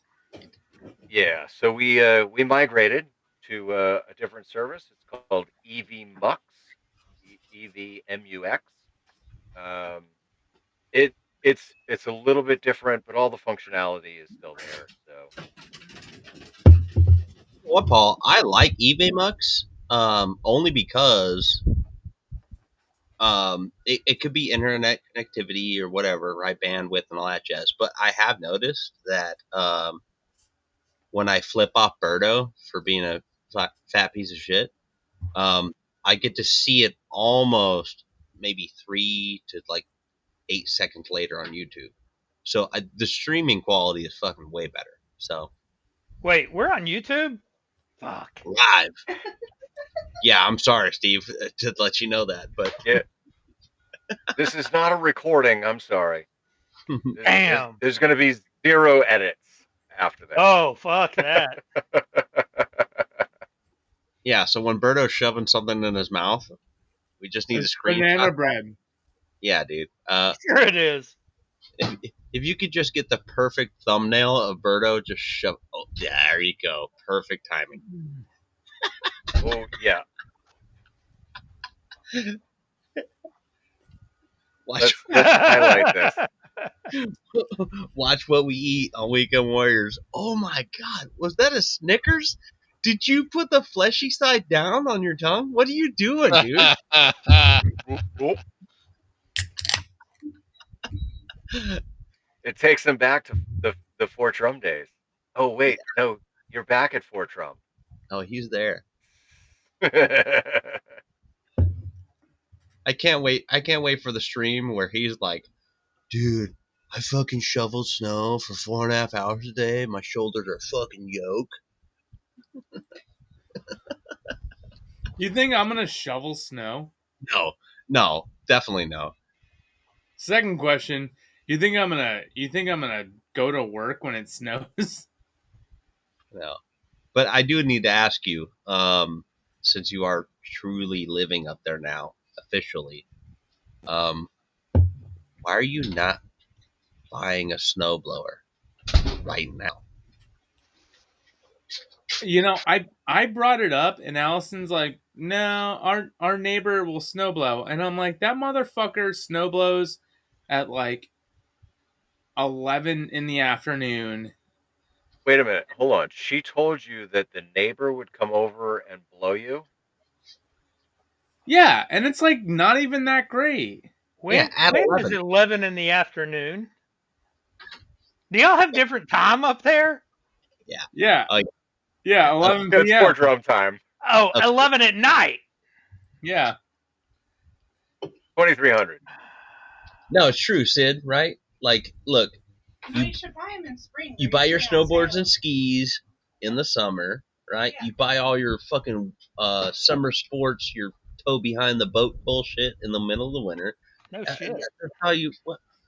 Yeah, so we migrated to a different service. It's called EVMux, EVMUX. It's a little bit different, but all the functionality is still there. So What, Paul? I like eBay Mux, only because it could be internet connectivity or whatever, right? Bandwidth and all that jazz. But I have noticed that when I flip off Birdo for being a fat piece of shit, I get to see it almost maybe 3 to 8 seconds later on YouTube. So the streaming quality is fucking way better. So Wait, we're on YouTube? Fuck. live. Yeah, I'm sorry, Steve, to let you know that, but yeah, this is not a recording. I'm sorry. Damn. There's going to be 0 edits after that. Oh, fuck that. yeah. So when Birdo's shoving something in his mouth, we just need a screenshot. Banana bread. Yeah, dude. Sure it is. If you could just get the perfect thumbnail of Birdo, just shove. Oh, there you go. Perfect timing. Oh yeah. Watch, Let's highlight this. watch what we eat on Weekend Warriors. Oh my God, was that a Snickers? Did you put the fleshy side down on your tongue? What are you doing, dude? Oh. It takes them back to the Fort Drum days. Oh wait, no, you're back at Fort Drum. Oh, he's there. I can't wait. I can't wait for the stream where he's like, dude, I fucking shoveled snow for 4.5 hours a day. My shoulders are fucking yoke. You think I'm gonna shovel snow? No, definitely no. Second question: You think I'm gonna go to work when it snows? No, but I do need to ask you, since you are truly living up there now, officially, why are you not buying a snowblower right now? You know, I brought it up, and Allison's like, "No, our neighbor will snowblow," and I'm like, "That motherfucker snowblows at like 11 in the afternoon." Wait a minute, hold on. She told you that the neighbor would come over and blow you? Yeah, and it's like not even that great. When at is 11. it 11 in the afternoon? Do y'all have different time up there? Yeah. Oh, Yeah, 11 It's for p.m. drum time. Oh, That's 11 at night. Yeah. 2300. No, it's true, Sid. Right? Like, look, You should buy them in spring. you buy your snowboards and skis in the summer, right? Yeah. You buy all your fucking summer sports, your toe behind the boat bullshit in the middle of the winter. No shit. That's how you.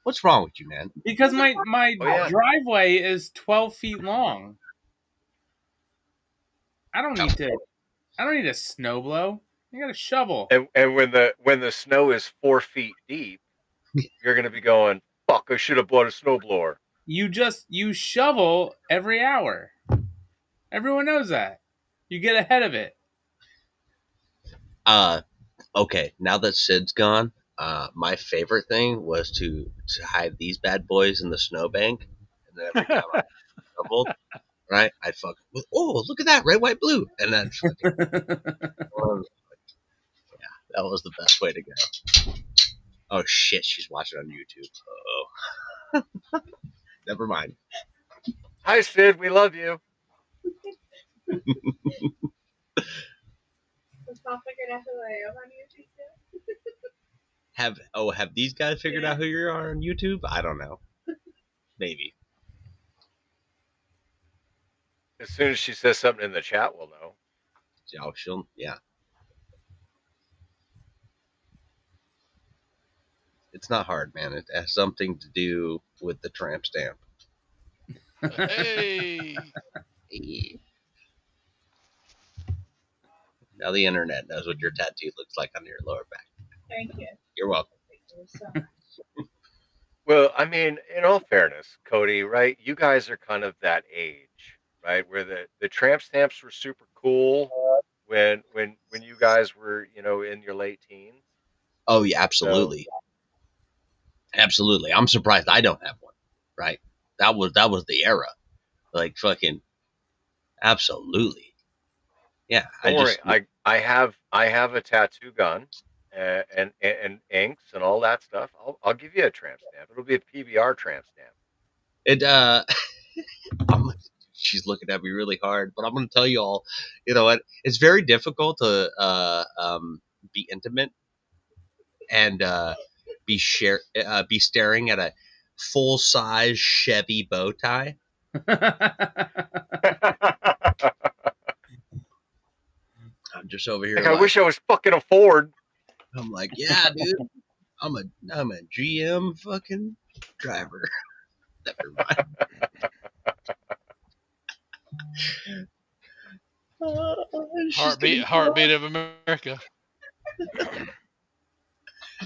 What's wrong with you, man? Because my Oh, yeah. driveway is 12 feet long. I don't need a snow blow. I got a shovel. And when the snow is 4 feet deep, you're gonna be going, fuck, I should have bought a snowblower. You shovel every hour. Everyone knows that. You get ahead of it. Okay, now that Sid's gone, my favorite thing was to hide these bad boys in the snowbank, and then every time I shoveled, right, I'd fucking, oh, look at that, red, white, blue, and then fucking, yeah, that was the best way to go. Oh shit, she's watching on YouTube. Oh, never mind. Hi, Sid, we love you. Stop figured out who I am on YouTube too. Have these guys figured out who you are on YouTube? I don't know. Maybe. As soon as she says something in the chat, we'll know. Oh, yeah. It's not hard, man. It has something to do with the tramp stamp. Hey. Now the internet knows what your tattoo looks like on your lower back. Thank you. You're welcome. Thank you so much. Well, I mean, in all fairness, Cody, right? You guys are kind of that age, right? Where the tramp stamps were super cool when you guys were, in your late teens. Oh yeah, absolutely. Absolutely. I'm surprised I don't have one. Right? That was the era. Like fucking absolutely. Yeah. Don't worry. I have a tattoo gun and inks and all that stuff. I'll give you a tramp stamp. It'll be a PBR tramp stamp. She's looking at me really hard, but I'm going to tell you all, you know what? It's very difficult to be intimate and be staring at a full size Chevy bow tie. I'm just over here. Like, I wish I was fucking a Ford. I'm like, yeah, dude. I'm a GM fucking driver. Never mind. Heartbeat of America.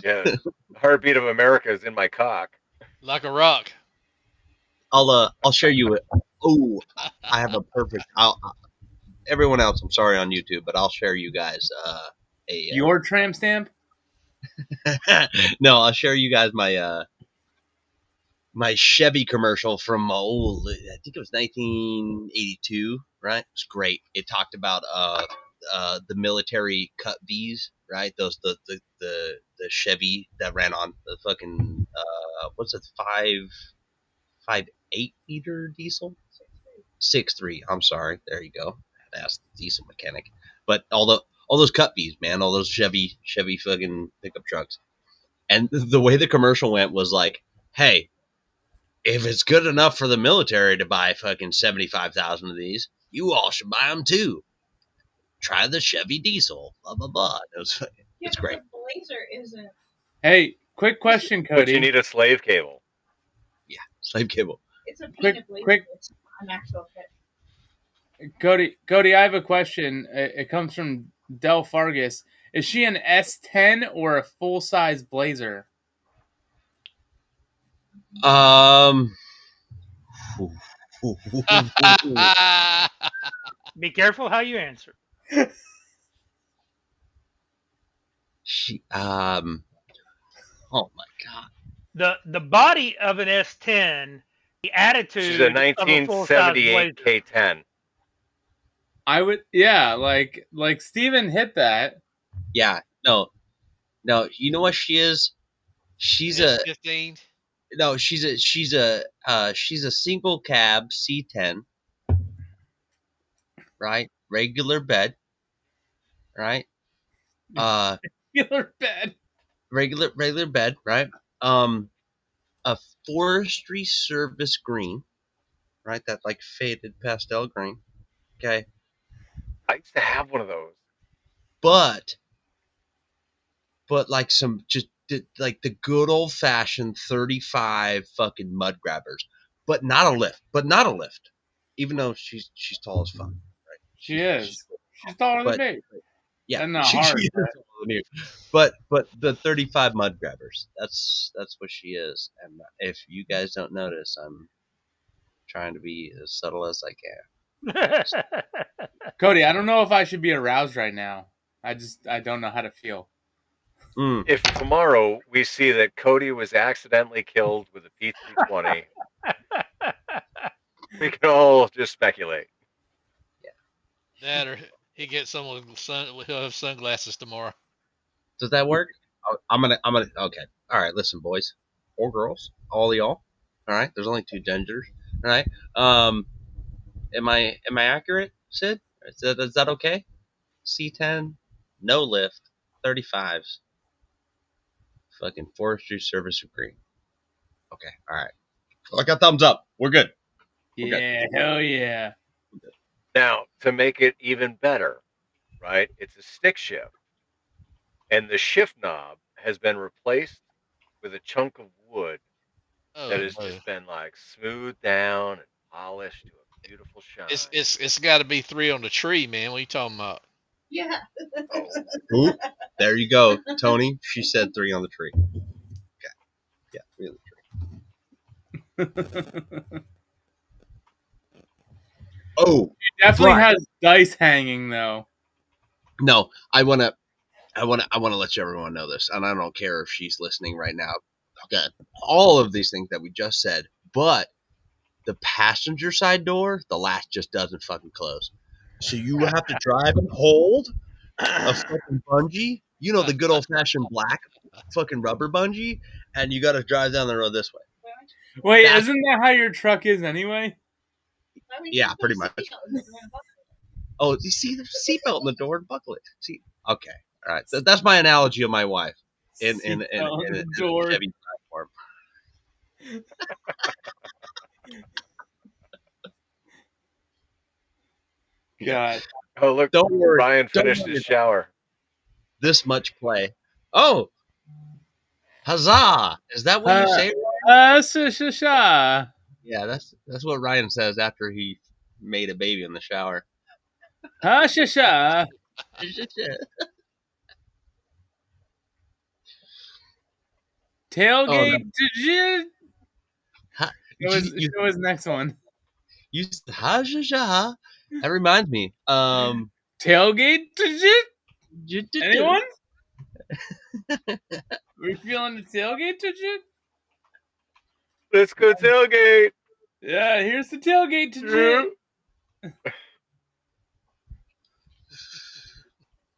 Yeah, heartbeat of America is in my cock. Like a rock. I'll share you. I have a perfect. Everyone else, I'm sorry on YouTube, but I'll share you guys your tramp stamp. No, I'll share you guys my my Chevy commercial from I think it was 1982, right? It was great. It talked about the military cut V's, right? Those the Chevy that ran on the fucking what's it, 5.8 liter diesel? 6.3. I'm sorry. There you go. I had to ask the diesel mechanic. But all those cut V's, man, all those Chevy fucking pickup trucks. And the way the commercial went was like, hey, if it's good enough for the military to buy fucking 75,000 of these, you all should buy them too. Try the Chevy diesel, blah, blah, blah. It's great. The Blazer isn't. Hey, quick question, Cody. But you need a slave cable. Yeah, slave cable. It's a painted Blazer. Quick. It's an actual fit. Cody, I have a question. It comes from Del Fargus. Is she an S10 or a full-size Blazer? Be careful how you answer. Oh my god. The body of an S10, the attitude. She's a of a full-size 1978 Blazer. K10. I would, yeah, like Steven hit that. Yeah, No, no. You know what she is? She's a 15. no. She's a single cab C10, right? Regular bed, right? Killer bed. Regular bed, right? A forestry service green, right? That like faded pastel green. Okay, I used to have one of those. but like some just like the good old fashioned 35 fucking mud grabbers, but not a lift. Even though she's tall as fuck, right? She is. She's taller than But me. yeah, And not she hard. is taller than you. But the 35 mud grabbers, that's what she is. And if you guys don't notice, I'm trying to be as subtle as I can. Cody, I don't know if I should be aroused right now. I don't know how to feel. If tomorrow we see that Cody was accidentally killed with a P320, we can all just speculate. That or he gets someone he'll have sunglasses tomorrow. Does that work? I'm gonna okay. All right, listen, boys or girls, all of y'all. All right, there's only two genders. All right. Am I accurate, Sid? Is that okay? C10, no lift, 35s, fucking forestry service green. Okay, all right. I got thumbs up. We're good. Yeah, hell yeah. Now, to make it even better, right? It's a stick shift, and the shift knob has been replaced with a chunk of wood that has just been like smoothed down and polished to a beautiful shine. It's got to be 3 on the tree, man. What are you talking about? Yeah. Ooh, there you go, Tony. She said 3 on the tree. Okay. Yeah, 3 on the tree. Oh, she definitely has dice hanging though. No, I want to let everyone know this, and I don't care if she's listening right now. Okay, all of these things that we just said, but the passenger side door, the latch just doesn't fucking close. So you have to drive and hold a fucking bungee. You know, the good old fashioned black fucking rubber bungee, and you got to drive down the road this way. Wait, isn't that how your truck is anyway? Yeah, pretty much. Oh, you see the seatbelt in the door and buckle it. See, okay, all right. That's my analogy of my wife in a Chevy platform. God. Oh, look, don't worry. Ryan finished his shower. This much play. Oh, huzzah! Is that what you say? Yeah, that's what Ryan says after he made a baby in the shower. Sha. Tailgate. It was next one. You ha. That reminds me. Tailgate. Anyone? We feeling the tailgate? Let's go tailgate. Yeah, here's the tailgate.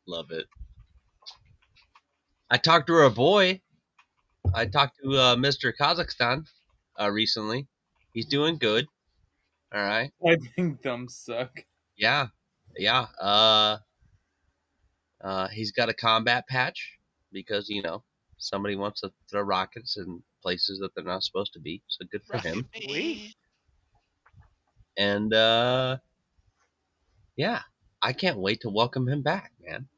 Love it. I talked to her boy. I talked to Mr. Kazakhstan recently. He's doing good. All right. I think thumbs suck. Yeah. He's got a combat patch because somebody wants to throw rockets in places that they're not supposed to be. So good for him. And yeah, I can't wait to welcome him back, man.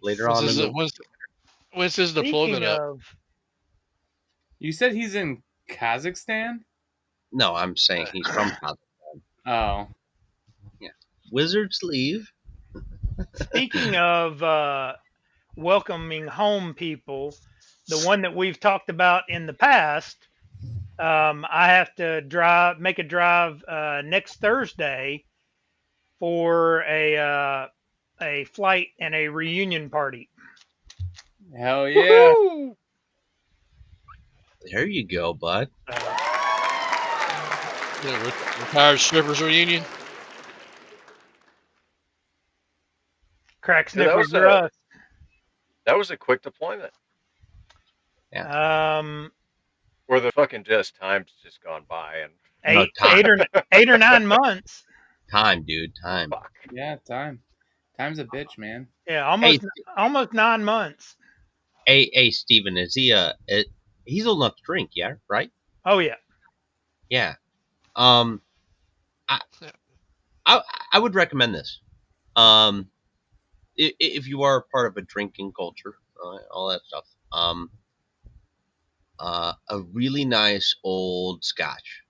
Later on. When's his deployment up? You said he's in Kazakhstan? No, I'm saying he's from Kazakhstan. Oh. Yeah. Wizards leave. Speaking of welcoming home people, the one that we've talked about in the past, I have to make a drive next Thursday for a flight and a reunion party. Hell yeah! Woo-hoo! There you go, bud. Retired strippers reunion. Crack sniffers are us. That was a quick deployment. Or the fucking time's just gone by and No, time. 8 or 9 months. Time, dude. Time. Fuck. Yeah, time. Time's a bitch, man. Yeah, Hey, almost 9 months. hey, Steven, is he he's old enough to drink, yeah, right? Oh yeah. Yeah. I would recommend this. If you are part of a drinking culture, all that stuff. A really nice old scotch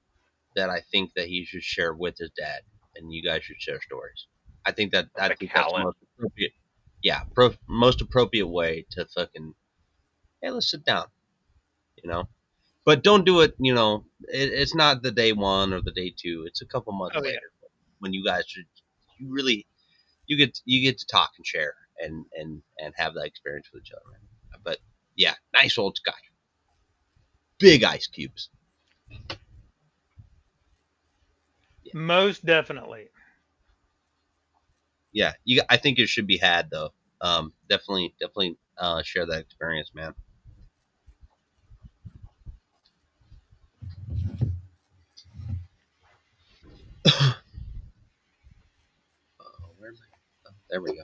that I think that he should share with his dad, and you guys should share stories. I think that's the most appropriate. Yeah, most appropriate way to fucking. Hey, let's sit down. But don't do it. It's not the day one or the day two. It's a couple months later when you guys should. You get to talk and share and have that experience with each other. But yeah, nice old scotch, big ice cubes. Yeah. Most definitely. Yeah, I think it should be had though. Definitely share that experience, man. There we go.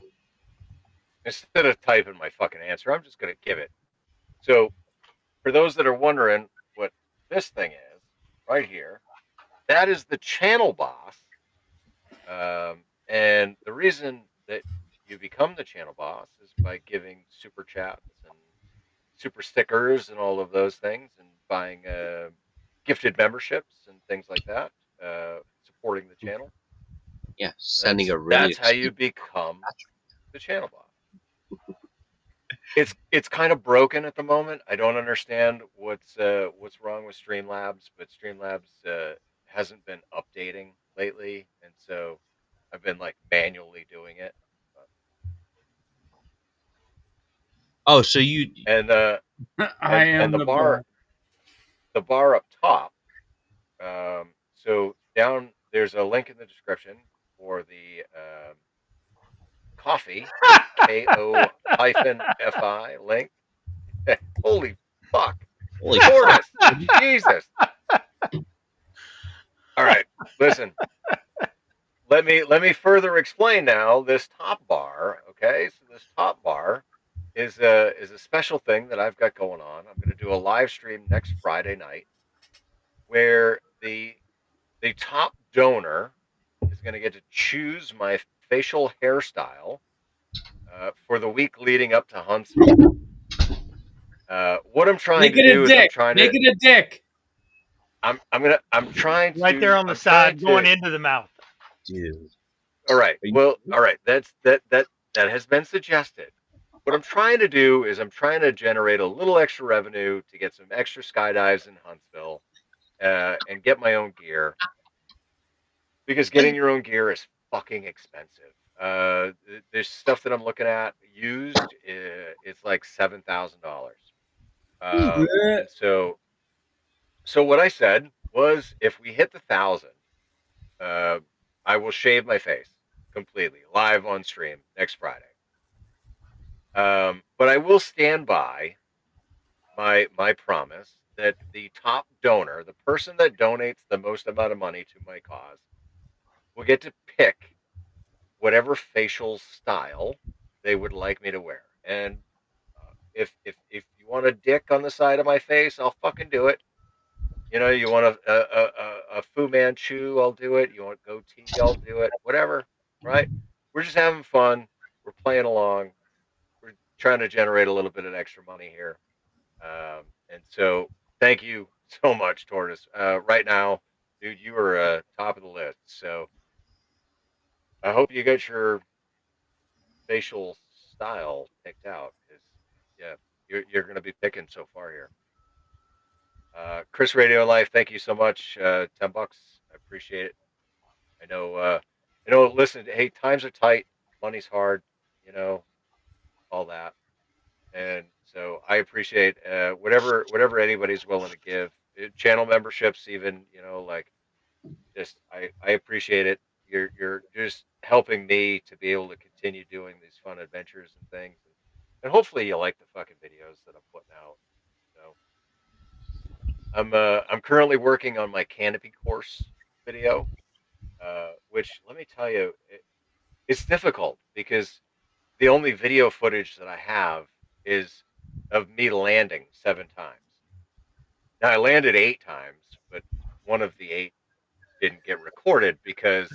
Instead of typing my fucking answer, I'm just going to give it. So, for those that are wondering what this thing is, right here, that is the channel boss. And the reason that you become the channel boss is by giving super chats and super stickers and all of those things, and buying gifted memberships and things like that, supporting the channel. Yeah, sending a really. That's how you become the channel boss. It's kind of broken at the moment. I don't understand what's wrong with Streamlabs, but Streamlabs hasn't been updating lately, and so I've been like manually doing it. Oh, so you and and the bar up top. So down there's a link in the description for the coffee, KO-FI link. Holy fuck. Holy Tortoise. Jesus. All right, listen. Let me further explain now this top bar. Okay, so this top bar is a special thing that I've got going on. I'm going to do a live stream next Friday night, where the top donor is going to get to choose my facial hairstyle for the week leading up to Huntsville. What I'm trying to do is I'm trying to make it a dick. I'm trying to right there on the side, going into the mouth. Dude. All right. Well, all right. That has been suggested. What I'm trying to do is I'm trying to generate a little extra revenue to get some extra skydives in Huntsville, and get my own gear, because getting your own gear is fucking expensive. There's stuff that I'm looking at used. It's like $7,000. So what I said was, if we hit the 1,000, I will shave my face completely live on stream next Friday. But I will stand by my promise that the top donor, the person that donates the most amount of money to my cause, will get to pick whatever facial style they would like me to wear. And if you want a dick on the side of my face, I'll fucking do it. You want a Fu Manchu, I'll do it. You want goatee, I'll do it. Whatever, right? We're just having fun. We're playing along. We're trying to generate a little bit of extra money here. And so thank you so much, Tortoise. Right now, dude, you are top of the list. So I hope you get your facial style picked out, because yeah, you're going to be picking so far here. Chris Radio Life, thank you so much. $10, I appreciate it. I know. Listen, hey, times are tight, money's hard, all that, and so I appreciate whatever anybody's willing to give. Channel memberships, even, like, just I appreciate it. You're just helping me to be able to continue doing these fun adventures and things. And hopefully you like the fucking videos that I'm putting out. So I'm currently working on my canopy course video, which let me tell you, it's difficult because the only video footage that I have is of me landing 7 times. Now I landed 8 times, but one of the 8 didn't get recorded because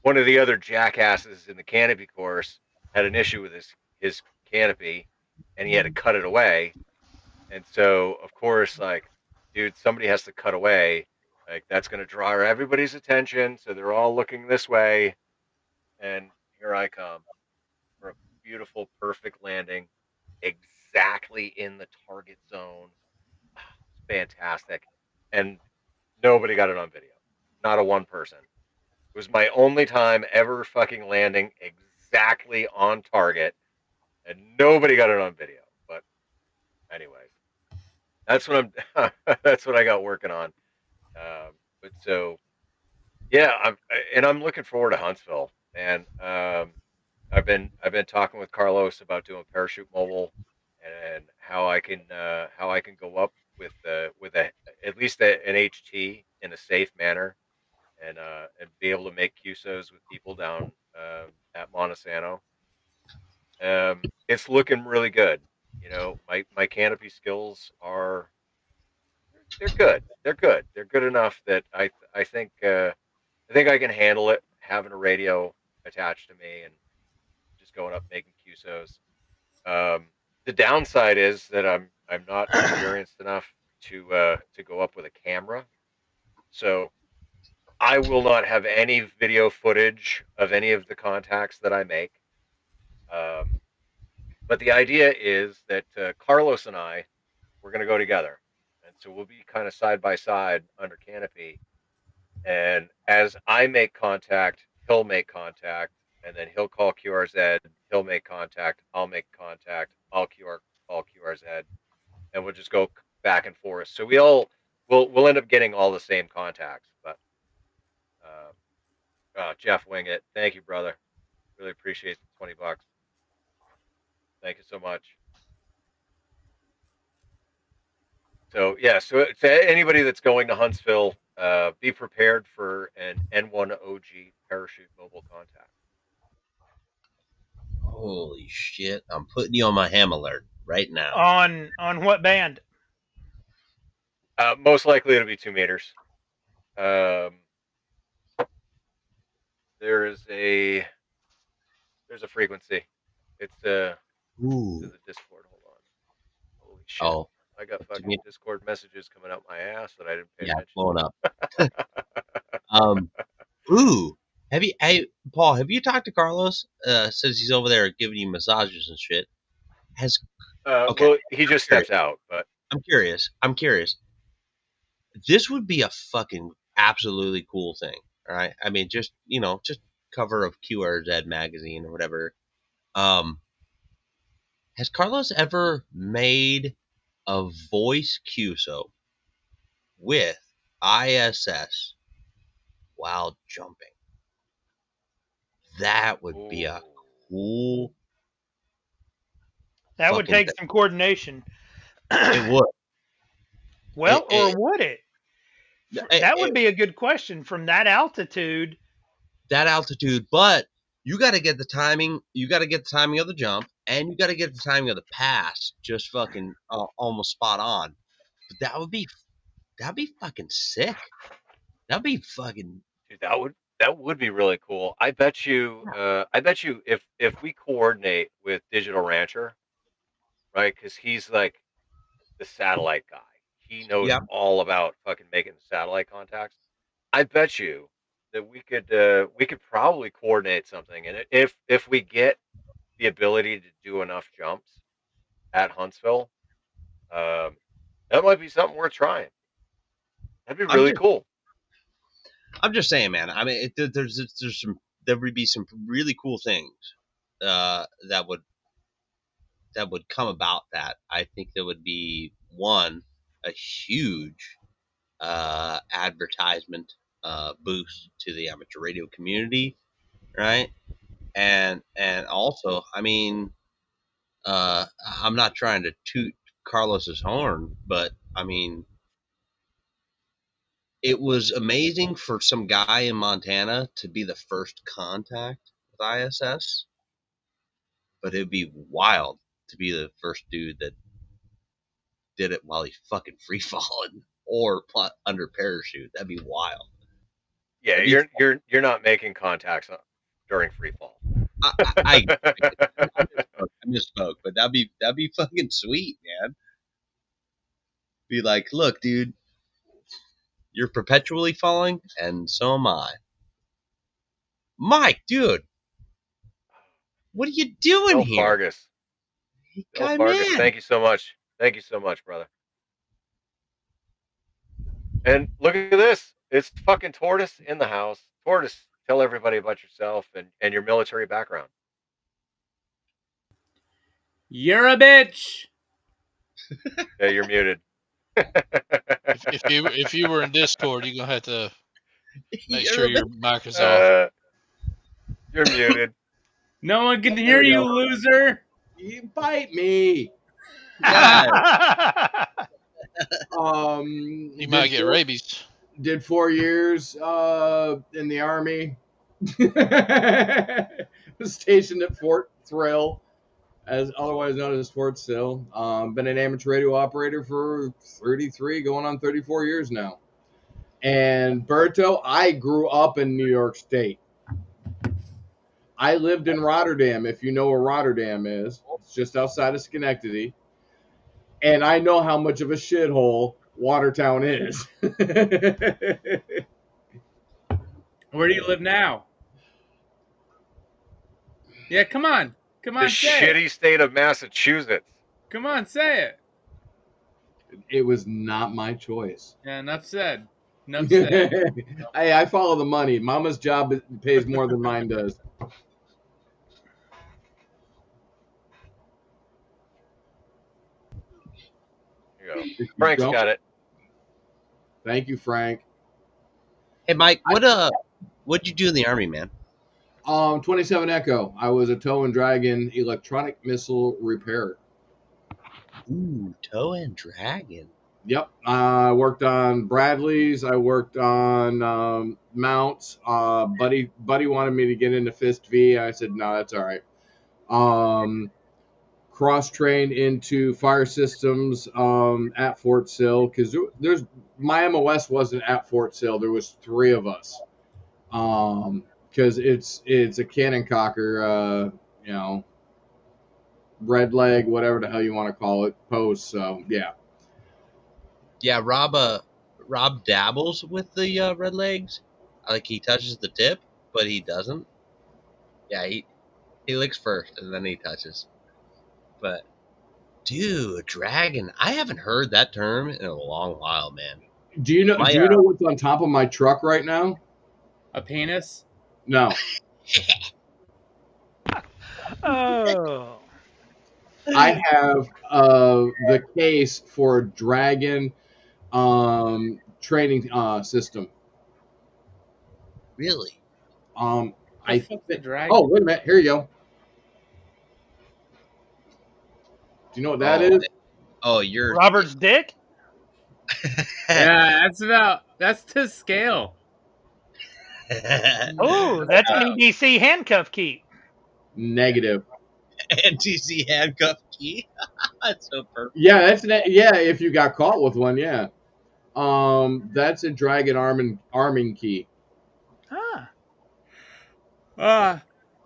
one of the other jackasses in the canopy course had an issue with his canopy, and he had to cut it away. And so, of course, like, dude, somebody has to cut away. Like, that's going to draw everybody's attention. So they're all looking this way. And here I come for a beautiful, perfect landing, exactly in the target zone. It's fantastic. And nobody got it on video. Not a one person. It was my only time ever fucking landing exactly on target, and nobody got it on video. But anyways, that's what I'm. That's what I got working on. But so yeah, I'm looking forward to Huntsville, and I've been talking with Carlos about doing parachute mobile and how I can go up with a at least an HT in a safe manner and be able to make QSOs with people down at Montesano. It's looking really good. You know, my canopy skills are they're good. They're good. They're good enough that I think I can handle it having a radio attached to me and just going up making QSOs. The downside is that I'm not experienced enough to go up with a camera, so I will not have any video footage of any of the contacts that I make. Um, but the idea is that Carlos and I we're going to go together, and so we'll be kind of side by side under canopy. And as I make contact, he'll make contact, and then he'll call QRZ. He'll make contact. I'll make contact. I'll call QRZ, and we'll just go back and forth. So we'll end up getting all the same contacts. But Jeff Wing it. Thank you, brother. Really appreciate the $20. Thank you so much. So yeah, so to anybody that's going to Huntsville, be prepared for an N1 OG parachute mobile contact. Holy shit! I'm putting you on my ham alert right now. On what band? Most likely it'll be 2 meters. Um, there's a frequency. It's to Ooh. the Discord. Hold on. Holy shit! Oh, I got fucking Discord messages coming out my ass that I didn't pay attention. Blowing up. Ooh. Paul, have you talked to Carlos? Since he's over there giving you massages and shit. Okay. Well, he just steps out, but I'm curious. This would be a fucking absolutely cool thing. All right. I mean, just cover of QRZ magazine or whatever. Has Carlos ever made a voice QSO with ISS while jumping? That would be a cool. That would take some coordination. It would. Well, or would it? That would be a good question from that altitude. But you got to get the timing. You got to get the timing of the jump, and you got to get the timing of the pass just fucking almost spot on. But that'd be fucking sick. That'd be fucking. Dude, that would be really cool. I bet you if we coordinate with Digital Rancher, right? Because he's like the satellite guy. He knows all about fucking making satellite contacts. I bet you that we could probably coordinate something, and if we get the ability to do enough jumps at Huntsville, that might be something worth trying. That'd be really cool. I'm just saying, man. I mean, there would be some really cool things that would come about that. I think there would be a huge advertisement boost to the amateur radio community, right? And also, I mean, I'm not trying to toot Carlos's horn, but I mean, it was amazing for some guy in Montana to be the first contact with ISS, but it'd be wild to be the first dude that did it while he's fucking free falling or under parachute. That'd be wild. Yeah, That'd be you're not making contacts during free fall. I misspoke, but that'd be fucking sweet, man. Be like, look, dude, you're perpetually falling, and so am I. Mike, dude, what are you doing Bill here? Vargas. Bill Guy, Vargas, man. thank you so much. Thank you so much, brother. And look at this. It's fucking Tortoise in the house. Tortoise, tell everybody about yourself and your military background. You're a bitch. Yeah, you're muted. If you were in Discord, you're gonna have to make sure your mic is off. You're muted. No one can hear you, loser. You bite me. Yeah. You might get rabies. Did 4 years in the Army. Was stationed at Fort Thrill, as otherwise known as Fort Sill. Been an amateur radio operator for 33, going on 34 years now. And Berto, I grew up in New York State. I lived in Rotterdam, if you know where Rotterdam is. It's just outside of Schenectady. And I know how much of a shithole Watertown is. Where do you live now? Yeah, come on. Come on, The say shitty it. state of Massachusetts. Come on, say it. It was not my choice. Yeah, enough said. Enough said. Hey, I follow the money. Mama's job pays more than mine does. Here you go. Frank's got it. Thank you, Frank. Hey, Mike, what'd you do in the Army, man? 27 Echo. I was a tow and dragon electronic missile repairer. Ooh, tow and dragon. Yep. I worked on Bradleys. I worked on mounts. Buddy wanted me to get into Fist V. I said, no, that's all right. Cross-trained into fire systems at Fort Sill, because there's my MOS wasn't at Fort Sill. There was 3 of us. Because it's a cannon cocker, red leg, whatever the hell you want to call it, post. So yeah. Yeah, Rob dabbles with the red legs. Like, he touches the tip, but he doesn't. Yeah, he licks first and then he touches. But dude, dragon, I haven't heard that term in a long while, man. Do you know what's on top of my truck right now? A penis? No. Oh. I have the case for a dragon training system. Really? I think the dragon. Oh, wait a minute. Here you go. Do you know what that is? Oh, you're Robert's dick? Yeah, that's to scale. Oh, that's an EDC handcuff key. Negative. NTC handcuff key. That's so perfect. Yeah, if you got caught with one, yeah. That's a dragon arming key.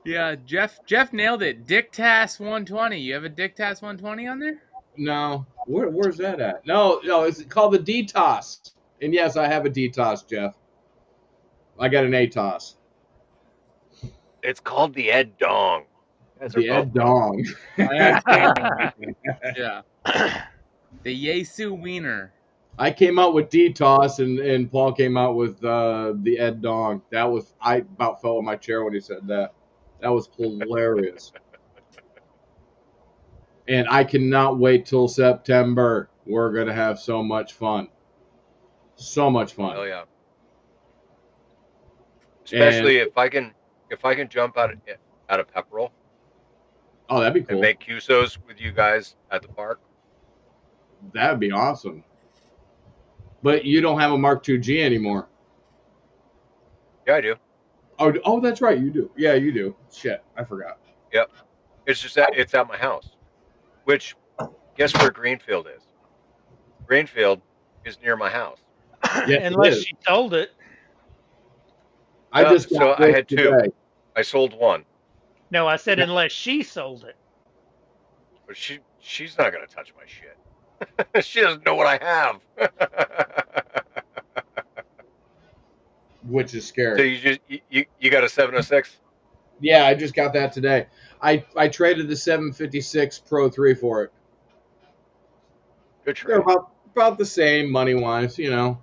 Yeah, Jeff nailed it. Dictas 120. You have a Dictas 120 on there? No. Where's that at? No, it's called the DTOS. And yes, I have a DTOS, Jeff. I got an ATOS. It's called the Ed Dong. The Ed Dong. Yeah. The Yesu Wiener. I came out with DTOS and Paul came out with the Ed Dong. I about fell in my chair when he said that. That was hilarious. And I cannot wait till September. We're going to have so much fun. So much fun. Oh yeah. Especially if I can jump out of pepperel. Oh, that'd be cool. and make QSOs with you guys at the park. That'd be awesome. But you don't have a Mark II-G anymore. Yeah, I do. Oh, that's right. You do. Yeah, you do. Shit, I forgot. Yep. It's just that it's at my house. Which, guess where Greenfield is? Greenfield is near my house. Yes, it Unless is. she sold it. I just so got I this had two. today. I sold one, No, I said unless she sold it. but she's not gonna touch my shit. She doesn't know what I have. Which is So scary. you got a 706? Yeah, I just got that today. I traded the 756 Pro 3 for it. Good They're trade. about the same money wise, you know.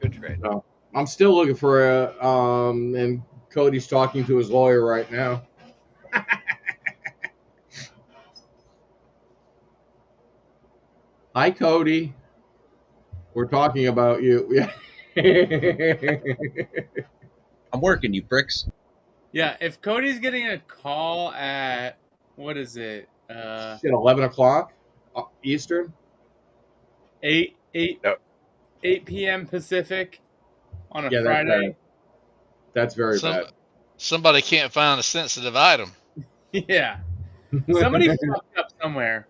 Good trade. So I'm still looking for a and Cody's talking to his lawyer right now. Hi, Cody. We're talking about you. I'm working, you pricks. Yeah, if Cody's getting a call at what is it? At 11 o'clock Eastern. 8 No. p.m. Pacific on a Yeah, Friday. That's very bad. Somebody can't find a sensitive item. Yeah. Somebody fucked up somewhere.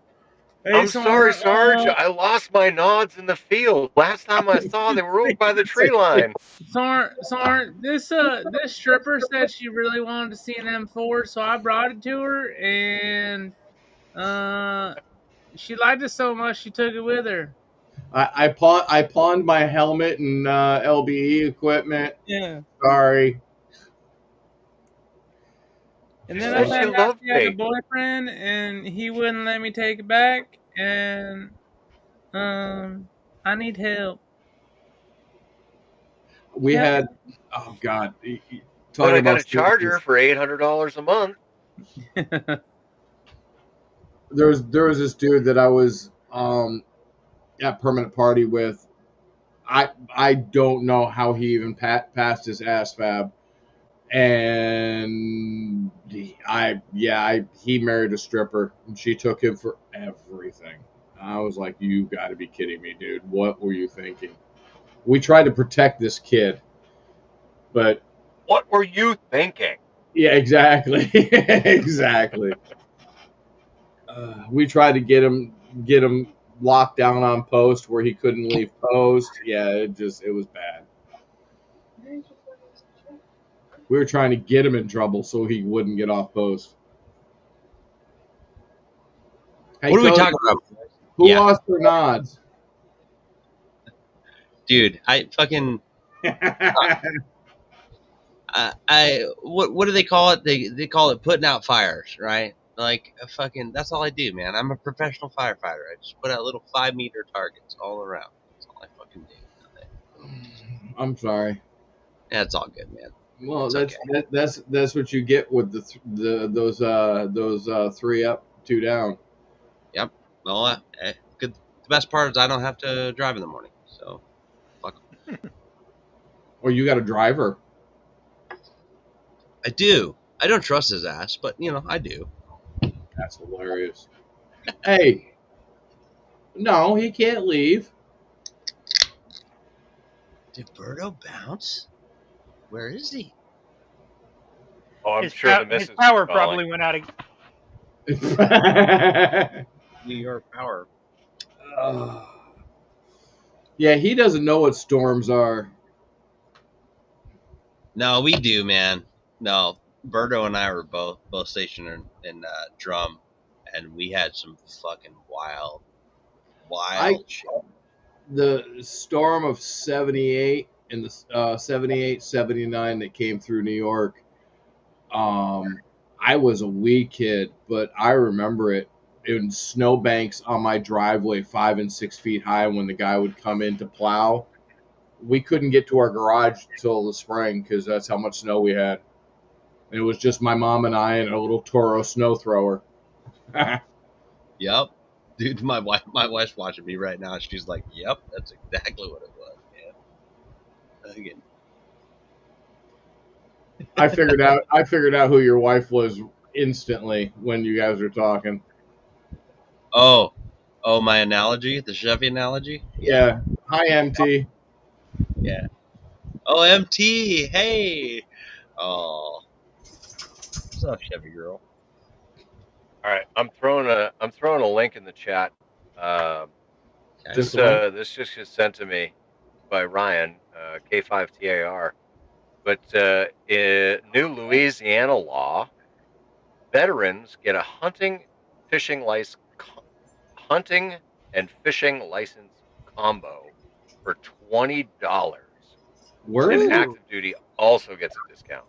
Hey, I'm sorry, Sarge. I lost my nods in the field. Last time I saw, they were over by the tree line. Sarge, this stripper said she really wanted to see an M4, so I brought it to her, and she liked it so much she took it with her. I pawned my helmet and LBE equipment. Yeah. Sorry. And then She I said she found out loved she had a me. boyfriend, and he wouldn't let me take it back, and I need help. We Yeah. had, oh God, But I got a about charger for $800 a month. there was this dude that I was at permanent party with. I don't know how he even passed his ASFAB, and he married a stripper and she took him for everything. I was like, you got to be kidding me, dude. What were you thinking? We tried to protect this kid, but What were you thinking? yeah, exactly. Exactly. We tried to get him locked down on post where he couldn't leave post. Yeah, it was bad. We were trying to get him in trouble so he wouldn't get off post. Hey, What are we Cody, talking about? Who Yeah. lost their nods? Dude, I fucking what do they call it? They call it putting out fires, right? Like fucking that's all I do, man. I'm a professional firefighter. I just put out little 5-meter targets all around. That's all I fucking do. I'm sorry. Yeah, it's all good, man. Well, It's that's what you get with those 3 up, 2 down. Yep. Well, good. The best part is I don't have to drive in the morning, so fuck. Or you got a driver. I do. I don't trust his ass, but you know I do. That's hilarious. Hey, no, he can't leave. Did Birdo bounce? Where is he? Oh, I'm His, sure the his missus power is calling. probably went out. New York Power. Yeah, he doesn't know what storms are. No, we do, man. No, Birdo and I were both stationed in Drum, and we had some fucking wild shit. The storm of 78 and the 78, 79 that came through New York. I was a wee kid, but I remember it in snowbanks on my driveway, 5 and 6 feet high. When the guy would come in to plow, we couldn't get to our garage till the spring because that's how much snow we had. And it was just my mom and I and a little Toro snow thrower. Yep, dude. My wife's watching me right now. She's like, "Yep, that's exactly what it was, man." Again. I figured out who your wife was instantly when you guys are talking. Oh, my analogy, the Chevy analogy. Yeah. Hi, MT. Yeah. Oh, MT. Hey. Oh. What's up, Chevy girl? All right, I'm throwing a link in the chat. This Just a link? this just gets sent to me by Ryan K5TAR. But in new Louisiana law, veterans get a hunting and fishing license combo for $20, Where and is it? active duty also gets a discount.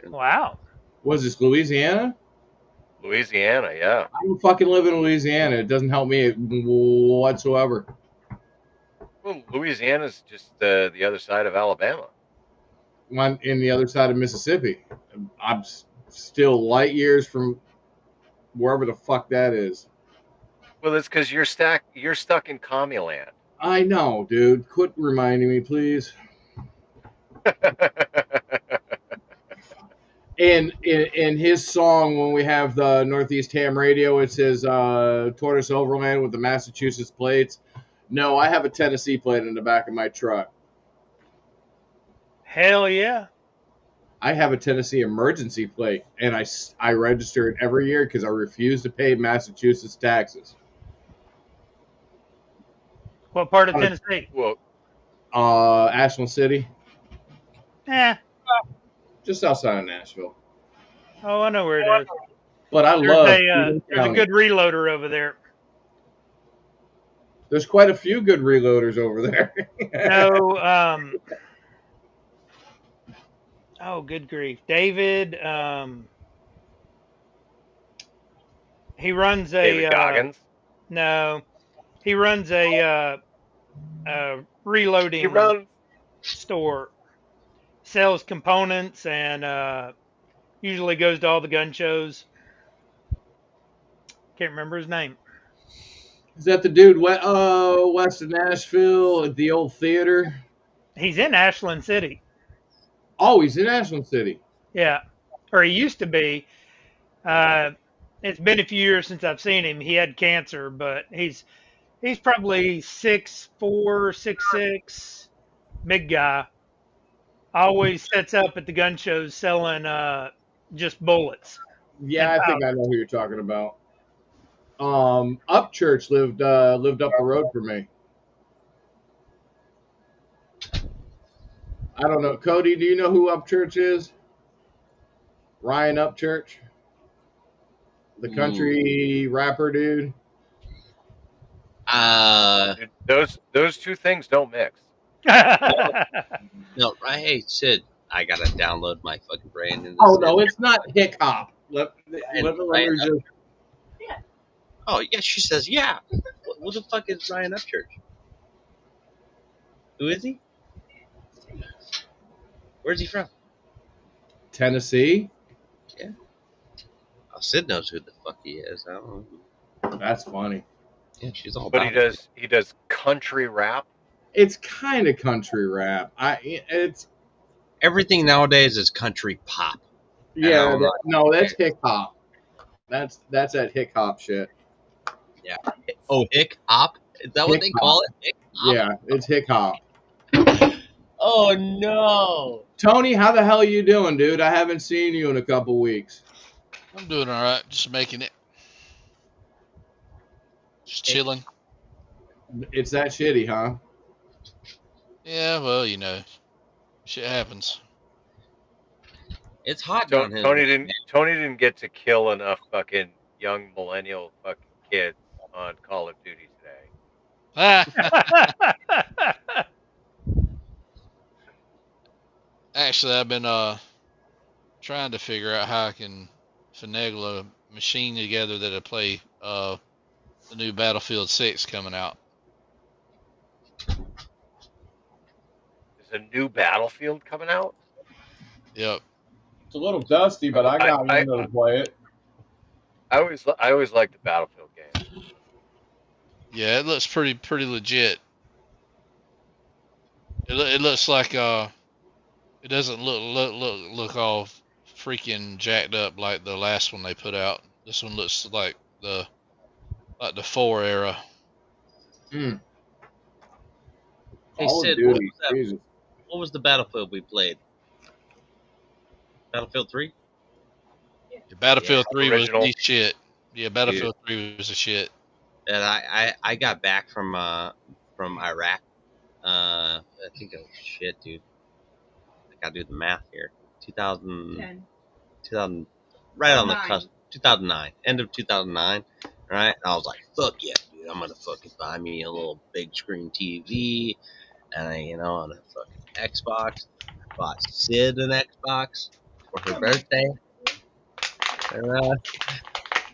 Wow. Was this Louisiana? Louisiana, yeah. I don't fucking live in Louisiana. It doesn't help me whatsoever. Well, Louisiana's just the other side of Alabama. One in the other side of Mississippi. I'm still light years from wherever the fuck that is. Well, it's because you're stuck in commie land. I know, dude. Quit reminding me, please. And in his song, when we have the Northeast Ham Radio, it says Tortoise Overland with the Massachusetts plates. No, I have a Tennessee plate in the back of my truck. Hell yeah. I have a Tennessee emergency plate, and I register it every year because I refuse to pay Massachusetts taxes. What part of Tennessee? Well, Ashland City, just outside of Nashville. Oh, I know where it is. But I love. There's a good reloader over there. There's quite a few good reloaders over there. No, oh, good grief. David, he runs a David Goggins. No, he runs a reloading store. Sells components and usually goes to all the gun shows. Can't remember his name. Is that the dude west of Nashville at the old theater? He's in Ashland City. Oh, he's in Ashland City. Yeah, or he used to be. It's been a few years since I've seen him. He had cancer, but he's probably 6'4", 6'6", big guy. Always sets up at the gun shows selling just bullets. Yeah, I think I know who you're talking about. Upchurch lived up the road from me. I don't know. Cody, do you know who Upchurch is? Ryan Upchurch? The country rapper dude? Those two things don't mix. No, right? Hey, Sid, I gotta download my fucking brain. Into oh no, it's not hip hop. Oh yeah, she says yeah. What the fuck is Ryan Upchurch? Who is he? Where's he from? Tennessee. Yeah. Oh, Sid knows who the fuck he is. I don't know. That's funny. Yeah, she's all. But he does country rap. It's kind of country rap. It's everything nowadays is country pop. Yeah, no, that's hip hop. That's that hip hop shit. Yeah. Oh, hick hop? Is that what they call it? Hick hop? Yeah, it's hip hop. Oh no. Tony, how the hell are you doing, dude? I haven't seen you in a couple weeks. I'm doing all right. Just making it. Just chilling. It's that shitty, huh? Yeah, well, you know, shit happens. It's hot down here. Tony didn't get to kill enough fucking young millennial fucking kids on Call of Duty today. Actually, I've been trying to figure out how I can finagle a machine together that'll play the new Battlefield 6 coming out. There's a new Battlefield coming out? Yep. It's a little dusty, but I got window to play it. I always liked the Battlefield games. Yeah, it looks pretty legit. It looks like it doesn't look all freaking jacked up like the last one they put out. This one looks like the 4 era. Hey, Call of Sid, Duty. Jesus. what was the Battlefield we played? Battlefield 3? Battlefield 3 was original. the shit. Yeah, Battlefield 3 was the shit. And I got back from Iraq. I think it was shit, dude. I gotta do the math here. 2000, 10. right on the 9. cusp. 2009, end of 2009. Right, and I was like, "Fuck yeah, dude! I'm gonna fucking buy me a little big screen TV, and on a fucking Xbox." I bought Sid an Xbox for her birthday.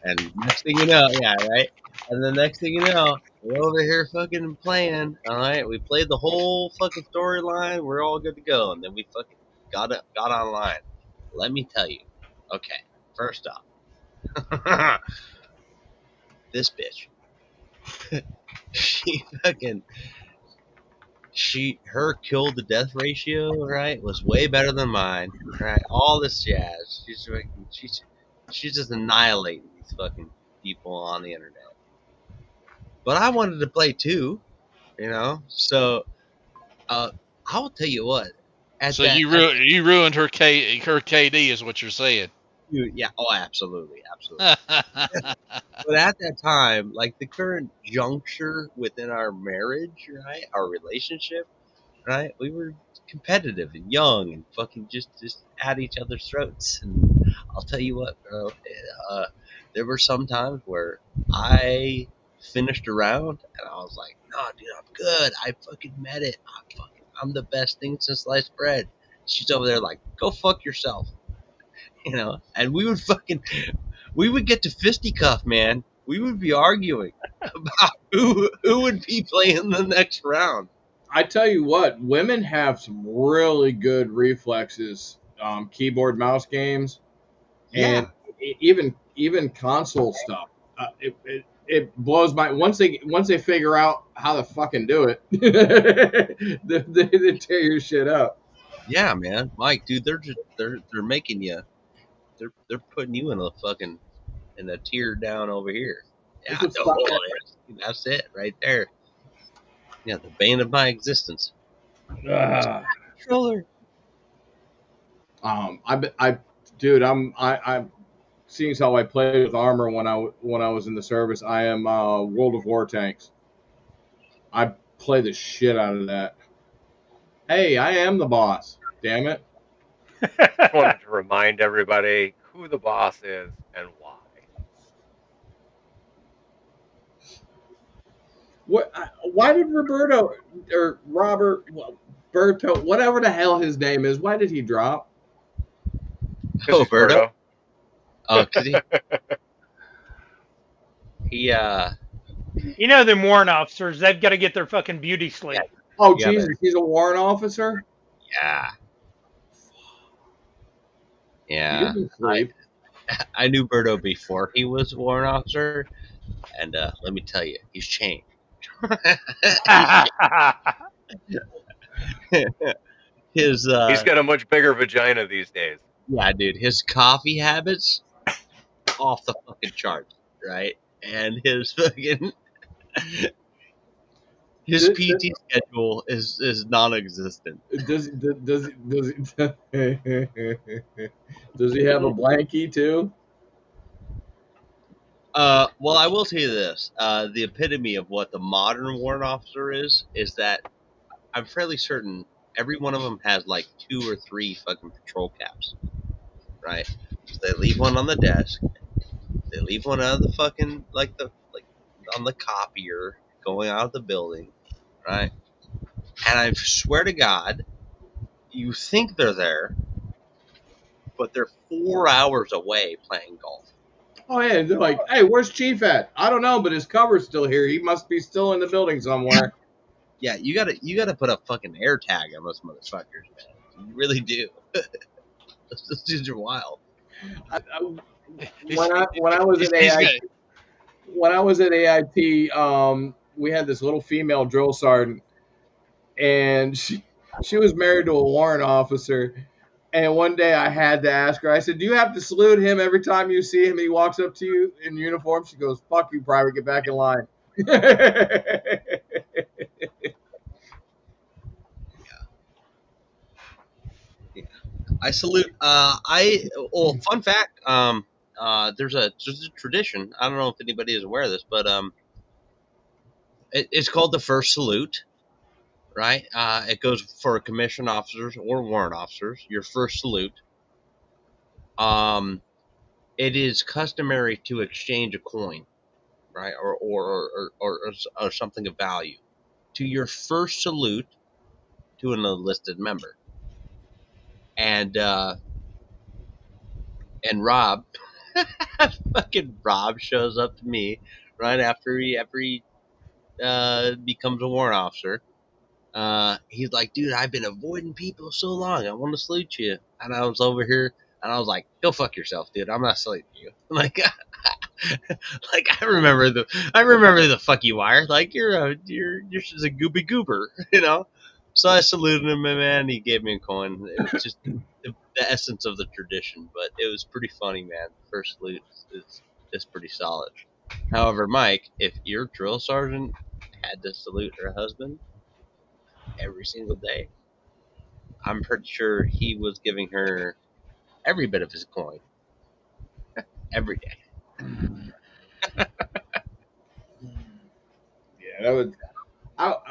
And next thing you know, yeah, right. And the next thing you know, we're over here fucking playing. All right, we played the whole fucking storyline. We're all good to go, and then we fucking got online. Let me tell you. Okay, first off, this bitch, her kill to death ratio, right, was way better than mine. Right, all this jazz. She's just annihilating these fucking people on the internet. But I wanted to play too, So I will tell you what. So you ruined her KD is what you're saying. Yeah. Oh, absolutely. But at that time, like the current juncture within our marriage, right, our relationship, right, we were competitive and young and fucking just at each other's throats. And I'll tell you what, bro, there were some times where I finished a round and I was like, "No, dude, I'm good. I fucking met it. I'm the best thing since sliced bread." She's over there like, "Go fuck yourself," And we would get to fisticuff, man. We would be arguing about who would be playing the next round. I tell you what, women have some really good reflexes, keyboard mouse games, and even console stuff. It blows my once they figure out how to fucking do it, they tear your shit up. Yeah, man, Mike, dude, they're making you, they're putting you in a tier down over here. Yeah, that's it right there. Yeah, the bane of my existence. Controller. I'm seeing how I played with armor when I was in the service. I am World of War tanks. I play the shit out of that. Hey, I am the boss. Damn it! Just wanted to remind everybody who the boss is and why. Why did Roberto or Robert Berto, whatever the hell his name is, why did he drop? Oh, Berto. Oh, cause he them warrant officers, they've got to get their fucking beauty sleep. Yeah. Oh, Jesus, he's a warrant officer? Yeah. I knew Berto before he was a warrant officer, and let me tell you, he's changed. He's got a much bigger vagina these days. Yeah, dude, his coffee habits off the fucking charts, right? And his fucking PT schedule is non-existent. Does he have a blankie too? Well, I will tell you this: the epitome of what the modern warrant officer is that I'm fairly certain every one of them has like 2 or 3 fucking patrol caps, right? So they leave one on the desk, they leave one out of the fucking like on the copier going out of the building, right? And I swear to God, you think they're there, but they're 4 hours away playing golf. Oh yeah, they're like, "Hey, where's Chief at? I don't know, but his cover's still here. He must be still in the building somewhere." Yeah, you gotta put a fucking air tag on those motherfuckers, man. You really do. Those dudes are wild. When I was at AIT, we had this little female drill sergeant, and she was married to a warrant officer, And one day I had to ask her, I said, do you have to salute him every time you see him and he walks up to you in uniform? She goes, fuck you, private, get back in line. I salute. Fun fact. There's a tradition. I don't know if anybody is aware of this, but it's called the first salute, right? It goes for commissioned officers or warrant officers. Your first salute. It is customary to exchange a coin, right, or something of value to your first salute to an enlisted member, and Rob, fucking Rob shows up to me right after he becomes a warrant officer. He's like, dude, I've been avoiding people so long. I want to salute you. And I was over here and I was like, go fuck yourself, dude. I'm not saluting you. Like, like I remember the fuck you are. Like you're just a gooby goober, you know? So I saluted him, and man, he gave me a coin. It was just the essence of the tradition, but it was pretty funny, man. First salute is pretty solid. However, Mike, if your drill sergeant had to salute her husband every single day, I'm pretty sure he was giving her every bit of his coin every day. Yeah, that was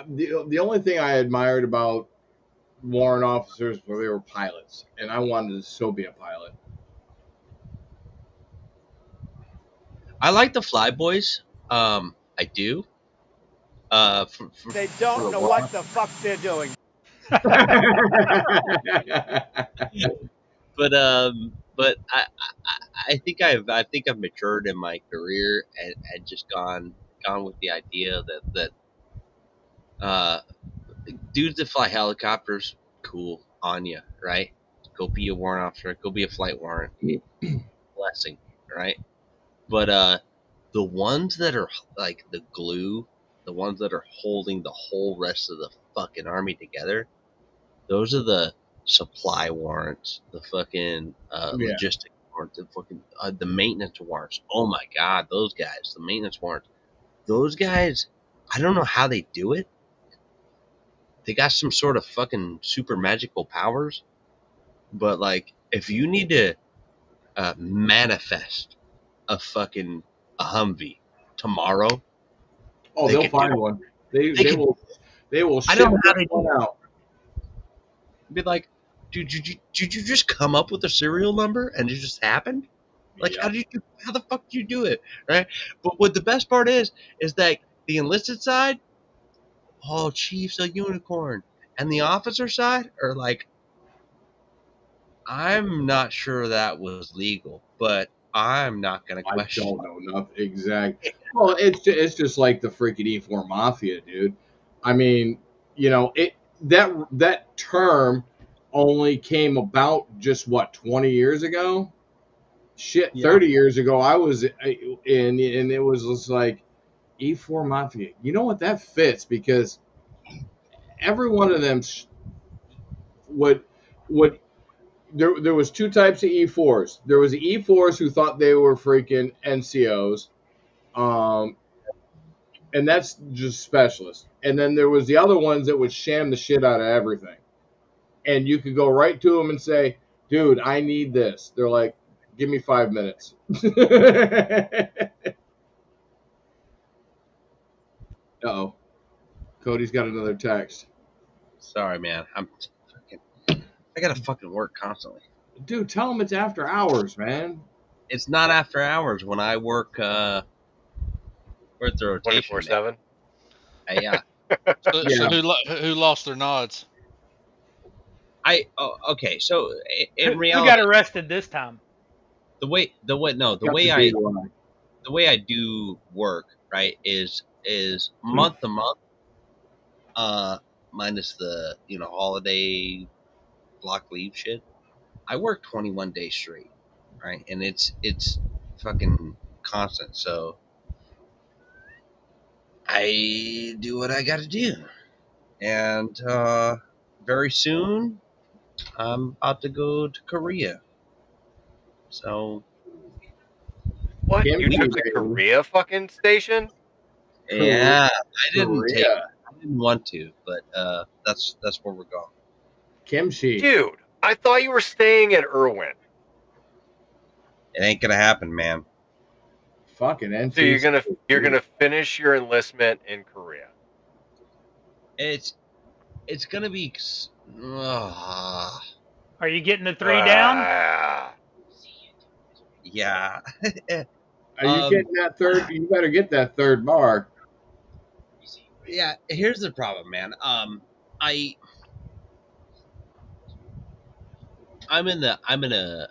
the only thing I admired about warrant officers were they were pilots, and I wanted to so be a pilot. I like the Flyboys. I do. They don't know what the fuck they're doing. But I think I've matured in my career and just gone with the idea that dudes that fly helicopters, cool on you, right? Go be a warrant officer, go be a flight warrant, blessing, right? But the ones that are like the glue, the ones that are holding the whole rest of the fucking army together, those are the supply warrants, the fucking logistic warrants, the fucking the maintenance warrants. Oh my god, those guys, the maintenance warrants, those guys. I don't know how they do it. They got some sort of fucking super magical powers, but like if you need to manifest a fucking a Humvee tomorrow, Oh, they'll find one. They will. I don't know how they they do out. Be like, dude, did you just come up with a serial number and it just happened? Like, Yeah. how the fuck do you do it, right? But what the best part is that the enlisted side, oh, Chief's a unicorn, and the officer side are like, I'm not sure that was legal, but I'm not gonna question. I don't know nothing exact. Well, it's just like the freaking E4 Mafia, dude. I mean, you know, that term only came about just what 20 years ago. Shit, Yeah. 30 years ago, I was in, and it was just like E4 Mafia. You know what? That fits because every one of them would there was two types of E4s. There was the E4s who thought they were freaking NCOs, and that's just specialists. And then there was the other ones that would sham the shit out of everything. And you could go right to them and say, "Dude, I need this." They're like, "Give me 5 minutes." Uh-oh. Cody's got another text. Sorry, man. I gotta fucking work constantly. Dude, tell him it's after hours, man. It's not after hours when I work. We're at the rotation. 24/7. Yeah. So who lost their nods? Okay. So in Who reality, got arrested this time? the way I do work, right, is month to month, minus the holiday block leave shit. I work 21 days straight, right, and it's fucking constant. So I do what I got to do, and very soon I'm about to go to Korea. So What? Kim You took Chi, the baby. Korea fucking station? yeah, I didn't Korea. I didn't want to, but that's where we're going. Kimchi. Dude, I thought you were staying at Irwin. It ain't gonna happen, man. Fucking So NT. you're gonna finish your enlistment in Korea. It's gonna be. Are you getting the 3 down? Yeah. Are you getting that third? You better get that third bar. Yeah. Here's the problem, man. I'm in a.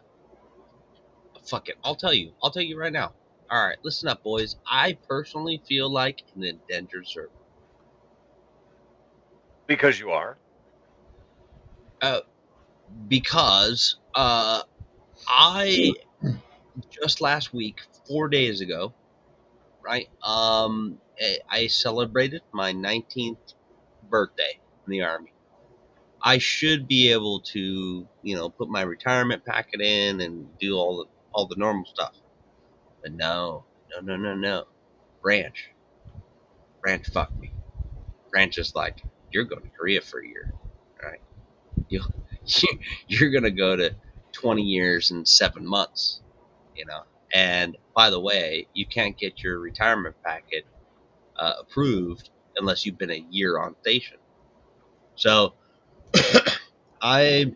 Fuck it. I'll tell you right now. All right, listen up, boys. I personally feel like an indentured servant. Because you are. Because I just last week, 4 days ago, right? I celebrated my 19th birthday in the Army. I should be able to, put my retirement packet in and do all the normal stuff. But no. Branch fucked me. Branch is like, you're going to Korea for a year, right? You're gonna go to 20 years and 7 months, And by the way, you can't get your retirement packet approved unless you've been a year on station. So I'm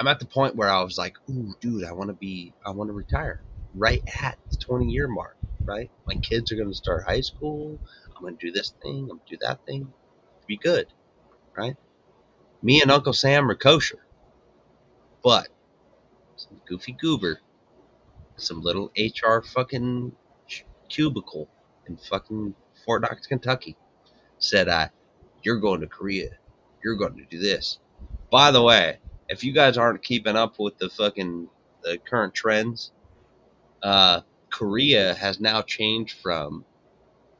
at the point where I was like, ooh, dude, I want to retire right at the 20-year mark, right? My kids are going to start high school. I'm going to do this thing. I'm going to do that thing. Be good, right? Me and Uncle Sam are kosher. But some goofy goober, some little HR fucking cubicle in fucking Fort Knox, Kentucky said, you're going to Korea. You're going to do this. By the way, if you guys aren't keeping up with the current trends, Korea has now changed from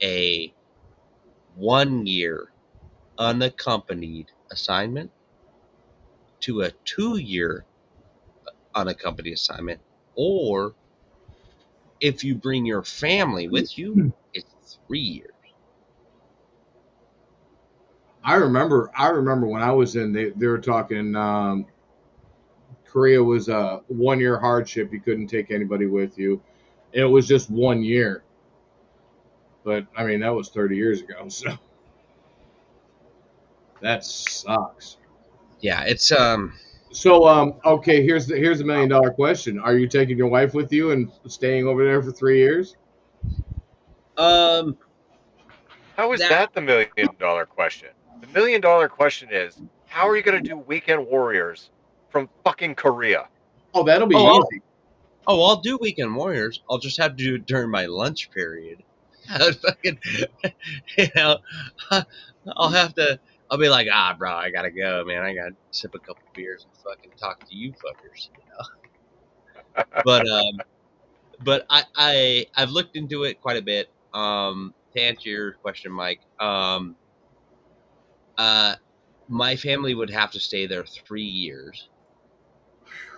a 1-year unaccompanied assignment to a 2-year unaccompanied assignment, or if you bring your family with you, it's 3 years. I remember when I was in, they were talking. Korea was a 1-year hardship. You couldn't take anybody with you. And it was just 1 year. But I mean, that was 30 years ago. So that sucks. Yeah, it's So okay, here's the $1 million question. Are you taking your wife with you and staying over there for 3 years? um How is that that the $1 million question? The $1 million question is, how are you gonna do Weekend Warriors from fucking Korea? Oh, that'll be Oh, easy. I'll do Weekend Warriors. I'll just have to do it during my lunch period. Fucking, I'll be like, bro, I gotta go, man. I gotta sip a couple beers and fucking talk to you fuckers, But I've looked into it quite a bit. To answer your question, Mike, my family would have to stay there 3 years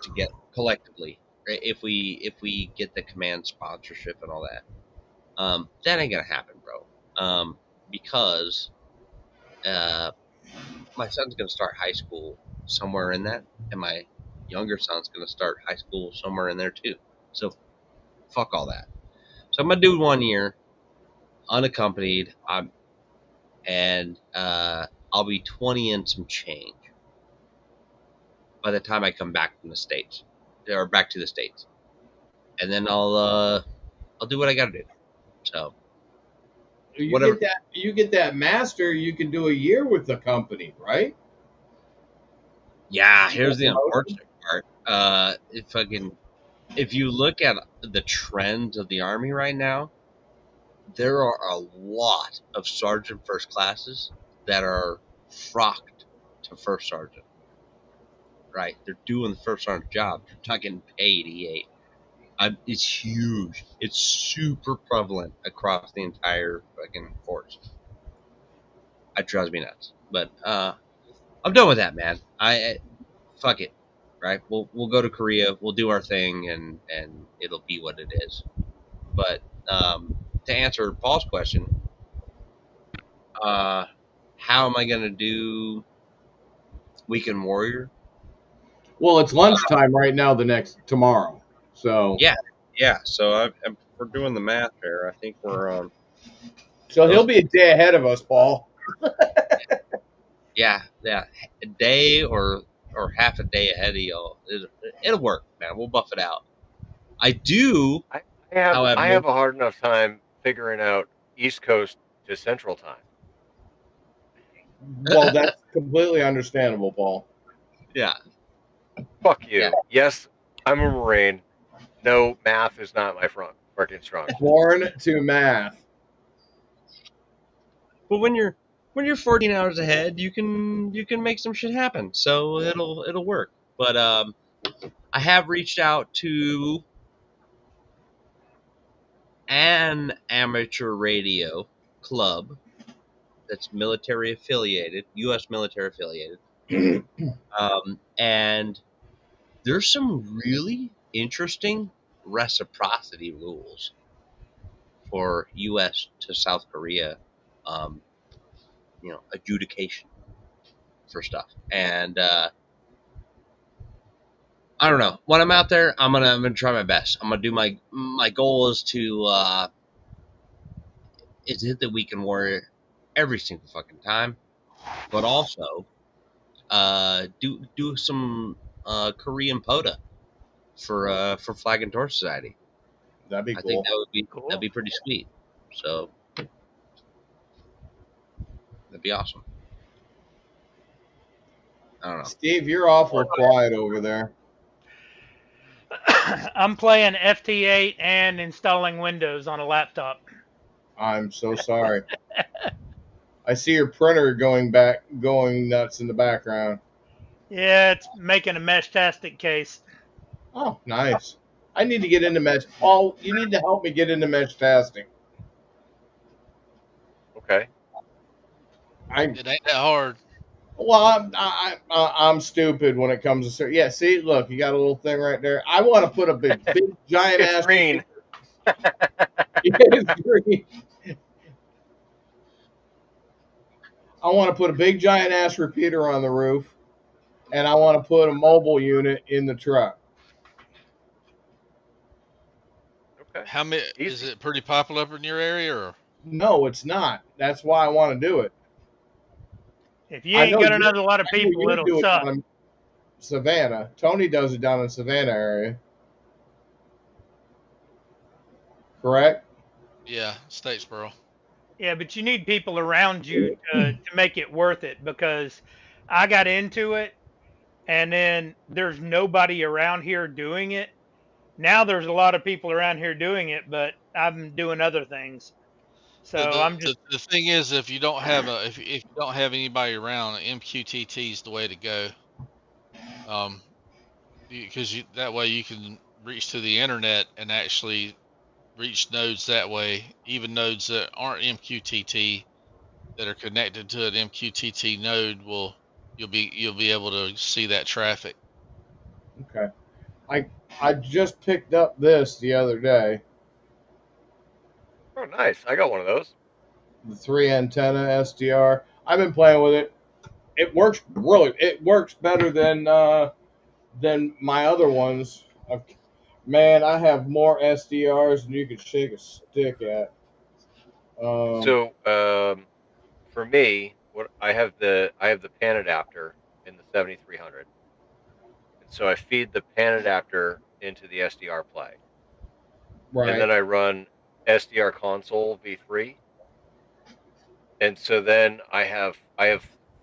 to get collectively, right? If we get the command sponsorship and all that. That ain't gonna happen, bro. Because my son's gonna start high school somewhere in that, and my younger son's gonna start high school somewhere in there too. So fuck all that. So I'm gonna do 1 year unaccompanied. And I'll be 20 and some change by the time I come back from the States, or back to the States, and then I'll do what I gotta do. So whatever. You get that master, you can do a year with the company, right? Yeah, here's the unfortunate part. If you look at the trends of the Army right now, there are a lot of sergeant first classes that are frocked to first sergeant. Right, they're doing the first sergeant job. They're not getting paid EA. It's huge. It's super prevalent across the entire fucking force. It drives me nuts. But I'm done with that, man. fuck it, right? We'll go to Korea, we'll do our thing, and it'll be what it is. But to answer Paul's question, how am I gonna do Weekend Warrior? Well, it's lunchtime right now. Tomorrow. So yeah. So if we're doing the math here, I think we're So he'll be a day ahead of us, Paul. yeah, a day or half a day ahead of y'all. It'll work, man. We'll buff it out. I have a hard enough time figuring out East Coast to Central Time. Well, that's completely understandable, Paul. Yeah. Fuck you. Yeah. Yes, I'm a Marine. No, math is not my freaking strong. Born to math. But when you're 14 hours ahead, you can make some shit happen. So it'll work. But I have reached out to an amateur radio club that's military affiliated, U.S. military affiliated, and there's some really interesting reciprocity rules for U.S. to South Korea, adjudication for stuff. And I don't know. When I'm out there, I'm gonna try my best. I'm gonna do my goal is to hit the Weekend Warrior every single fucking time, but also do some Korean POTA for Flag and Torch Society. That'd be cool. I think that'd be pretty sweet. So that'd be awesome. I don't know. Steve, you're awful quiet over there. I'm playing FT8 and installing Windows on a laptop. I'm so sorry. I see your printer going nuts in the background. Yeah, it's making a Meshtastic case. Oh, nice. I need to get into mesh. Oh, you need to help me get into Meshtastic. Okay. It ain't that hard. Well, I'm stupid when it comes to yeah. See, look, you got a little thing right there. I want to put a big giant It's ass green. It's green. I want to put a big giant ass repeater on the roof, and I want to put a mobile unit in the truck. Okay. How many? Is it pretty popular up in your area, or? No, it's not. That's why I want to do it. If you ain't got another lot of people, it'll suck. Down in Savannah. Tony does it down in Savannah area. Correct? Yeah, Statesboro. Yeah, but you need people around you to make it worth it, because I got into it and then there's nobody around here doing it. Now there's a lot of people around here doing it, but I'm doing other things. So the thing is, if you don't have if you don't have anybody around, MQTT is the way to go. Because that way you can reach to the internet and actually reach nodes that way, even nodes that aren't MQTT that are connected to an MQTT node you'll be able to see that traffic. Okay. I just picked up this the other day. Oh, nice. I got one of those. The 3 antenna SDR. I've been playing with it. It works better than my other ones. Man, I have more SDRs than you could shake a stick at. So for me, what I have the pan adapter in the 7300, and so I feed the pan adapter into the SDR play, right, and then I run SDR console v3, and so then I have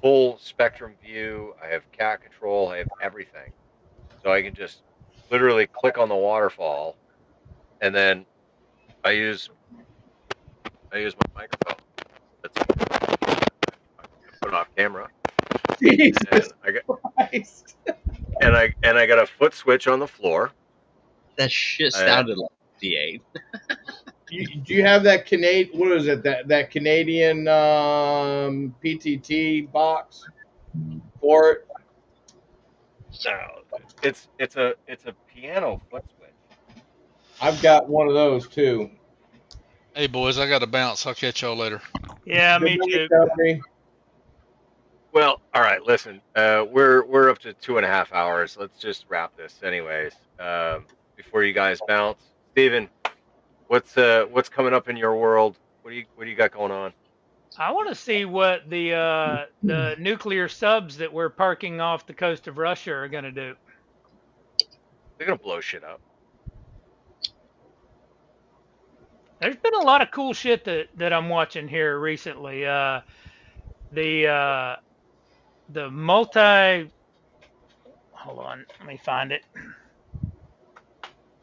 full spectrum view, I have cat control, I have everything, so I can just literally click on the waterfall, and then I use my microphone. That's put it off camera. Jesus Christ. and I got a foot switch on the floor. That shit sounded like D8. Do you have that Canadian? What is it? That Canadian PTT box for it? No, it's a piano foot switch. I've got one of those too. Hey boys, I got to bounce. I'll catch y'all later. Yeah, Good me night, too. Tony. Well, all right. Listen, we're up to 2.5 hours. Let's just wrap this, anyways. Before you guys bounce, Steven, what's coming up in your world? What do you got going on? I want to see what the nuclear subs that we're parking off the coast of Russia are going to do. They're gonna blow shit up. There's been a lot of cool shit that I'm watching here recently. The multi. Hold on, let me find it.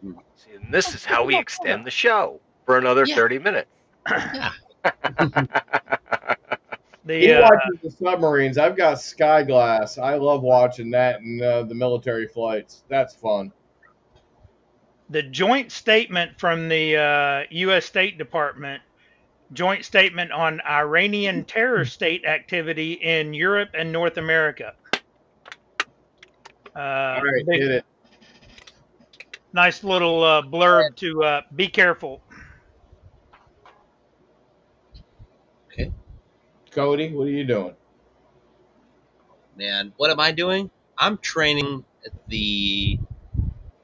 See, and this is how we extend the show for another 30 minutes. He watches the submarines. I've got Skyglass. I love watching that and the military flights. That's fun. The joint statement from the U.S. State Department, joint statement on Iranian terror state activity in Europe and North America. All right, hit it. Nice little blurb to be careful. Okay. Cody, what are you doing? Man, what am I doing? I'm training the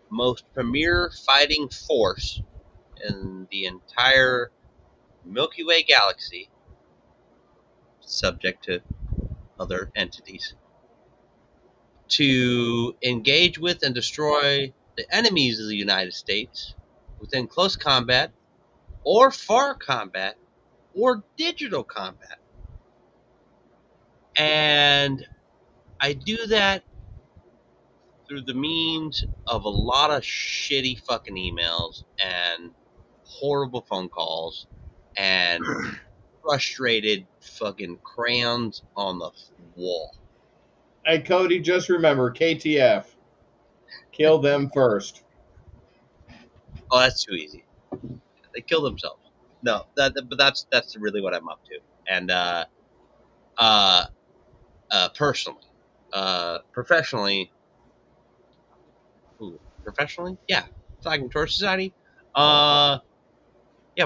most premier fighting force in the entire Milky Way galaxy, subject to other entities, to engage with and destroy the enemies of the United States within close combat or far combat or digital combat. And I do that through the means of a lot of shitty fucking emails and horrible phone calls and frustrated fucking crayons on the wall. Hey, Cody, just remember KTF. Kill them first. Oh, that's too easy. They kill themselves. No, but that's really what I'm up to. And personally, professionally, yeah, Flagging Tour Society. Yeah,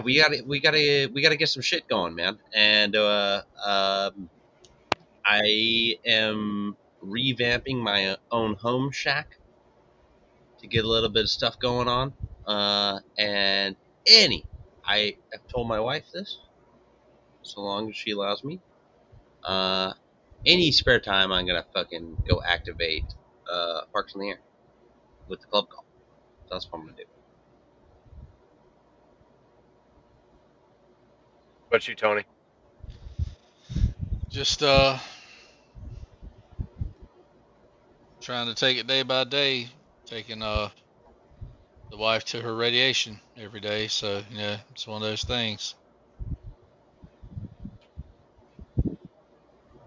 we gotta get some shit going, man. And I am revamping my own home shack to get a little bit of stuff going on. And I have told my wife this, so long as she allows me. Any spare time, I'm gonna fucking go activate Parks in the Air with the club call. That's what I'm gonna do. What you, Tony? Just trying to take it day by day, taking the wife to her radiation every day. So yeah, it's one of those things.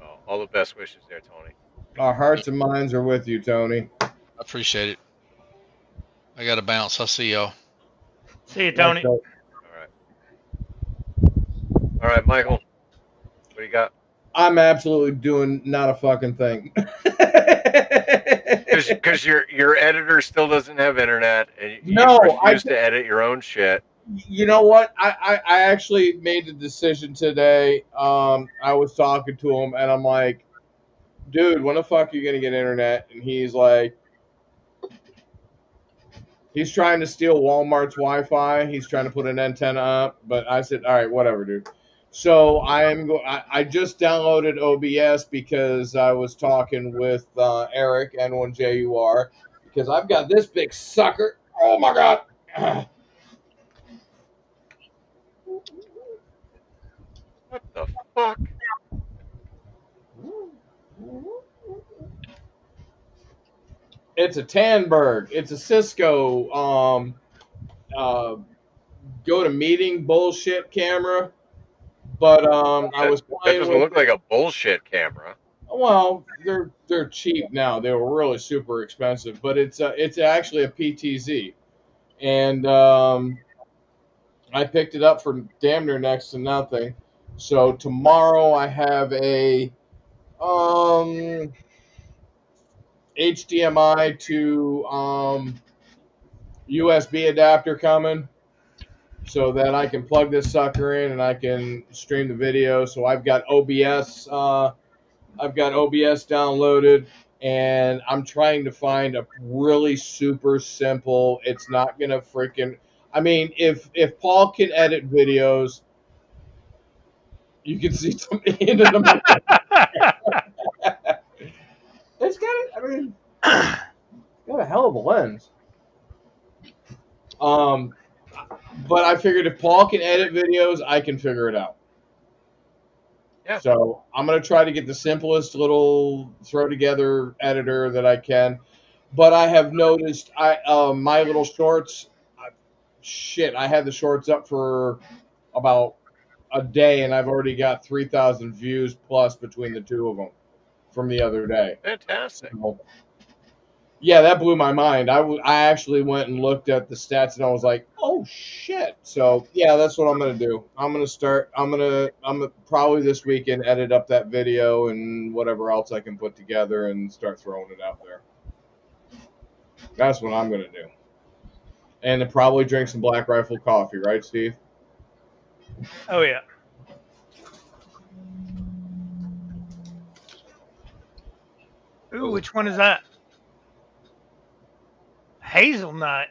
Oh, all the best wishes there, Tony. Our hearts and minds are with you, Tony. I appreciate it. I got to bounce. I'll see y'all. See you, Tony. All right, Michael. What do you got? I'm absolutely doing not a fucking thing. Because your editor still doesn't have internet, and you refuse to edit your own shit. You know what? I actually made the decision today. I was talking to him, and I'm like, dude, when the fuck are you going to get internet? And he's like, he's trying to steal Walmart's Wi-Fi. He's trying to put an antenna up. But I said, all right, whatever, dude. So I just downloaded OBS because I was talking with Eric, N1JUR, because I've got this big sucker. Oh, my God. What the fuck? It's a Tandberg. It's a Cisco go to meeting bullshit camera. But I was playing. That doesn't look like a bullshit camera. Well, they're cheap now. They were really super expensive, but it's actually a PTZ, and I picked it up for damn near next to nothing. So tomorrow I have a HDMI to USB adapter coming, so that I can plug this sucker in and I can stream the video. So I've got OBS. I've got OBS downloaded, and I'm trying to find a really super simple. It's not gonna freaking. I mean, if Paul can edit videos, you can see some into the. It's got. I mean, got a hell of a lens. But I figured if Paul can edit videos, I can figure it out. Yeah. So I'm gonna try to get the simplest little throw together editor that I can. But I have noticed my little shorts. I had the shorts up for about a day, and I've already got 3,000 views plus between the two of them from the other day. Fantastic. So, yeah, that blew my mind. I actually went and looked at the stats, and I was like, "Oh shit!" So yeah, that's what I'm gonna do. I'm gonna probably this weekend edit up that video and whatever else I can put together and start throwing it out there. That's what I'm gonna do. And then probably drink some Black Rifle coffee, right, Steve? Oh yeah. Ooh, which one is that? Hazelnut.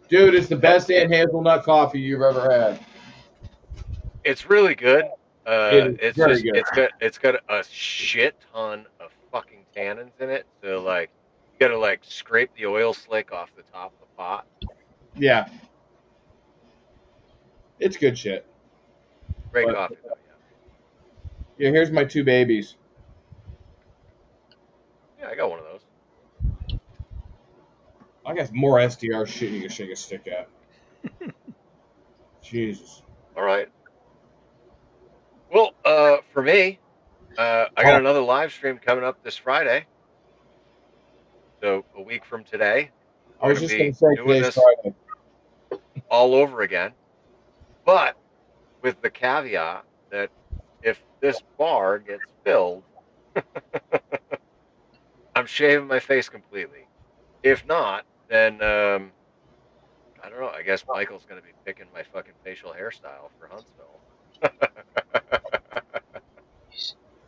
Dude, it's the best Aunt Hazelnut coffee you've ever had. It's really good. It is very good. It's got a shit ton of fucking tannins in it. So like you gotta like scrape the oil slick off the top of the pot. Yeah. It's good shit. Great coffee though, yeah. Yeah, here's my two babies. Yeah, I got one of those. I got more SDR shit you can shake a stick at. Jesus. All right. Well, for me, I got another live stream coming up this Friday. So a week from today, I was just going to say doing today's this Friday. all over again, but with the caveat that if this bar gets filled, I'm shaving my face completely. If not, then I don't know. I guess Michael's going to be picking my fucking facial hairstyle for Huntsville.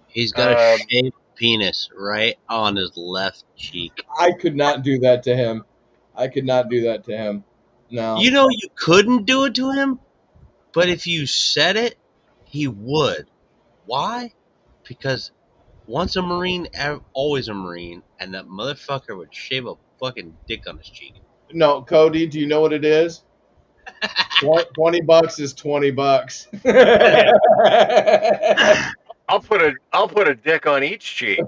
He's got a shaved penis right on his left cheek. I could not do that to him. No. You know you couldn't do it to him, but if you said it, he would. Why? Because once a Marine, always a Marine, and that motherfucker would shave a fucking dick on his cheek. No, Cody, do you know what it is? $20 is $20. I'll put a dick on each cheek.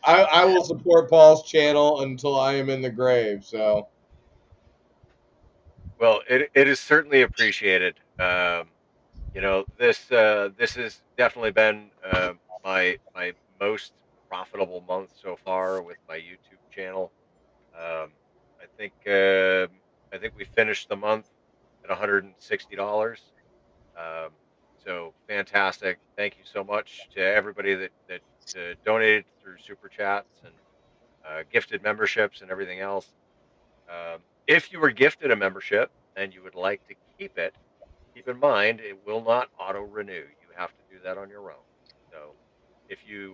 I will support Paul's channel until I am in the grave. So, well, it is certainly appreciated. You know, this has definitely been my most profitable month so far with my YouTube channel. I think we finished the month at $160. So fantastic! Thank you so much to everybody that donated through super chats and gifted memberships and everything else. If you were gifted a membership and you would like to keep it, keep in mind it will not auto renew. You have to do that on your own. So if you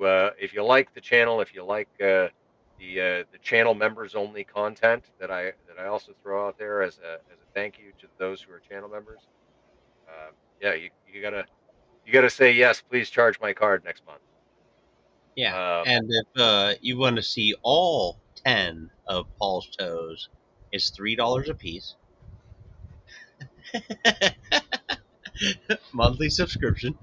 like the channel, if you like the channel members only content that I also throw out there as a thank you to those who are channel members, yeah, you gotta say yes. Please charge my card next month. Yeah, and if you want to see all 10 of Paul's toes, it's $3 a piece. Monthly subscription.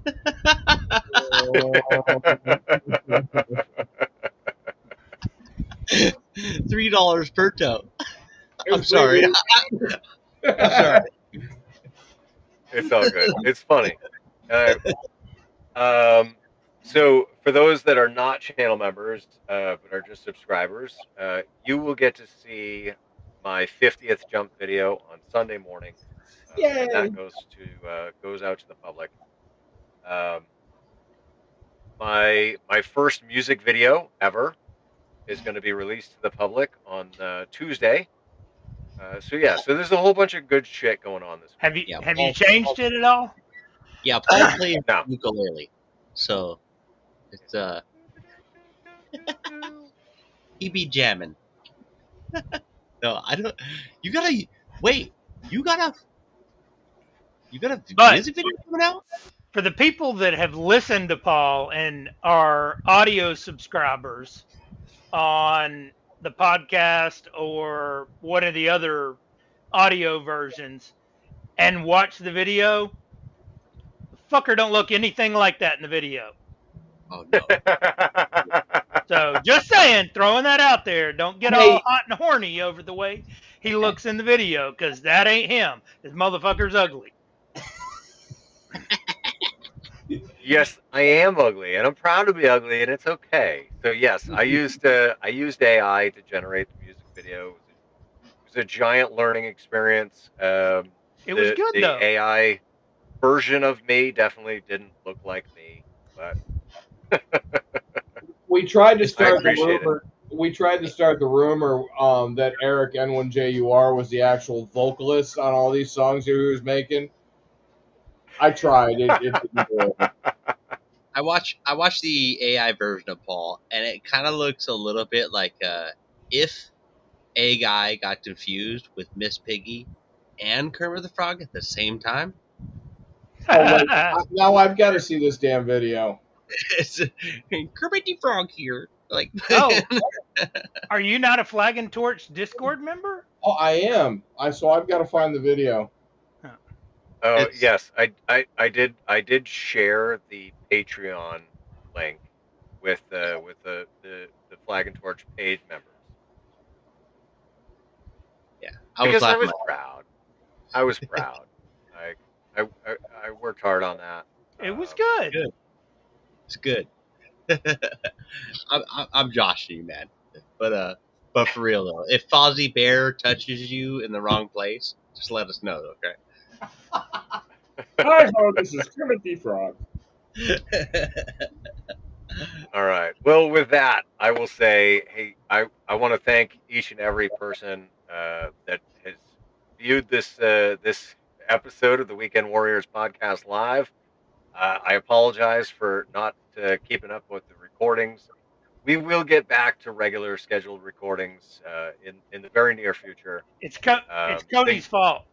$3 per toe. I'm sorry. I'm sorry. It's all good. It's funny. So for those that are not channel members, but are just subscribers, you will get to see my 50th jump video on Sunday morning. And that goes out to the public. my first music video ever is going to be released to the public on Tuesday. So there's a whole bunch of good shit going on this week. Have you changed it at all? Yeah, Paul plays No. ukulele, so it's he be jamming. No, I don't. You gotta wait. You got a But- music video coming out? For the people that have listened to Paul and are audio subscribers on the podcast or one of the other audio versions and watch the video, the fucker don't look anything like that in the video. Oh no. So just saying, throwing that out there. Don't get all hot and horny over the way he looks in the video, because that ain't him. This motherfucker's ugly. Yes, I am ugly, and I'm proud to be ugly, and it's okay. So yes, I used AI to generate the music video. It was a giant learning experience. It was good the though. AI version of me definitely didn't look like me, but We tried to start the appreciate rumor. We tried to start the rumor that Eric N1JUR was the actual vocalist on all these songs he was making. I tried. It didn't work. I watched the AI version of Paul, and it kind of looks a little bit like if a guy got confused with Miss Piggy and Kermit the Frog at the same time. Oh, wait. Now I've got to see this damn video. It's Kermit the Frog here. Like, Oh, are you not a Flag and Torch Discord member? Oh, I am. So I've got to find the video. oh yes, I did share the Patreon link with the Flag and Torch paid members. Yeah, I was proud. I was proud. I worked hard on that. It was good. Good. It's good. I'm joshing you, man. But for real though, if Fozzie Bear touches you in the wrong place, just let us know, okay? Hi, ho, this is Kermit the Frog. All right. Well, with that, I will say, hey, I want to thank each and every person that has viewed this episode of the Weekend Warriors podcast live. I apologize for not keeping up with the recordings. We will get back to regular scheduled recordings in the very near future. It's Cody's fault.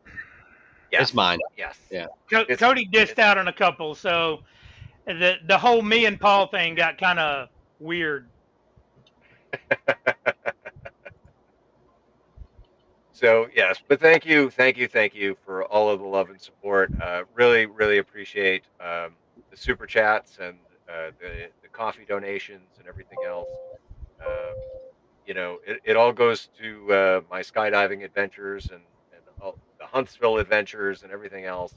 Yes. It's mine. Yes. Yeah. Cody dissed out on a couple, so the whole me and Paul thing got kind of weird. So yes, but thank you for all of the love and support. Really, really appreciate the super chats and the coffee donations and everything else. It all goes to my skydiving adventures and all the Huntsville adventures and everything else.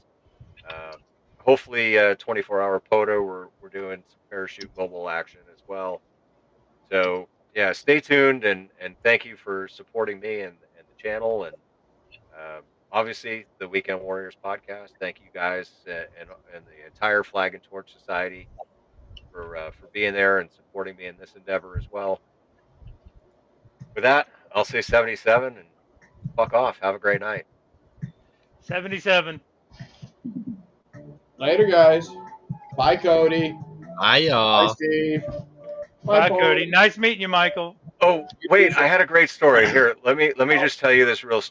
Hopefully, 24-hour POTO, we're doing some parachute mobile action as well. So yeah, stay tuned and thank you for supporting me and the channel and obviously the Weekend Warriors podcast. Thank you guys and the entire Flag and Torch Society for being there and supporting me in this endeavor as well. With that, I'll say 77 and fuck off. Have a great night. 77. Later, guys. Bye, Cody. Bye, y'all. Bye, Steve. Bye, Paul. Cody. Nice meeting you, Michael. Oh, wait, I had a great story here. Let me just tell you this real